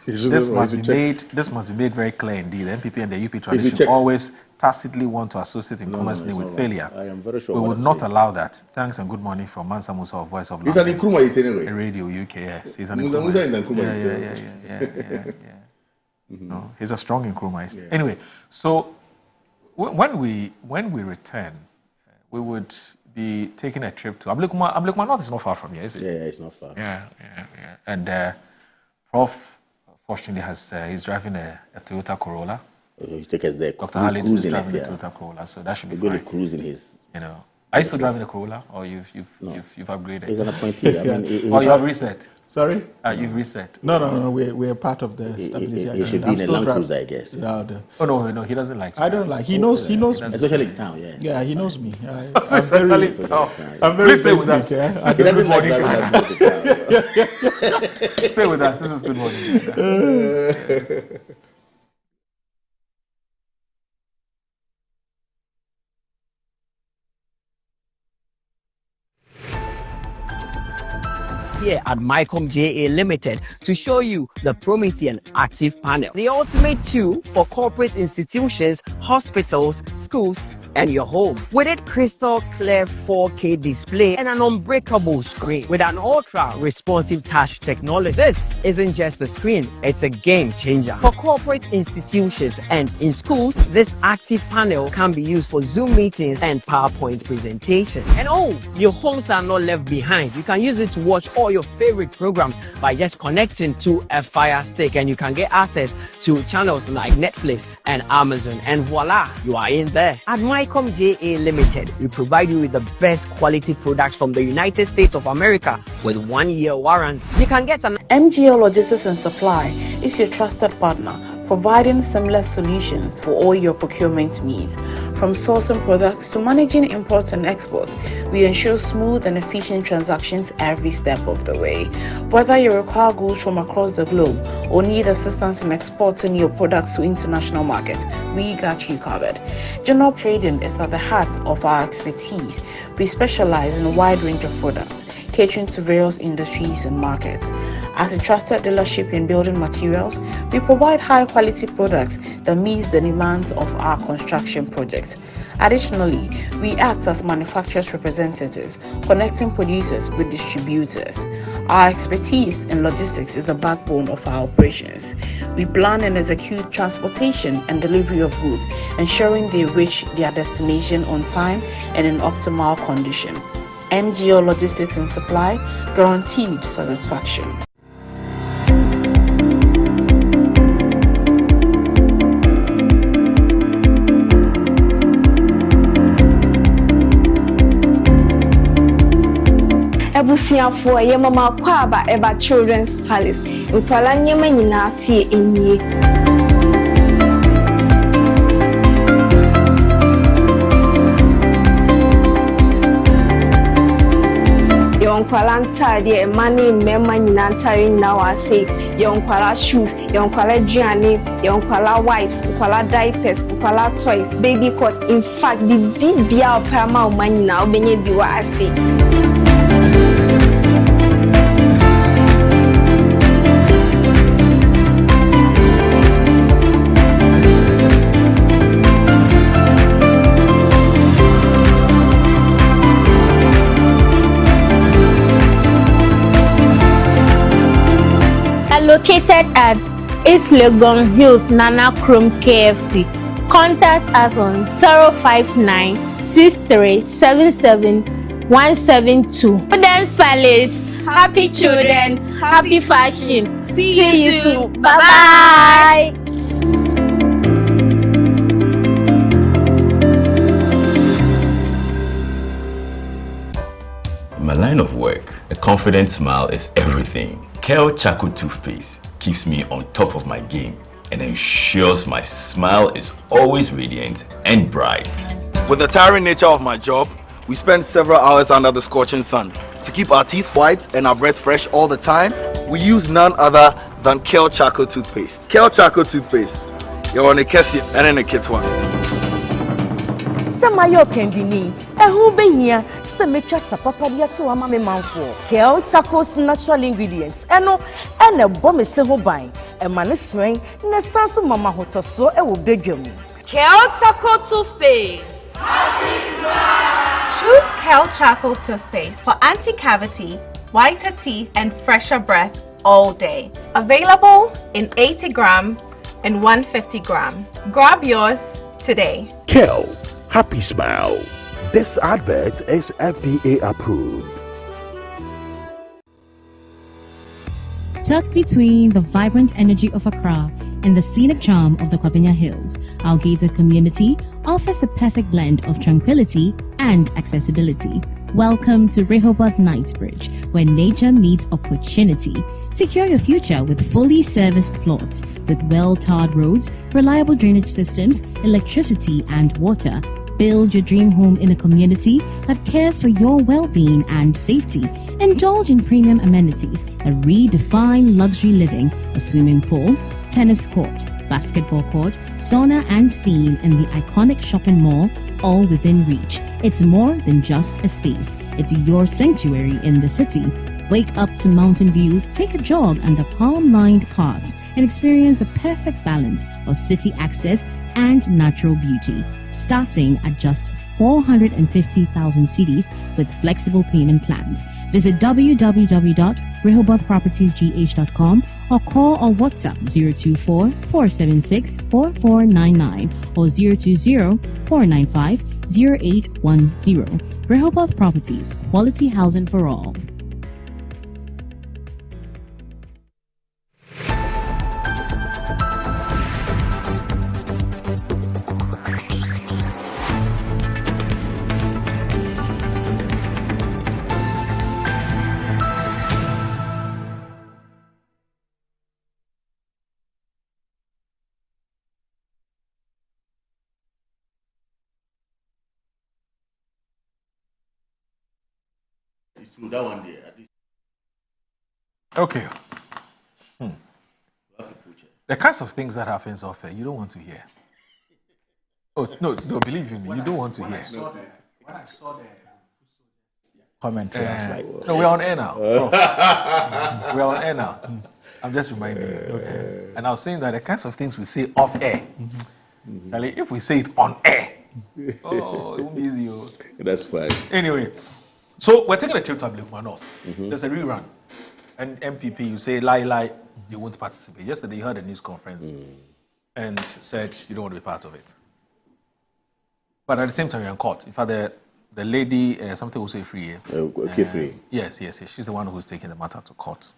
This must be made very clear indeed. The MPP and the UP tradition always tacitly want to associate Nkrumah's name with failure. I am very sure. We would not allow that. Thanks and good morning from Mansa Musa of Voice of London. He's an Nkrumah, is anyway. Radio UK, yes. He's an Nkrumah. Musa is an Nkrumah. No, he's a strong Nkrumahist. Yeah. Anyway, so when we return, we would be taking a trip to Abluma North. Is not far from here, is it? Yeah, it's not far. Yeah. And Prof, fortunately, he's driving a Toyota Corolla. He take us there. Dr. Halid is driving a Toyota Corolla, so that should be fine. We're going to cruise in his. Are you still driving a Corolla, or you've upgraded? He's an appointee. You have reset. Sorry? You've reset. No. We're part of the stability. He should be in a Land Cruiser, I guess. No, he doesn't like. I don't like. He knows me. Especially in town, yes. Yeah, he knows me. I'm very Please stay with us. This is Good Morning Ghana. Stay with us. This is Good Morning Ghana. Here at Mycom JA Limited to show you the Promethean Active Panel, the ultimate tool for corporate institutions, hospitals, schools, and your home. With its crystal clear 4K display and an unbreakable screen with an ultra responsive touch technology. This isn't just a screen, it's a game changer. For corporate institutions and in schools, this active panel can be used for Zoom meetings and PowerPoint presentation. And your homes are not left behind. You can use it to watch all your favorite programs by just connecting to a Fire Stick, and you can get access to channels like Netflix and Amazon, and voila, you are in there. At Mycom JA Limited, we provide you with the best quality products from the United States of America with 1-year warranty. You can get an MGL Logistics and Supply is your trusted partner, providing seamless solutions for all your procurement needs. From sourcing products to managing imports and exports, we ensure smooth and efficient transactions every step of the way. Whether you require goods from across the globe or need assistance in exporting your products to international markets, we got you covered. General trading is at the heart of our expertise. We specialize in a wide range of products, catering to various industries and markets. As a trusted dealership in building materials, we provide high-quality products that meet the demands of our construction projects. Additionally, we act as manufacturers' representatives, connecting producers with distributors. Our expertise in logistics is the backbone of our operations. We plan and execute transportation and delivery of goods, ensuring they reach their destination on time and in optimal condition. MGO Logistics and Supply, guaranteed satisfaction. Abusiafo ye mama kwaba eba Children's Palace. Nkwala nyema nyina fie enye. Yonkwala ntade mani mema nyina ntare nyina wase. Yonkwala shoes, yonkwala duane, yonkwala wipes, yonkwala diapers, yonkwala toys, baby coat. In fact, bibia opama o manyina obenye biwa ase. Located at East Legon Hills, Nana Chrome KFC. Contact us on 059 6377 172. Children's Palace. Happy children, happy fashion. See you soon. Bye bye. In my line of work, a confident smile is everything. Kale Charcoal Toothpaste keeps me on top of my game and ensures my smile is always radiant and bright. With the tiring nature of my job, we spend several hours under the scorching sun. To keep our teeth white and our breath fresh all the time, we use none other than Kale Charcoal Toothpaste. Kale Charcoal Toothpaste. You're on a Kessie and in a kit one. Samayo Kendini, who be here, Semetra Sapapadia to Amame Manfo, Kale Charcoal's natural ingredients, and a bomb is several buying, a man is swing, Nesanso Mama Hotoso, a will beg you. Kale Charcoal Toothpaste. Choose Kale Charcoal Toothpaste for anti-cavity, whiter teeth, and fresher breath all day. Available in 80 gram and 150 gram. Grab yours today. Kale. Happy smile. This advert is FDA approved. Tucked between the vibrant energy of Accra and the scenic charm of the Kwabena Hills, our gated community offers the perfect blend of tranquility and accessibility. Welcome to Rehoboth Knightsbridge, where nature meets opportunity. Secure your future with fully serviced plots with well-tarred roads, reliable drainage systems, electricity and water. Build your dream home in a community that cares for your well-being and safety. Indulge in premium amenities that redefine luxury living: a swimming pool, tennis court, basketball court, sauna and steam in the iconic shopping mall, all within reach. It's more than just a space. It's your sanctuary in the city. Wake up to mountain views, take a jog under palm-lined paths, and experience the perfect balance of city access and natural beauty, starting at just 450,000 cedis with flexible payment plans. Visit www.rehobothpropertiesgh.com or call or WhatsApp 024-476-4499 or 020-495-0810. Rehoboth Properties, quality housing for all. It's true, that one day. Okay. The kinds of things that happens off air, you don't want to hear. Oh, no, believe me, you don't want to hear. When I saw the commentary, I was like, no, we're on air now. We're on air now. I'm just reminding you. Okay. And I was saying that the kinds of things we say off air, Charlie, if we say it on air, oh, it won't be easy. Oh. That's fine. Anyway, so we're taking a trip to Abluma North. There's a rerun. And MPP, you say lie, you won't participate. Yesterday, you had a news conference and said you don't want to be part of it. But at the same time, you're in court. In fact, the lady, something will say free. Free. Yes. She's the one who's taking the matter to court.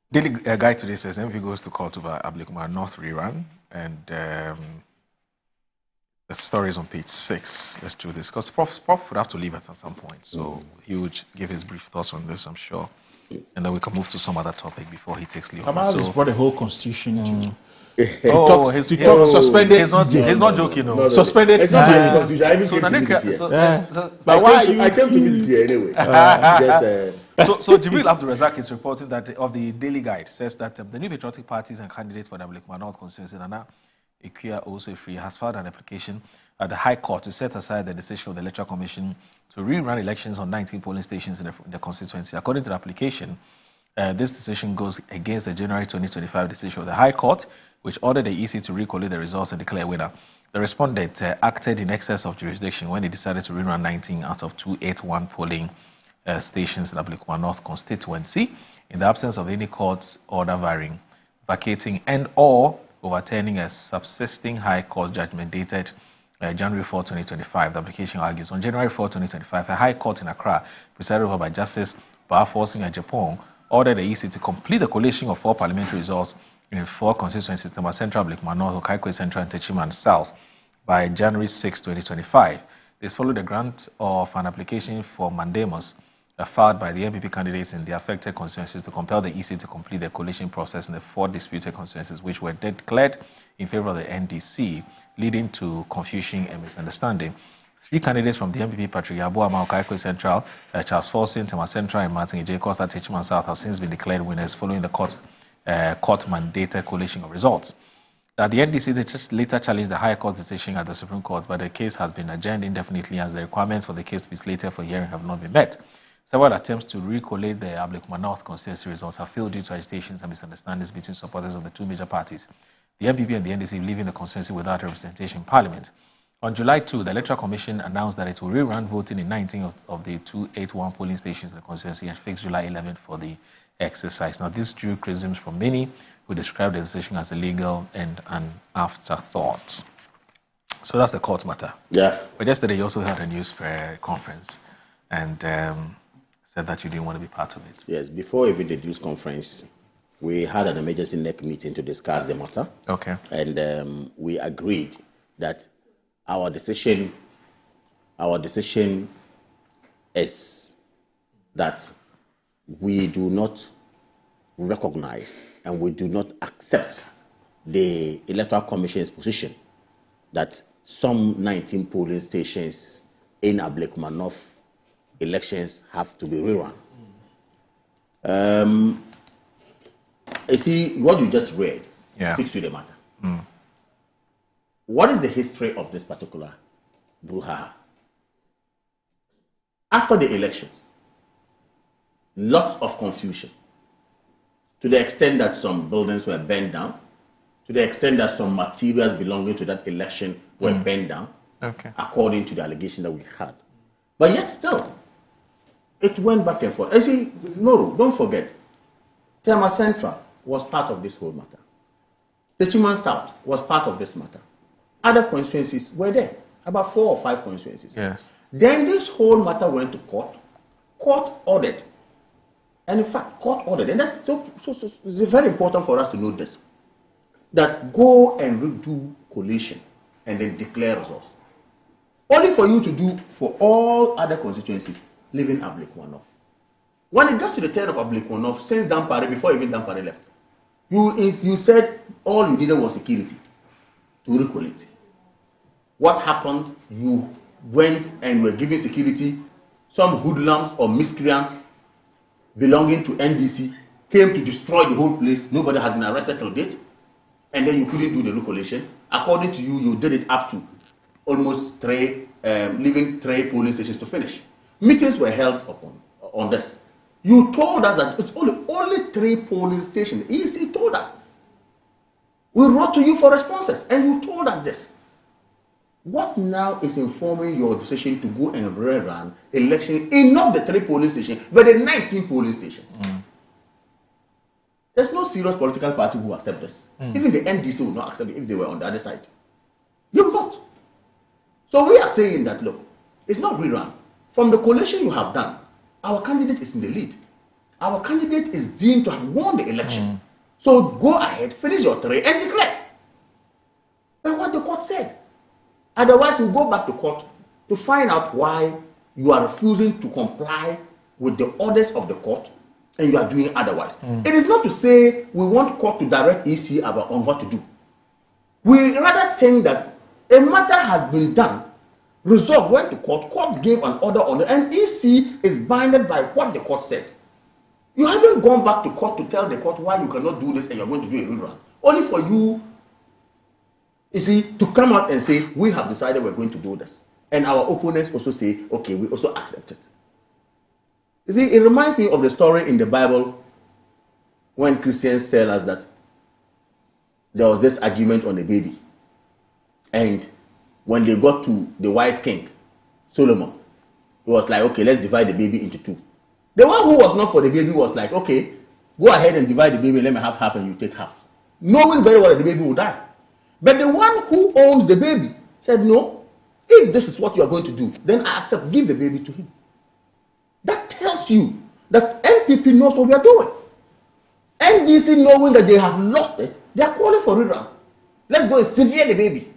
Daily Guide today says MP goes to court over Abluma North rerun, and The story is on page 6. Let's do this because Prof would have to leave at some point, so he would give his brief thoughts on this, I'm sure, and then we can move to some other topic before he takes leave. Kamal has brought the whole constitution to. Suspended. He's not joking. No. Suspended. It's not the constitution. I even came to meet it here. But why are you? I came to meet it here anyway. So Jibril Abdulrazak is reporting that of the Daily Guide says that the new patriotic parties and candidates for the Abluma North constituency, Nana Ikuya also free, has filed an application at the High Court to set aside the decision of the Electoral Commission to rerun elections on 19 polling stations in the constituency. According to the application, this decision goes against the January 2025 decision of the High Court, which ordered the EC to recollate the results and declare a winner. The respondent acted in excess of jurisdiction when they decided to rerun 19 out of 281 polling stations in Abluma North constituency, in the absence of any court order vacating and or overturning a subsisting High Court judgment dated January 4, 2025. The application argues on January 4, 2025, a High Court in Accra, presided over by Justice Baforcing Japan, ordered the EC to complete the collation of 4 parliamentary results in 4 constituencies, Tema Central, Abluma North, Okaikwe Central, and Techiman South, by January 6, 2025. This followed the grant of an application for mandamus filed by the MPP candidates in the affected constituencies to compel the EC to complete the collation process in the 4 disputed constituencies, which were declared in favor of the NDC, leading to confusion and misunderstanding. 3 candidates from the MPP, Patrick Yabuama, Okaikwe Central, Charles Forson, Tema Central, and Martin J. Costa, Techiman South, have since been declared winners following the court-mandated collation of results. The NDC later challenged the High Court's decision at the Supreme Court, but the case has been adjourned indefinitely as the requirements for the case to be slated for hearing have not been met. Several attempts to recollate the Abluma North constituency results have failed due to agitations and misunderstandings between supporters of the 2 major parties, the MPP and the NDC, leaving the constituency without representation in Parliament. On July 2, the Electoral Commission announced that it will rerun voting in 19 of the 281 polling stations in the constituency and fixed July 11 for the exercise. Now, this drew criticisms from many who described the decision as illegal and an afterthought. So that's the court matter. Yeah. But yesterday you also had a news conference and said that you didn't want to be part of it. Yes, before even the news conference, we had an emergency NEC meeting to discuss the matter. Okay. And we agreed that our decision is that we do not recognize and we do not accept the Electoral Commission's position that some 19 polling stations in Abluma North elections have to be rerun. You see, what you just read speaks to the matter. What is the history of this particular brouhaha? After the elections, lots of confusion, to the extent that some buildings were burned down, to the extent that some materials belonging to that election were burned down, according to the allegation that we had. But yet still, it went back and forth. And see, no, don't forget, Tema Central was part of this whole matter. Techiman South was part of this matter. Other constituencies were there, about 4 or 5 constituencies. Yes. Then this whole matter went to court. Court ordered. And in fact, court ordered. And that's so it's very important for us to know this. That go and redo collation and then declare results. Only for you to do for all other constituencies living Abluma North. When it got to the turn of Abluma North, since Dampare, before even Dampare left, you said all you needed was security to recollate. What happened? You went and were giving security. Some hoodlums or miscreants belonging to NDC came to destroy the whole place. Nobody has been arrested till date. And then you couldn't do the recollation. According to you, you did it up to almost leaving 3 polling stations to finish. Meetings were held on this. You told us that it's only 3 polling stations. EC told us. We wrote to you for responses, and you told us this. What now is informing your decision to go and rerun election in not the 3 polling stations, but the 19 polling stations? There's no serious political party who will accept this. Even the NDC would not accept it if they were on the other side. You will not. So we are saying that, look, it's not rerun. From the collation you have done, our candidate is in the lead. Our candidate is deemed to have won the election. So go ahead, finish your 3 and declare. But what the court said, Otherwise, we'll go back to court to find out why you are refusing to comply with the orders of the court and you are doing otherwise. It is not to say we want court to direct EC on what to do. We rather think that a matter has been done, resolved, went to court, court gave an order on it, and EC is binded by what the court said. You haven't gone back to court to tell the court why you cannot do this and you're going to do a rerun. Only for you see, to come out and say, we have decided we're going to do this. And our opponents also say, okay, we also accept it. You see, it reminds me of the story in the Bible when Christians tell us that there was this argument on a baby. And when they got to the wise king, Solomon, he was like, okay, let's divide the baby into two. The one who was not for the baby was like, okay, go ahead and divide the baby, let me have half and you take half. Knowing very well that the baby will die. But the one who owns the baby said, no, if this is what you are going to do, then I accept, give the baby to him. That tells you that NPP knows what we are doing. NDC, knowing that they have lost it, they are calling for rerun. Let's go and sever the baby.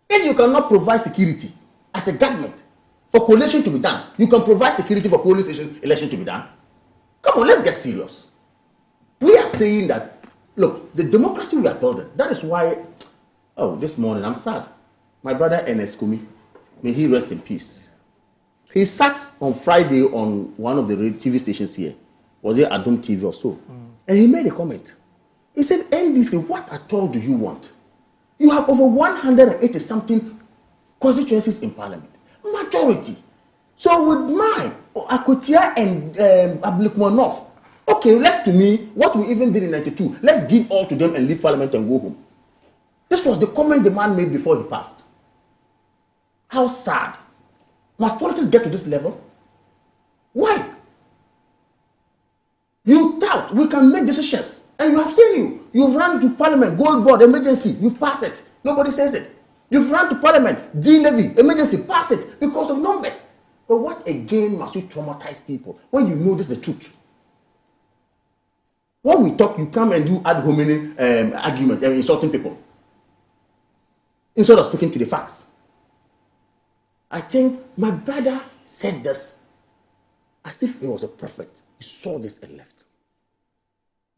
If you cannot provide security as a government for collation to be done, you can provide security for police election to be done. Come on, let's get serious. We are saying that, look, the democracy we are building, that is why, this morning I'm sad. My brother Ernest Kumi, may he rest in peace. He sat on Friday on one of the TV stations here, was it Adum TV or so, and he made a comment. He said, NDC, what at all do you want? You have over 180-something constituencies in parliament. Majority. So with mine, Akotia and Abluma North, okay, left to me, what we even did in 92, let's give all to them and leave parliament and go home. This was the comment the man made before he passed. How sad. Must politics get to this level? Why? You doubt we can make decisions. And you have seen you. You've run to parliament, gold board, emergency, you've passed it. Nobody says it. You've run to parliament, D-levy, emergency, pass it because of numbers. But what again must you traumatize people when you know this is the truth? When we talk, you come and do ad hominem argument and insulting people instead of speaking to the facts. I think my brother said this as if he was a prophet. He saw this and left.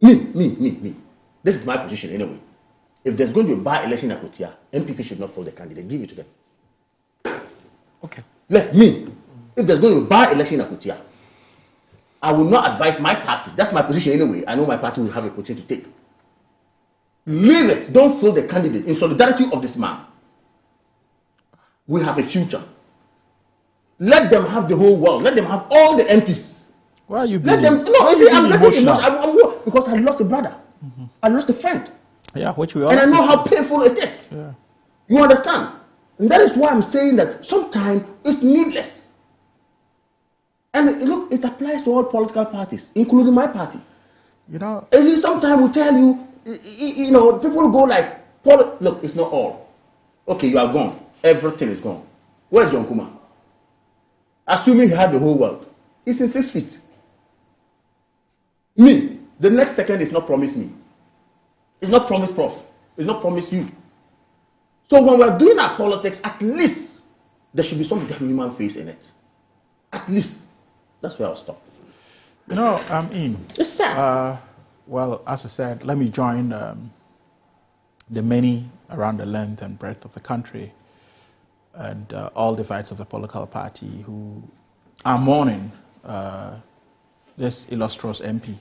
Me. This is my position anyway. If there's going to be a by-election in Akotia, MPP should not follow the candidate. Give it to them. Okay. Left me. If there's going to be a by-election in Akotia, I will not advise my party. That's my position anyway. I know my party will have a position to take. Leave it. Don't follow the candidate in solidarity of this man. We have a future. Let them have the whole world. Let them have all the MPs. Why are you Let them. No, you see, I'm getting emotional. Because I lost a brother. I lost a friend. Yeah, which we all. And I know how painful it is. Yeah. You understand? And that is why I'm saying that sometimes it's needless. And look, it applies to all political parties, including my party. You know, sometimes we tell you, people go like, look, it's not all. Okay, you are gone. Everything is gone. Where's John Kuma? Assuming he had the whole world. He's in 6 feet. Me, the next second is not promised me. It's not promised Prof. It's not promised you. So when we're doing our politics, at least there should be some human face in it. At least. That's where I'll stop. You know, in. It's sad. Well, as I said, let me join the many around the length and breadth of the country and all divides of the political party who are mourning this illustrious MP,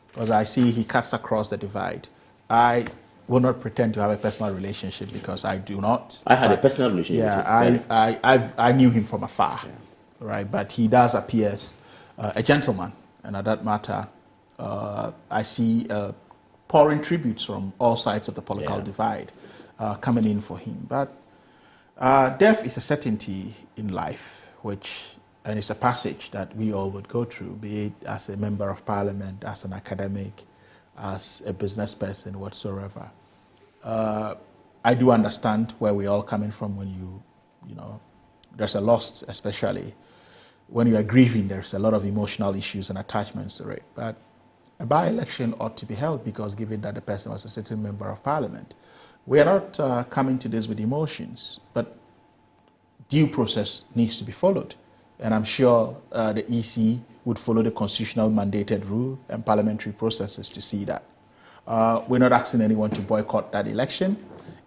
because I see he cuts across the divide. I will not pretend to have a personal relationship because I do not. I had a personal relationship. Yeah, I knew him from afar, right? But he does appear as a gentleman, and at that matter, I see pouring tributes from all sides of the political divide coming in for him. But death is a certainty in life, and it's a passage that we all would go through, be it as a member of parliament, as an academic, as a business person, whatsoever. I do understand where we're all coming from when there's a loss, especially when you are grieving, there's a lot of emotional issues and attachments to it. But a by-election ought to be held because given that the person was a sitting member of parliament, We are not coming to this with emotions, but due process needs to be followed. And I'm sure the EC would follow the constitutional mandated rule and parliamentary processes to see that. We're not asking anyone to boycott that election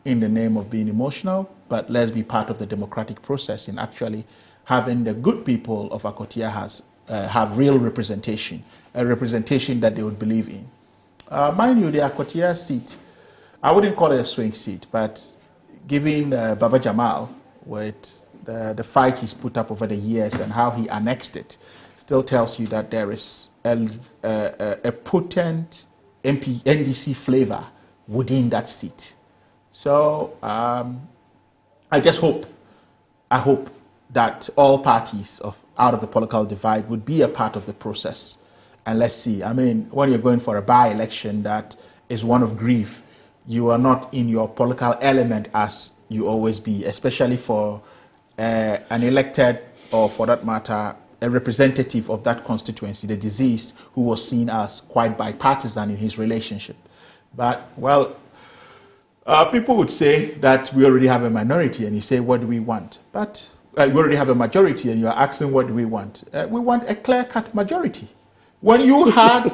in the name of being emotional, but let's be part of the democratic process in actually having the good people of Akotia have real representation, a representation that they would believe in. Mind you, the Akotia seat, I wouldn't call it a swing seat, but given Baba Jamal, with the fight he's put up over the years and how he annexed it, still tells you that there is a potent NDC flavor within that seat. So I just hope that all parties out of the political divide would be a part of the process. And let's see, I mean, when you're going for a by-election that is one of grief, you are not in your political element as you always be, especially for an elected, or for that matter, a representative of that constituency, the deceased, who was seen as quite bipartisan in his relationship. But, well, people would say that we already have a minority, and you say, what do we want? But we already have a majority, and you are asking, what do we want? We want a clear-cut majority. When we had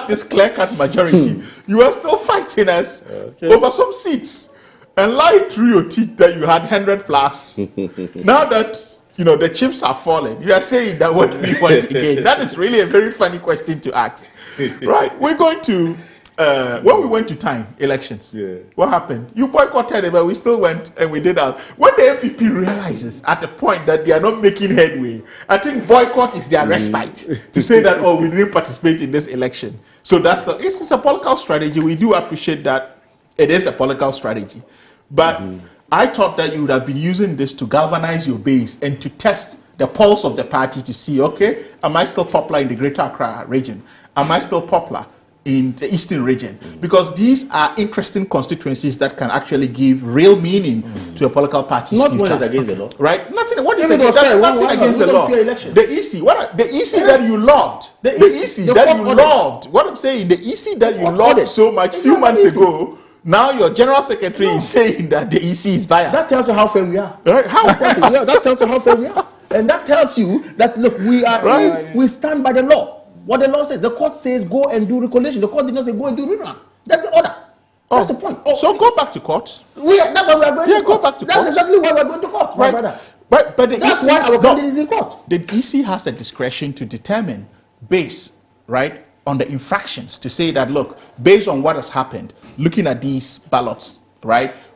this clear-cut majority, you were still fighting us over some seats and lied through your teeth that you had 100 plus. Now that the chips are falling, you are saying that what do we want again? That is really a very funny question to ask, right? We're going to. When we went to time elections, what happened? You boycotted it, but we still went and we did that. When the MPP realizes at the point that they are not making headway, I think boycott is their respite to say that, oh, we didn't participate in this election. So it's a political strategy. We do appreciate that it is a political strategy. But I thought that you would have been using this to galvanize your base and to test the pulse of the party to see, okay, am I still popular in the Greater Accra region? Am I still popular in the Eastern region? Because these are interesting constituencies that can actually give real meaning to a political party's future. Not one is against the law. Right? Nothing. What is against? There's nothing against the law. The EC. The EC that you loved. The EC that you loved. What I'm saying, the EC that you loved so much few months ago. Now your general secretary is saying that the EC is biased. That tells you how fair we are. Right? How? That tells you how fair we are. And that tells you that, look, we stand by the law. What the law says, the court says go and do recollection. The court did not say go and do rerun. That's the order. That's the point. So go back to court. That's why we are going to court. Go back to court. That's exactly why we are going to court, my brother. But the that's EC, why our candidate is in court. The EC has a discretion to determine, based on the infractions, to say that, look, based on what has happened, looking at these ballots,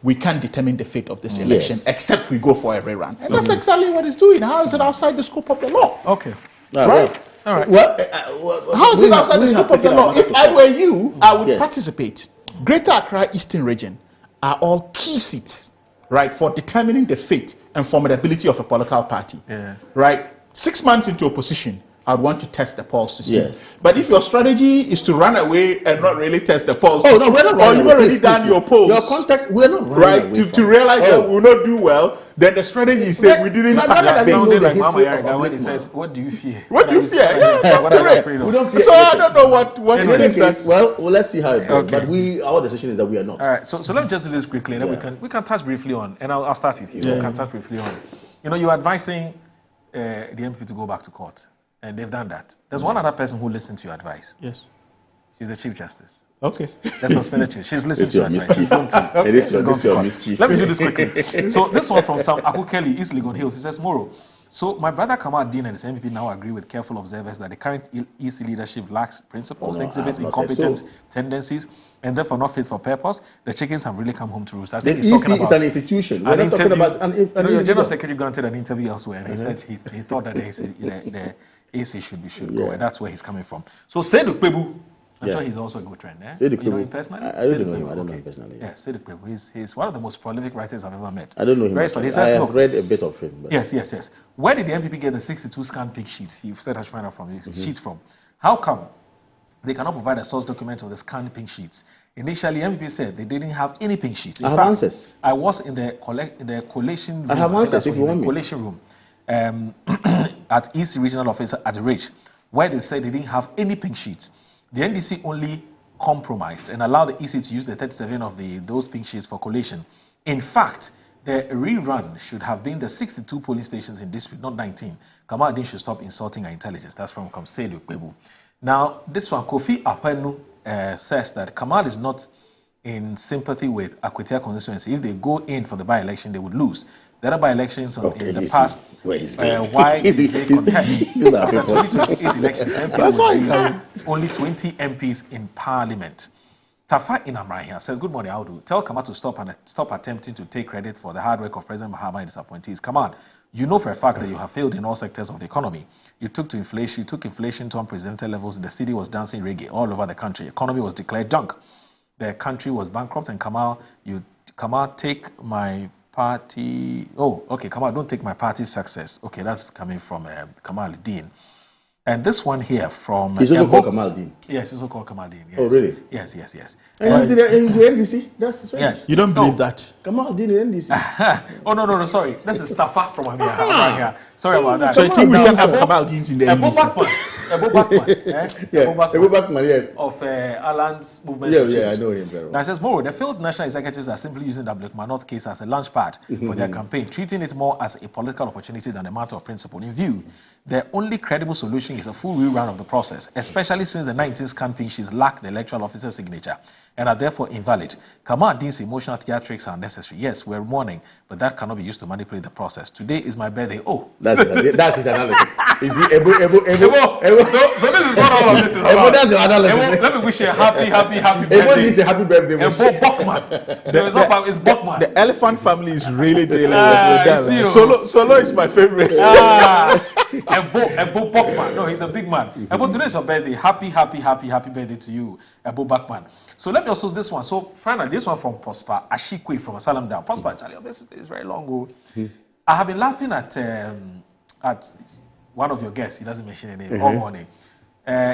we can't determine the fate of this election except we go for a rerun. And that's exactly what it's doing. How is it outside the scope of the law? Okay. Right? All right. How is it outside the scope of the law? If I were you, I would participate. Greater Accra Eastern Region are all key seats, for determining the fate and formidability of a political party. Yes. 6 months into opposition, I'd want to test the pulse to see. Yes. But if your strategy is to run away and not really test the pulse, we're not running or you've already done your polls, your context, we're not running away to realize that we'll not do well, then the strategy is saying we didn't participate. Sounded like Mama Yariga when he says, "What do you fear?" What do you fear? What are you afraid of? We don't fear. So I don't know what it is that. Well, let's see how it goes. But our decision is that we are not. All right. So let me just do this quickly, and then we can touch briefly on, and I'll start with you. We can touch briefly on. You're advising the MPP to go back to court. And they've done that. There's one other person who listened to your advice. Yes. She's the Chief Justice. Okay. That's suspended. She's listened to your advice. She's gone to. Let me do this quickly. So this one from Sam Aku Kelly, East Legon Hills. He says, Moro. So my brother Kamal Dean and his MPP now agree with careful observers that the current EC leadership lacks principles, exhibits incompetent tendencies, and therefore not fit for purpose. The chickens have really come home to roost. I think the EC is an institution. We're not talking about your general secretary granted an interview elsewhere, and he said he thought that the AC should go, and that's where he's coming from. So Seydou Kpebu, I'm sure he's also a good friend. Seydou Kpebu. You know him personally? I don't know him. I don't know him personally. Yeah, Seydou Kpebu. He's one of the most prolific writers I've ever met. I don't know him. Very solid. I have read a bit of him. But yes. Where did the MPP get the 62 scanned pig sheets? He said I should find out from you. Sheets from. How come they cannot provide a source document of the scanned pink sheets? Initially, MPP said they didn't have any pink sheets. I have answers. I was in the collation room. I have answers if you want me. Collation room at EC Regional Office at the Ridge, where they said they didn't have any pink sheets. The NDC only compromised and allowed the EC to use the 37 of those pink sheets for collation. In fact, the rerun should have been the 62 polling stations in district, not 19. Kamal Adin should stop insulting our intelligence. That's from Kamselu Kwebu. Now, this one, Kofi Apenu says that Kamal is not in sympathy with Akwetia constituency. If they go in for the by-election, they would lose. The other by-elections in the past, why did they contest? After 2028 elections, MP only 20 MPs in parliament. Tafa Inamrahia says, good morning, Audu. Tell Kamal to stop attempting to take credit for the hard work of President Mahama and his appointees. Kamal, you know for a fact that you have failed in all sectors of the economy. You took inflation to unprecedented levels. The city was dancing reggae all over the country. Economy was declared junk. The country was bankrupt, and Kamal, take my party. Oh, okay, Kamal, don't take my party's success. Okay, that's coming from Kamal Dean. And this one here from... He's also called Kamal Dean. Yes, he's also called Kamal Dean. Yes. Oh, really? Yes. And he's the NDC? That's right. Yes. You don't believe that? Kamal Dean in NDC. Oh, no, sorry. This is Stafa from Amir. Right here. Sorry about that. So you think we can have Kamal Deans in the NDC? Ebo Bakman. Ebo Bakman, yes. Of Alan's movement. Yeah, I know him very well. Now it says, more, the failed national executives are simply using the Abluma North case as a launch pad for their campaign, treating it more as a political opportunity than a matter of principle. In view, the only credible solution is a full rerun of the process, especially since the 19th campaign she's lacked the electoral officer's signature and are therefore invalid. Kamal Dean's emotional theatrics are necessary. Yes, we're mourning, but that cannot be used to manipulate the process. Today is my birthday. Oh, that's his analysis. Is he Ebo? So this is what all of this is about. That's your analysis. Let me wish you a happy birthday. Ebo needs a happy birthday wish. Ebo Bokman. It's Bokman. The elephant family is really dealing with that. Solo is my favorite. Ebo Bokman. No, he's a big man. Ebo, today is your birthday. Happy birthday to you, Ebo Bokman. So let me also this one. So finally, this one from Prosper Ashikwe from Asylum Down. Prosper, Charlie, obviously it's very long ago. I have been laughing at one of your guests. He doesn't mention any name all morning.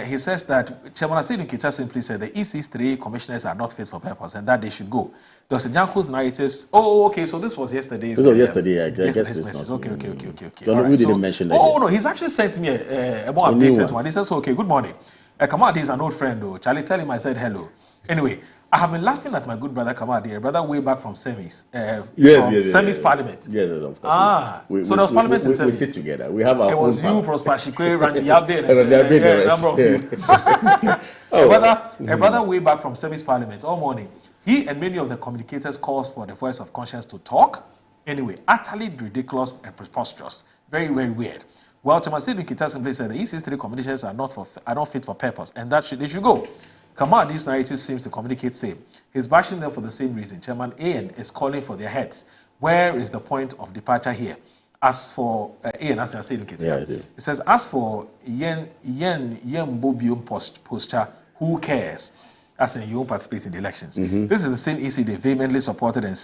He says that Chairman Asidu Kita simply said the EC's 3 commissioners are not fit for purpose and that they should go. Dr. Janko's narratives. Oh, okay. So this was yesterday's. This was yesterday. I guess it's not. Okay. We didn't mention that. Oh, no. He's actually sent me a more updated one. He says, okay, good morning. Kamadi is an old friend, though. Charlie, tell him I said hello. Anyway, I have been laughing at my good brother Kamadi, a brother way back from Semis. Semis Parliament. Yes, of course. So there was Parliament in Semis. We sit together. We have our. It was you, Prosper Shikwe, Randy Abde, and a brother way back from Semis Parliament all morning. He and many of the communicators calls for the voice of conscience to talk. Anyway, utterly ridiculous and preposterous. Very, very weird. Well, Chamasidu Kita simply said the EC's 3 communications are not fit for purpose, and that they should go. Kamal, this narrative seems to communicate same. He's bashing them for the same reason. Chairman AN is calling for their heads. Where is the point of departure here? As for AN, as I said, it says, as for Yen Bobium posture, who cares? As in, you won't participate in the elections. This is the same EC they vehemently supported and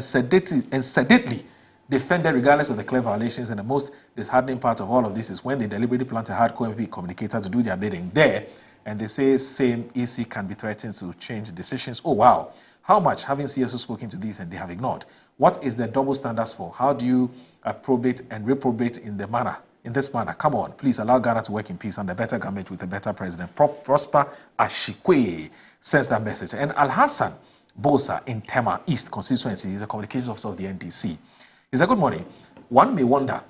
sedately defended regardless of the clear violations, and the most disheartening part of all of this is when they deliberately plant a hardcore MP communicator to do their bidding there, and they say same EC can be threatened to change decisions. Oh, wow. How much having CSO spoken to these and they have ignored? What is the double standards for? How do you approbate and reprobate in this manner? Come on, please allow Ghana to work in peace under better government with a better president. Prosper Ashikwe sends that message. And Al-Hassan Bosa in Tema East constituency is a communications officer of the NDC. He said, good morning. One may wonder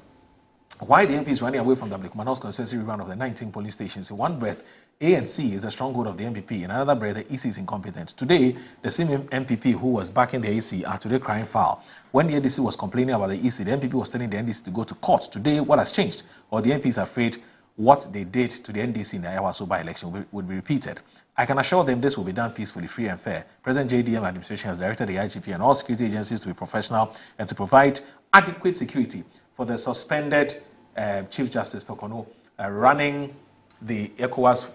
why the MP is running away from the Abluma North constituency rerun of the 19 polling stations. In one breath, ANC is a stronghold of the MPP. In another breath, the EC is incompetent. Today, the same MPP who was backing the AC are today crying foul. When the NDC was complaining about the EC, the MPP was telling the NDC to go to court. Today, what has changed? Or the MP is afraid what they did to the NDC in the Ayawaso by-election would be repeated. I can assure them this will be done peacefully, free and fair. President JDM administration has directed the IGP and all security agencies to be professional and to provide adequate security for the suspended Chief Justice Tokono running the ECOWAS.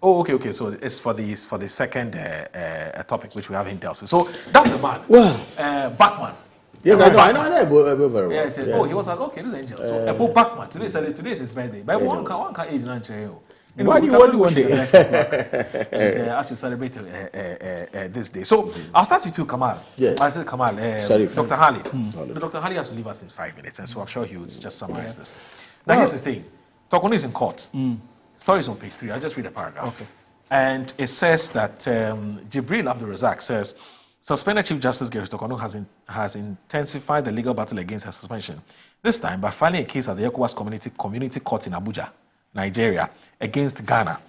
Okay. So it's for the second topic which we haven't dealt with. So that's the man. Well, Bachman. Yes, I know Ebo very well. Yeah, he said, he was like, okay, this is Angel. So Ebo Bachman. Today is his birthday. But one can age 9. Why do you want the as you celebrate this day? So I'll start with you, Kamal. Yes. I said Kamal, Dr. Khalid. Dr. Khalid has to leave us in 5 minutes, and so I'm sure he will just summarize this. Now, here's the thing. Tokono is in court. Story is on page 3. I'll just read a paragraph. Okay. And it says that Jibril Abdulrazak says, suspended Chief Justice Gary Tokonu has intensified the legal battle against her suspension, this time by filing a case at the ECOWAS Community Court in Abuja, Nigeria, against Ghana.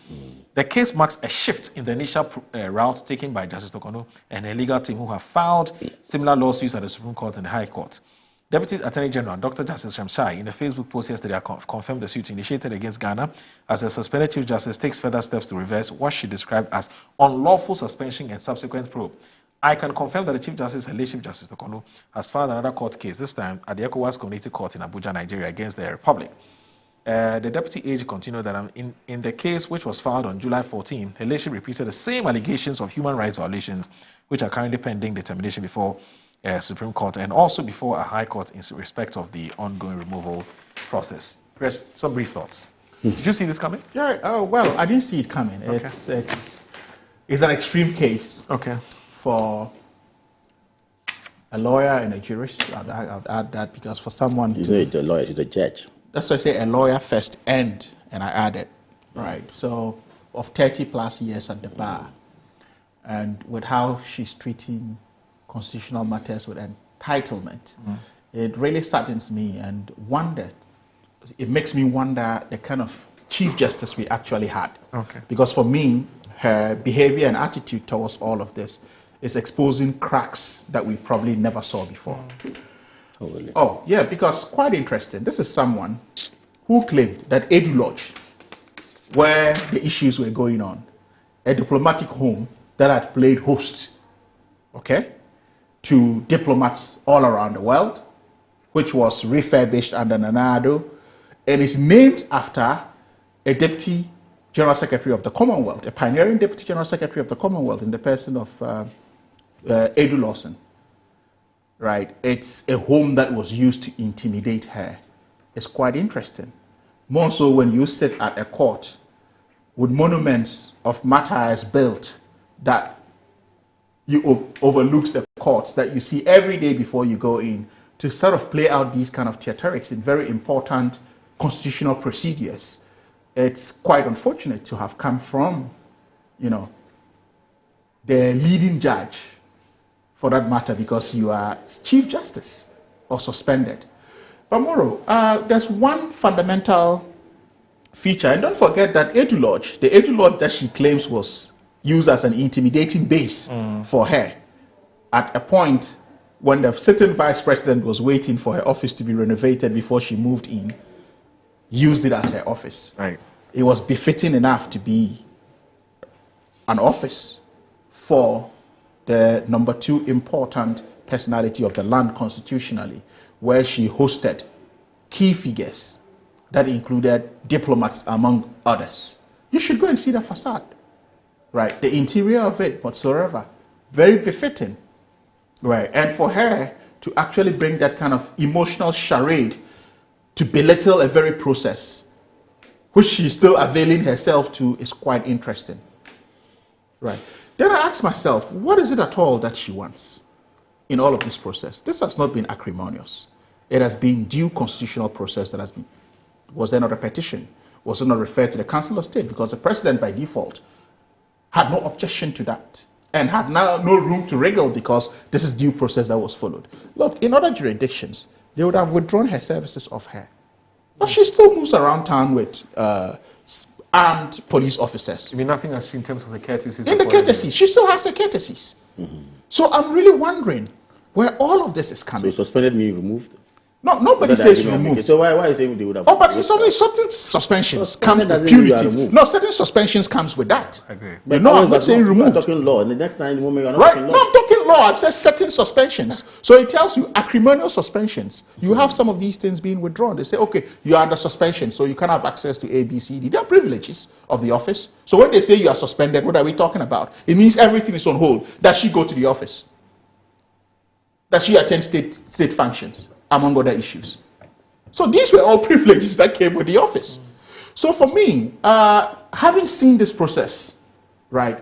The case marks a shift in the initial route taken by Justice Tokonu and her legal team, who have filed similar lawsuits at the Supreme Court and the High Court. Deputy Attorney General Dr. Justice Shamshai, in a Facebook post yesterday, confirmed the suit initiated against Ghana as the suspended Chief Justice takes further steps to reverse what she described as unlawful suspension and subsequent probe. I can confirm that the Chief Justice, her late Chief Justice Tokonu, has filed another court case, this time at the ECOWAS Community Court in Abuja, Nigeria, against the Republic. The Deputy AG continued that in the case which was filed on July 14, her late repeated the same allegations of human rights violations, which are currently pending determination before Supreme Court and also before a High Court in respect of the ongoing removal process. Chris, some brief thoughts. Did you see this coming? Yeah, well, I didn't see it coming. Okay. It's an extreme case. Okay. For a lawyer and a jurist, I'd add that, because for someone... She's not a lawyer, she's a judge. That's why I say a lawyer first and I added, right? So, of 30 plus years at the bar, and with how she's treating constitutional matters with entitlement, it really saddens me and it makes me wonder the kind of Chief Justice we actually had. Okay. Because for me, her behavior and attitude towards all of this is exposing cracks that we probably never saw before. Oh, really? Oh, yeah, because quite interesting. This is someone who claimed that Edu Lodge, where the issues were going on, a diplomatic home that had played host, okay, to diplomats all around the world, which was refurbished under Nana Addo, and is named after a Deputy General Secretary of the Commonwealth, a pioneering Deputy General Secretary of the Commonwealth in the person of Edu Lawson. Right? It's a home that was used to intimidate her. It's quite interesting. More so when you sit at a court with monuments of martyrs built that you overlooks the courts that you see every day before you go in, to sort of play out these kind of theatrics in very important constitutional procedures. It's quite unfortunate to have come from, the leading judge, for that matter, because you are Chief Justice or suspended. But Moro, there's one fundamental feature, and don't forget that Edu Lodge, the Edu Lodge that she claims was used as an intimidating base for her, at a point when the sitting vice president was waiting for her office to be renovated before she moved in, used it as her office. Right. It was befitting enough to be an office for the number 2 important personality of the land constitutionally, where she hosted key figures that included diplomats, among others. You should go and see the facade, right? The interior of it, whatsoever, very befitting, right? And for her to actually bring that kind of emotional charade to belittle a very process, which she's still availing herself to, is quite interesting, right? Then I asked myself, what is it at all that she wants in all of this process? This has not been acrimonious. It has been due constitutional process that has been. Was there not a petition? Was it not referred to the Council of State? Because the President, by default, had no objection to that and had now no room to wriggle because this is due process that was followed. Look, in other jurisdictions, they would have withdrawn her services off her. But she still moves around town with armed police officers. You mean nothing has in terms of the courtesies? In the courtesies. She still has her courtesies. So I'm really wondering where all of this is coming. So suspended means removed? No, nobody says removed. So why are you saying they would have? Oh, but it's only certain suspensions comes with punitive. No, certain suspensions comes with that. I agree. But no, I'm not saying removed. I'm talking law. And the next time, you're not right? talking law. No, I'm talking law. I've said certain suspensions. So it tells you acrimonious suspensions. You have some of these things being withdrawn. They say, okay, you are under suspension, so you can't have access to A, B, C, D. They are privileges of the office. So when they say you are suspended, what are we talking about? It means everything is on hold. Does she go to the office? Does she attend state functions, among other issues? So these were all privileges that came with the office. So for me, having seen this process, right,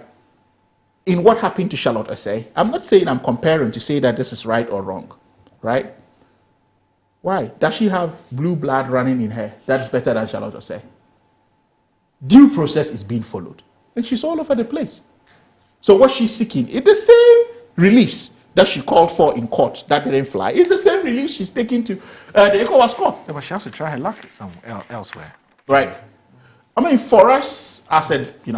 in what happened to Charlotte Osei, I'm not saying I'm comparing to say that this is right or wrong, right? Why? Does she have blue blood running in her that is better than Charlotte Osei? Due process is being followed. And she's all over the place. So what she's seeking is the same reliefs that she called for in court that didn't fly. It's the same relief she's taking to the ECOWAS court. Yeah, but she has to try her luck elsewhere. Right. I mean, for us, as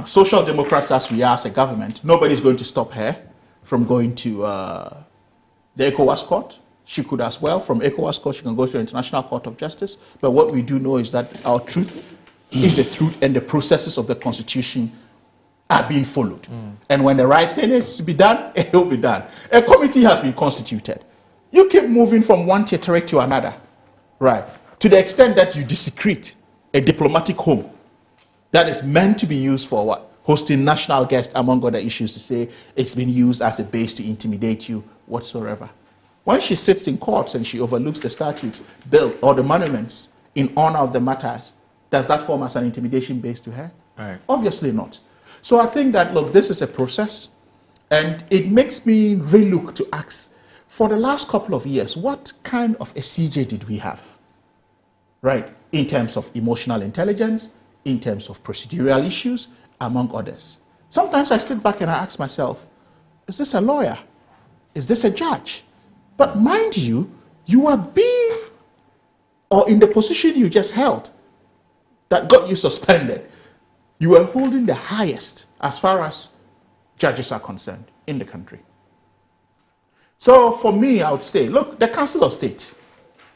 social democrats as we are as a government, nobody's going to stop her from going to the ECOWAS court. She could as well. From ECOWAS court, she can go to the International Court of Justice. But what we do know is that our truth is the truth, and the processes of the Constitution are being followed. And when the right thing is to be done, it will be done. A committee has been constituted. You keep moving from one territory to another, right? To the extent that you desecrate a diplomatic home that is meant to be used for what? Hosting national guests, among other issues, to say it's been used as a base to intimidate you whatsoever. When she sits in courts and she overlooks the statutes built or the monuments in honor of the martyrs, does that form as an intimidation base to her? Right. Obviously not. So I think that, look, this is a process, and it makes me really look to ask, for the last couple of years, what kind of a CJ did we have? Right? In terms of emotional intelligence, in terms of procedural issues, among others. Sometimes I sit back and I ask myself, is this a lawyer? Is this a judge? But mind you, you are being, or in the position you just held, that got you suspended, you are holding the highest as far as judges are concerned in the country. So for me, I would say, look, the Council of State,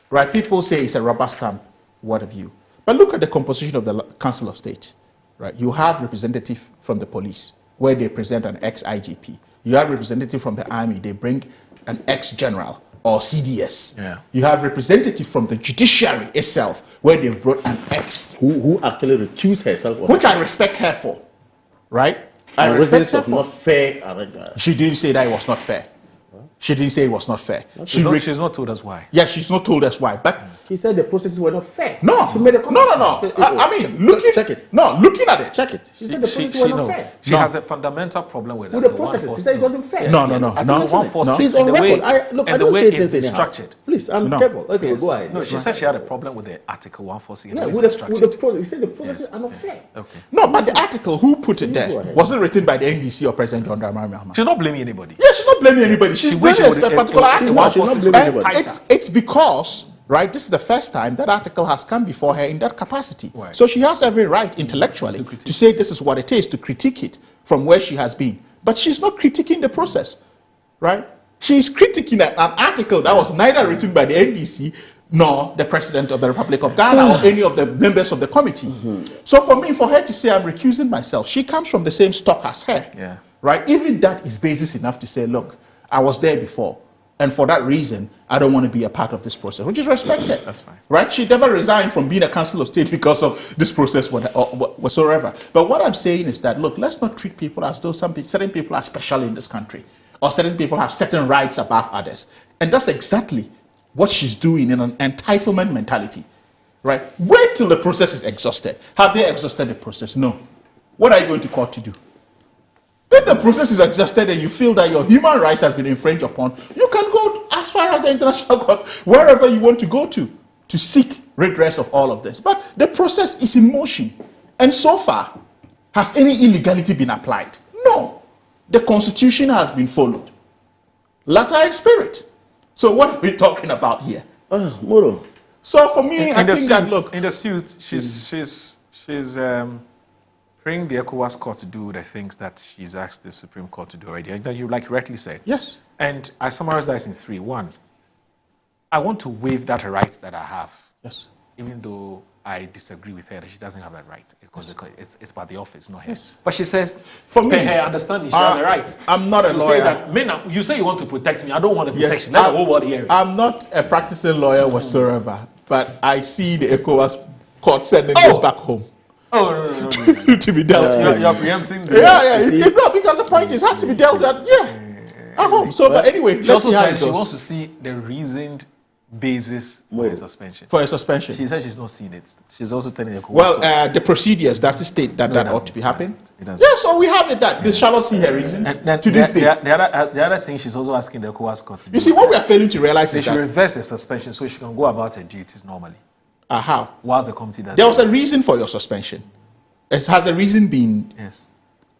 right? People say it's a rubber stamp, what have you. But look at the composition of the Council of State, right? You have representative from the police, where they present an ex-IGP. You have representative from the army, they bring an ex-general or CDS. Yeah. You have representative from the judiciary itself, where they've brought an ex. Who actually recused herself. Which I respect her for, right? I respect her for. Not fair. She didn't say that it was not fair. She didn't say it was not fair. She's not told us why. Yeah, she's not told us why. But she said the processes were not fair. No, she made a comment. no. I mean, looking at it. Check it. She said the processes were not fair. She has a fundamental problem with the processes. She said it wasn't fair. No. She's on record. I don't say things anyhow. Structured. Please, I'm careful. Okay, go ahead. No, she said she had a problem with the Article 146. Yeah, with the process. She said the processes are not fair. Okay. No, but the article, who put it there? Was it written by the NDC or President John Dramani Mahama? She's not blaming anybody. Yeah, she's not blaming anybody. She's blaming a particular article. It's because, right, this is the first time that article has come before her in that capacity. Right. So she has every right intellectually to say this is what it is, to critique it from where she has been. But she's not critiquing the process, right? She's critiquing an article that was neither written by the NDC nor the President of the Republic of Ghana or any of the members of the committee. So for me, for her to say I'm recusing myself, she comes from the same stock as her. Yeah. Right? Even that is basis enough to say, look, I was there before. And for that reason, I don't want to be a part of this process, which is respected. That's fine. Right? She never resigned from being a Council of State because of this process whatsoever. But what I'm saying is that, look, let's not treat people as though certain people are special in this country, or certain people have certain rights above others. And that's exactly what she's doing in an entitlement mentality. Right? Wait till the process is exhausted. Have they exhausted the process? No. What are you going to court to do? If the process is exhausted and you feel that your human rights has been infringed upon, you can go as far as the international court, wherever you want to go to seek redress of all of this. But the process is in motion. And so far, has any illegality been applied? No. The Constitution has been followed. Letter and spirit. So what are we talking about here? Moro. So for me, I think that, look. In the suit, she's praying the ECOWAS court to do the things that she's asked the Supreme Court to do already. And you like correctly said. Yes. And I summarize that in 3. 1, I want to waive that right that I have. Yes. Even though I disagree with her that she doesn't have that right. Because it's about the office, not her. Yes. But she says, for me, her understanding, she has a right. I'm not a lawyer. Say that, you say you want to protect me. I don't want the protection. Let the whole world hear it. I'm not a practicing lawyer whatsoever. But I see the ECOWAS court sending this back home. Oh, no. To be dealt with. You're preempting. No, because the point is, had to be dealt at home. So, but anyway, let's see how it goes. She wants to see the reasoned basis for a suspension. For a suspension. She said she's not seen it. She's also telling the court. Well, the procedures, that's the state that ought to be happening. Yeah, so we have it that. This shall not see her reasons to this day. The other thing she's also asking the ECOWAS court to do. You see, what we are failing to realize is that they should reverse the suspension so she can go about her duties normally. How? Whilst the committee does. There was a reason for your suspension. Has a reason been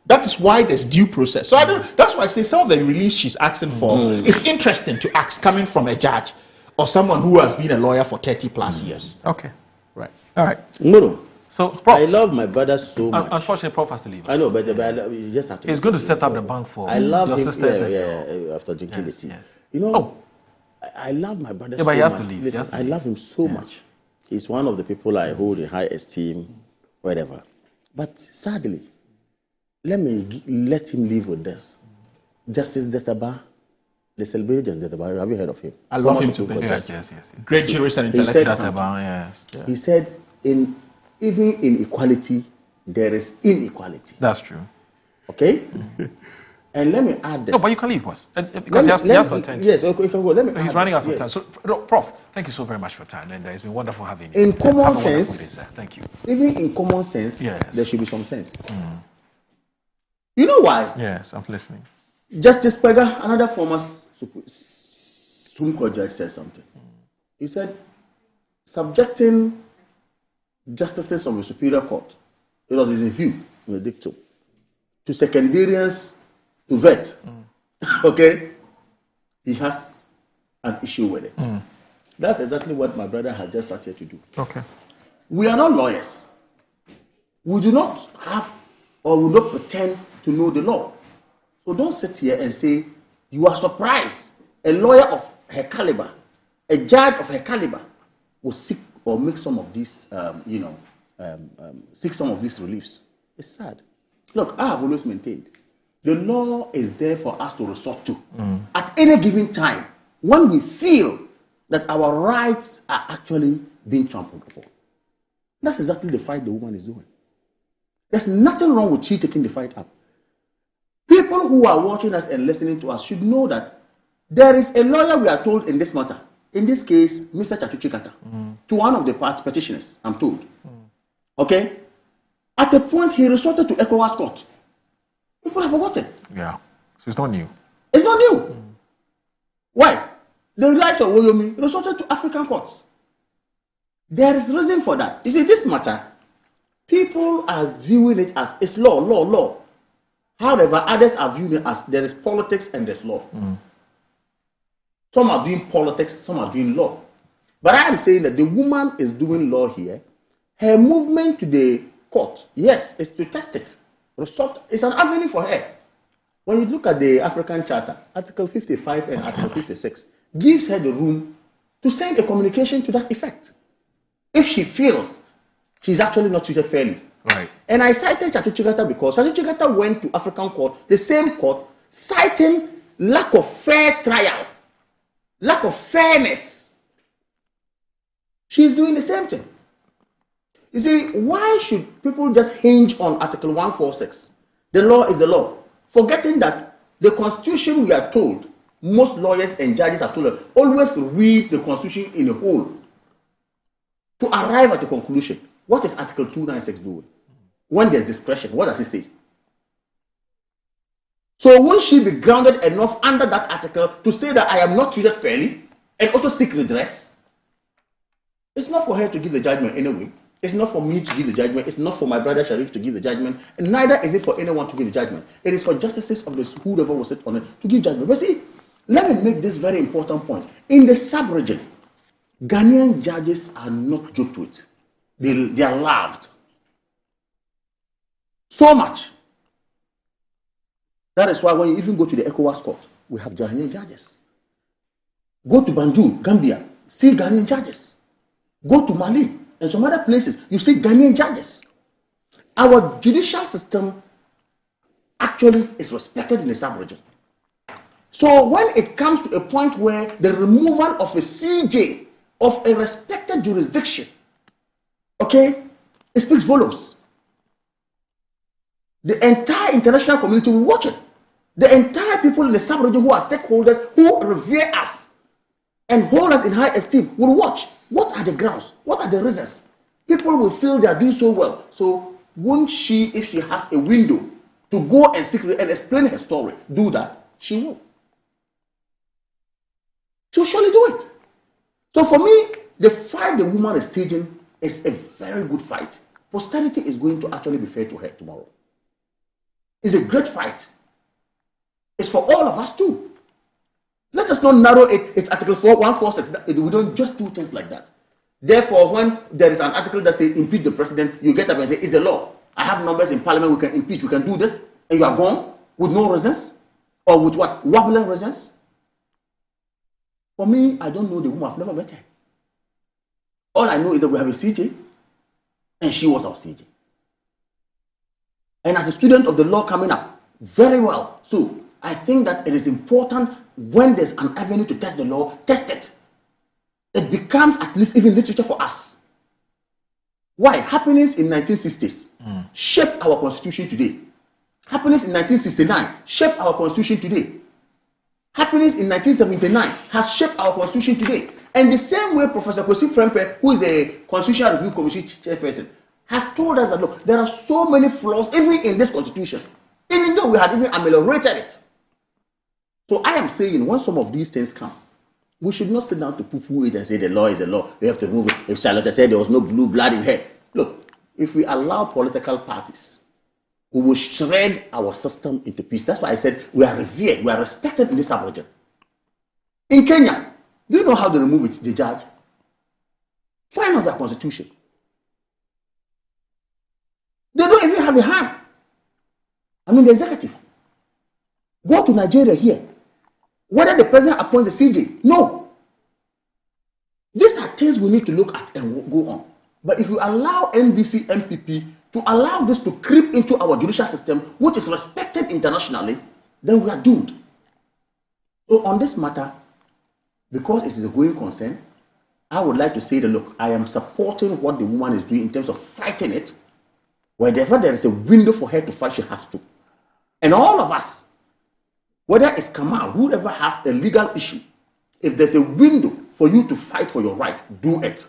That is why there's due process. So that's why I say some of the relief she's asking for is interesting to ask coming from a judge or someone who has been a lawyer for 30 plus years. Okay. Right. All right. No. So, Prof, I love my brother so much. Unfortunately, Prof has to leave us. I know, but you just have to. He's going to set up the bank for I love your him, sisters. after drinking the tea. Yes. You know, I love my brother so but he has much. to leave. Listen, I love him so much. He's one of the people I hold in high esteem, whatever. But sadly, let him live with this. Justice Detaba, the celebrated Justice Detaba, have you heard of him? I love him too. Yes. Great jurist and intellectual. He said, even in equality, there is inequality. That's true. Okay? And let me add this. No, but you can leave us. Because he has to attend. Yes, okay, you can go. Let me He's running out of time. So, Prof, thank you so very much for your time. And it's been wonderful having you. In common sense, thank you. Even in common sense, there should be some sense. You know why? Yes, I'm listening. Justice Pega, another former Supreme Court judge, said something. He said, subjecting justices of the Superior Court, it was his view in the dictum, to secondarians to vet. Okay? He has an issue with it. That's exactly what my brother has just sat here to do. Okay. We are not lawyers. We do not have or will not pretend to know the law. So don't sit here and say you are surprised a lawyer of her caliber, a judge of her caliber, will seek or make some of these, seek some of these reliefs. It's sad. Look, I have always maintained the law is there for us to resort to at any given time when we feel that our rights are actually being trampled upon. That's exactly the fight the woman is doing. There's nothing wrong with she taking the fight up. People who are watching us and listening to us should know that there is a lawyer, we are told, in this matter. In this case, Mr. Chatuchikata, to one of the petitioners, I'm told. Okay? At a point, he resorted to ECOWAS court. People have forgotten. Yeah. So it's not new. It's not new. Why? The likes of Woyomi resorted to African courts. There is reason for that. You see, this matter, people are viewing it as it's law. However, others are viewing it as there is politics and there's law. Some are doing politics, some are doing law. But I am saying that the woman is doing law here. Her movement to the court, yes, is to test it. It's an avenue for her. When you look at the African Charter, Article 55 and Article 56 gives her the room to send a communication to that effect. If she feels she's actually not treated fairly. Right. And I cited Chatuchikata because Chatuchikata went to African court, the same court, citing lack of fair trial, lack of fairness. She's doing the same thing. You see, why should people just hinge on Article 146? The law is the law. Forgetting that the Constitution, we are told, most lawyers and judges have told us, always read the Constitution in a whole to arrive at a conclusion. What is Article 296 doing? When there's discretion, what does it say? So won't she be grounded enough under that article to say that I am not treated fairly and also seek redress? It's not for her to give the judgment anyway. It's not for me to give the judgment. It's not for my brother Sharif to give the judgment. And neither is it for anyone to give the judgment. It is for justices of this, whoever will sit on it, to give judgment. But see, let me make this very important point. In the sub-region, Ghanaian judges are not joked with. They are loved. So much. That is why when you even go to the ECOWAS court, we have Ghanaian judges. Go to Banjul, Gambia, see Ghanaian judges. Go to Mali and some other places, you see Ghanaian judges. Our judicial system actually is respected in the sub-region. So when it comes to a point where the removal of a CJ of a respected jurisdiction, okay, it speaks volumes. The entire international community will watch it. The entire people in the sub-region who are stakeholders, who revere us and hold us in high esteem, will watch. What are the grounds? What are the reasons? People will feel they are doing so well. So won't she, if she has a window to go and seek and explain her story, do that? She will. She'll surely do it. So for me, the fight the woman is staging is a very good fight. Posterity is going to actually be fair to her tomorrow. It's a great fight. It's for all of us too. Let us not narrow it. It's Article 146. We don't just do things like that. Therefore, when there is an article that says impeach the president, you get up and say, it's the law. I have numbers in parliament, we can impeach, we can do this, and you are gone with no reasons? Or with what? Wobbling reasons? For me, I don't know the woman. I've never met her. All I know is that we have a CJ, and she was our CJ. And as a student of the law coming up, very well. So I think that it is important when there's an avenue to test the law, test it. It becomes at least even literature for us. Why? Happenings in 1960s shaped our constitution today. Happenings in 1969 shaped our constitution today. Happenings in 1979 has shaped our constitution today. And the same way Professor Kwesi Prempeh, who is the Constitutional Review Commission chairperson, has told us that, look, there are so many flaws even in this constitution, even though we had even ameliorated it. So I am saying, when some of these things come, we should not sit down to poo-poo it and say the law is the law. We have to remove it. If Charlotte said there was no blue blood in her. Look, if we allow political parties, we will shred our system into pieces. That's why I said we are revered, we are respected in this region. In Kenya, do you know how they remove it, the judge? Find out their constitution. They don't even have a hand. I mean, the executive. Go to Nigeria here. Whether the president appoints the CJ, no. These are things we need to look at and go on. But if you allow NDC, MPP to allow this to creep into our judicial system, which is respected internationally, then we are doomed. So on this matter, because it is a going concern, I would like to say that, look, I am supporting what the woman is doing in terms of fighting it. Wherever there is a window for her to fight, she has to. And all of us, whether it's Kamal, whoever has a legal issue, if there's a window for you to fight for your right, do it.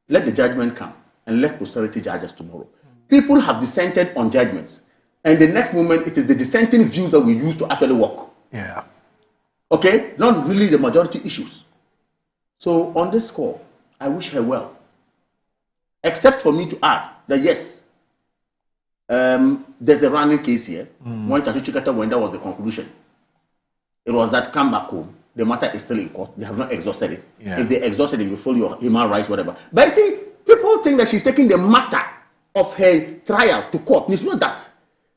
Let the judgment come and let posterity judge us tomorrow. People have dissented on judgments. And the next moment, it is the dissenting views that we use to actually work. Yeah. Okay? Not really the majority issues. So on this score, I wish her well. Except for me to add that yes, there's a running case here. When Tatu Chikata went, that was the conclusion. It was that come back home. The matter is still in court. They have not exhausted it. Yeah. If they exhausted it, you follow your human rights, whatever. But you see, people think that she's taking the matter of her trial to court. It's not that.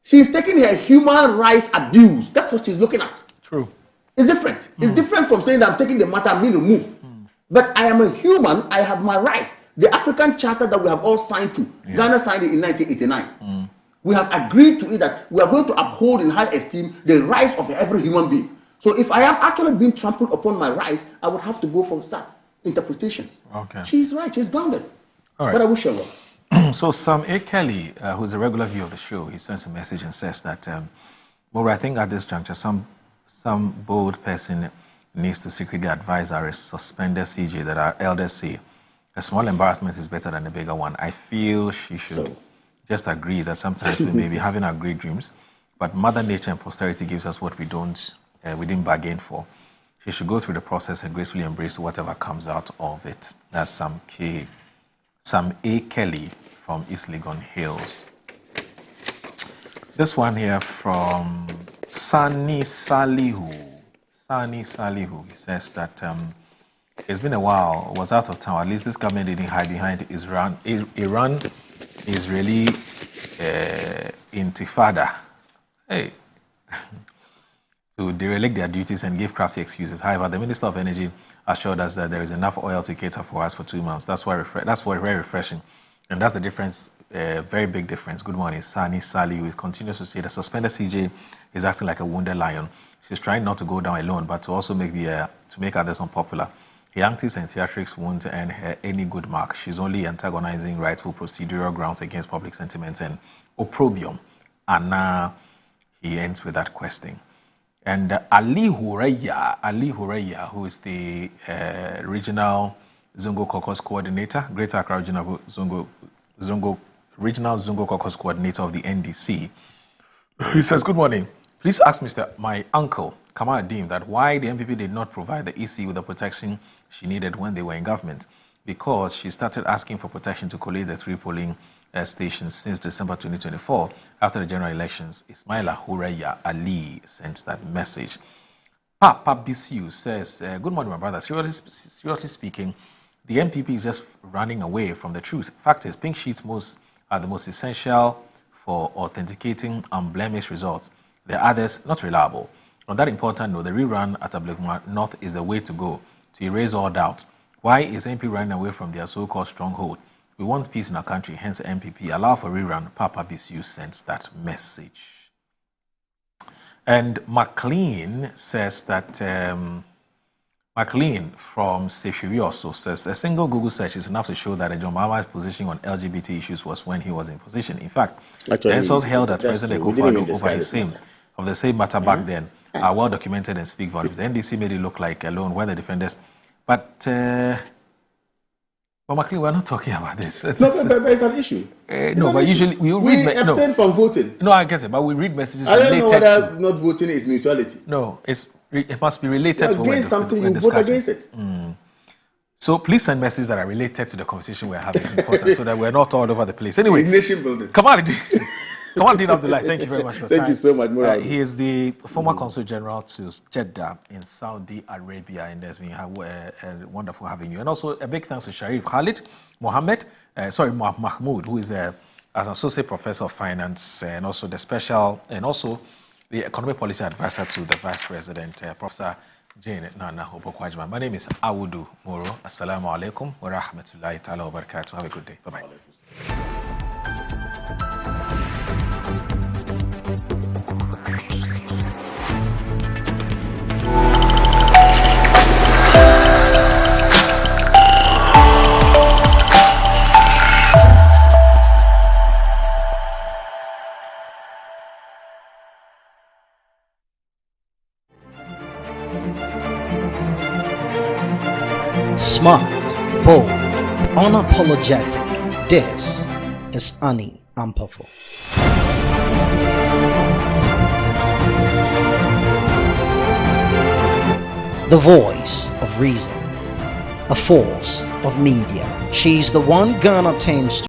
She's taking her human rights abuse. That's what she's looking at. True. It's different. It's different from saying that I'm taking the matter, I'm being removed. But I am a human, I have my rights. The African Charter that we have all signed to, Ghana signed it in 1989. We have agreed to it that we are going to uphold in high esteem the rights of every human being. So if I am actually being trampled upon my rights, I would have to go for that interpretations. Okay. She's right, she's grounded. All right. But I wish her well. So Sam A. Kelly, who's a regular viewer of the show, he sends a message and says that, well, I think at this juncture, some bold person needs to secretly advise our suspended CJ that our elders say a small embarrassment is better than a bigger one. I feel she should just agree that sometimes we may be having our great dreams, but Mother Nature and posterity gives us what we didn't bargain for. She should go through the process and gracefully embrace whatever comes out of it. That's Sam A. Kelly from East Legon Hills. This one here from Sani Salihu. He says that it's been a while, was out of town. At least this government didn't hide behind Iran Israeli intifada. Hey. To derelict their duties and give crafty excuses. However, the Minister of Energy assured us that there is enough oil to cater for us for 2 months. That's very refreshing. And that's the difference, very big difference. Good morning, Sani Sali, who continues to say the suspended CJ is acting like a wounded lion. She's trying not to go down alone, but to also make others unpopular. Her antics and theatrics won't earn her any good mark. She's only antagonizing rightful procedural grounds against public sentiment and opprobrium. And now he ends with that question. And Ali Hureya, who is the regional Zongo Caucus coordinator, Greater Accra Regional Regional Zongo Caucus coordinator of the NDC, he says, good morning. Please ask my uncle, Kamal Adim, that why the MPP did not provide the EC with the protection she needed when they were in government. Because she started asking for protection to collate the 3 polling stations since December 2024 after the general elections. Ismaila Huraya Ali sent that message. Papa BCU says, good morning, my brother. Seriously speaking, the NPP is just running away from the truth. Fact is, pink sheets are the most essential for authenticating unblemished results. The others, not reliable. On that important note, the rerun at Abluma North is the way to go to erase all doubt. Why is NP running away from their so-called stronghold? We want peace in our country, hence NPP. Allow for rerun. Papa BCU sends that message. And McLean says that, McLean from Sefiri also says, a single Google search is enough to show that John Mahama's position on LGBT issues was when he was in position. In fact, the insults held at President Akufo-Addo over the same matter back then are well documented and speak volumes. The NDC made it look like alone when the defenders, but McLean, we're not talking about this. No, but it's an issue. No, but usually we read. Abstain from voting. No, I get it, but we read messages I don't know whether to not voting is neutrality. No, it must be related to against something. You vote against it. So please send messages that are related to the conversation we're having. It's important so that we're not all over the place. Anyway, it's nation building. Come on, Dean Abdullah. Thank you very much for your time. Thank you so much, Murad. He is the former Consul General to Jeddah in Saudi Arabia, and there's been wonderful having you. And also a big thanks to Sharif Khalid Mahmoud, who is as an associate professor of finance and also the economic policy advisor to the Vice President, Professor Jane Nana Obokwajima. My name is Awudu Moro. Assalamu alaikum wa rahmatullahi ta'ala wa barakatuh. Have a good day. Bye-bye. Smart, bold, unapologetic. This is Annie Ampafo. The voice of reason, a force of media. She's the one Ghana teams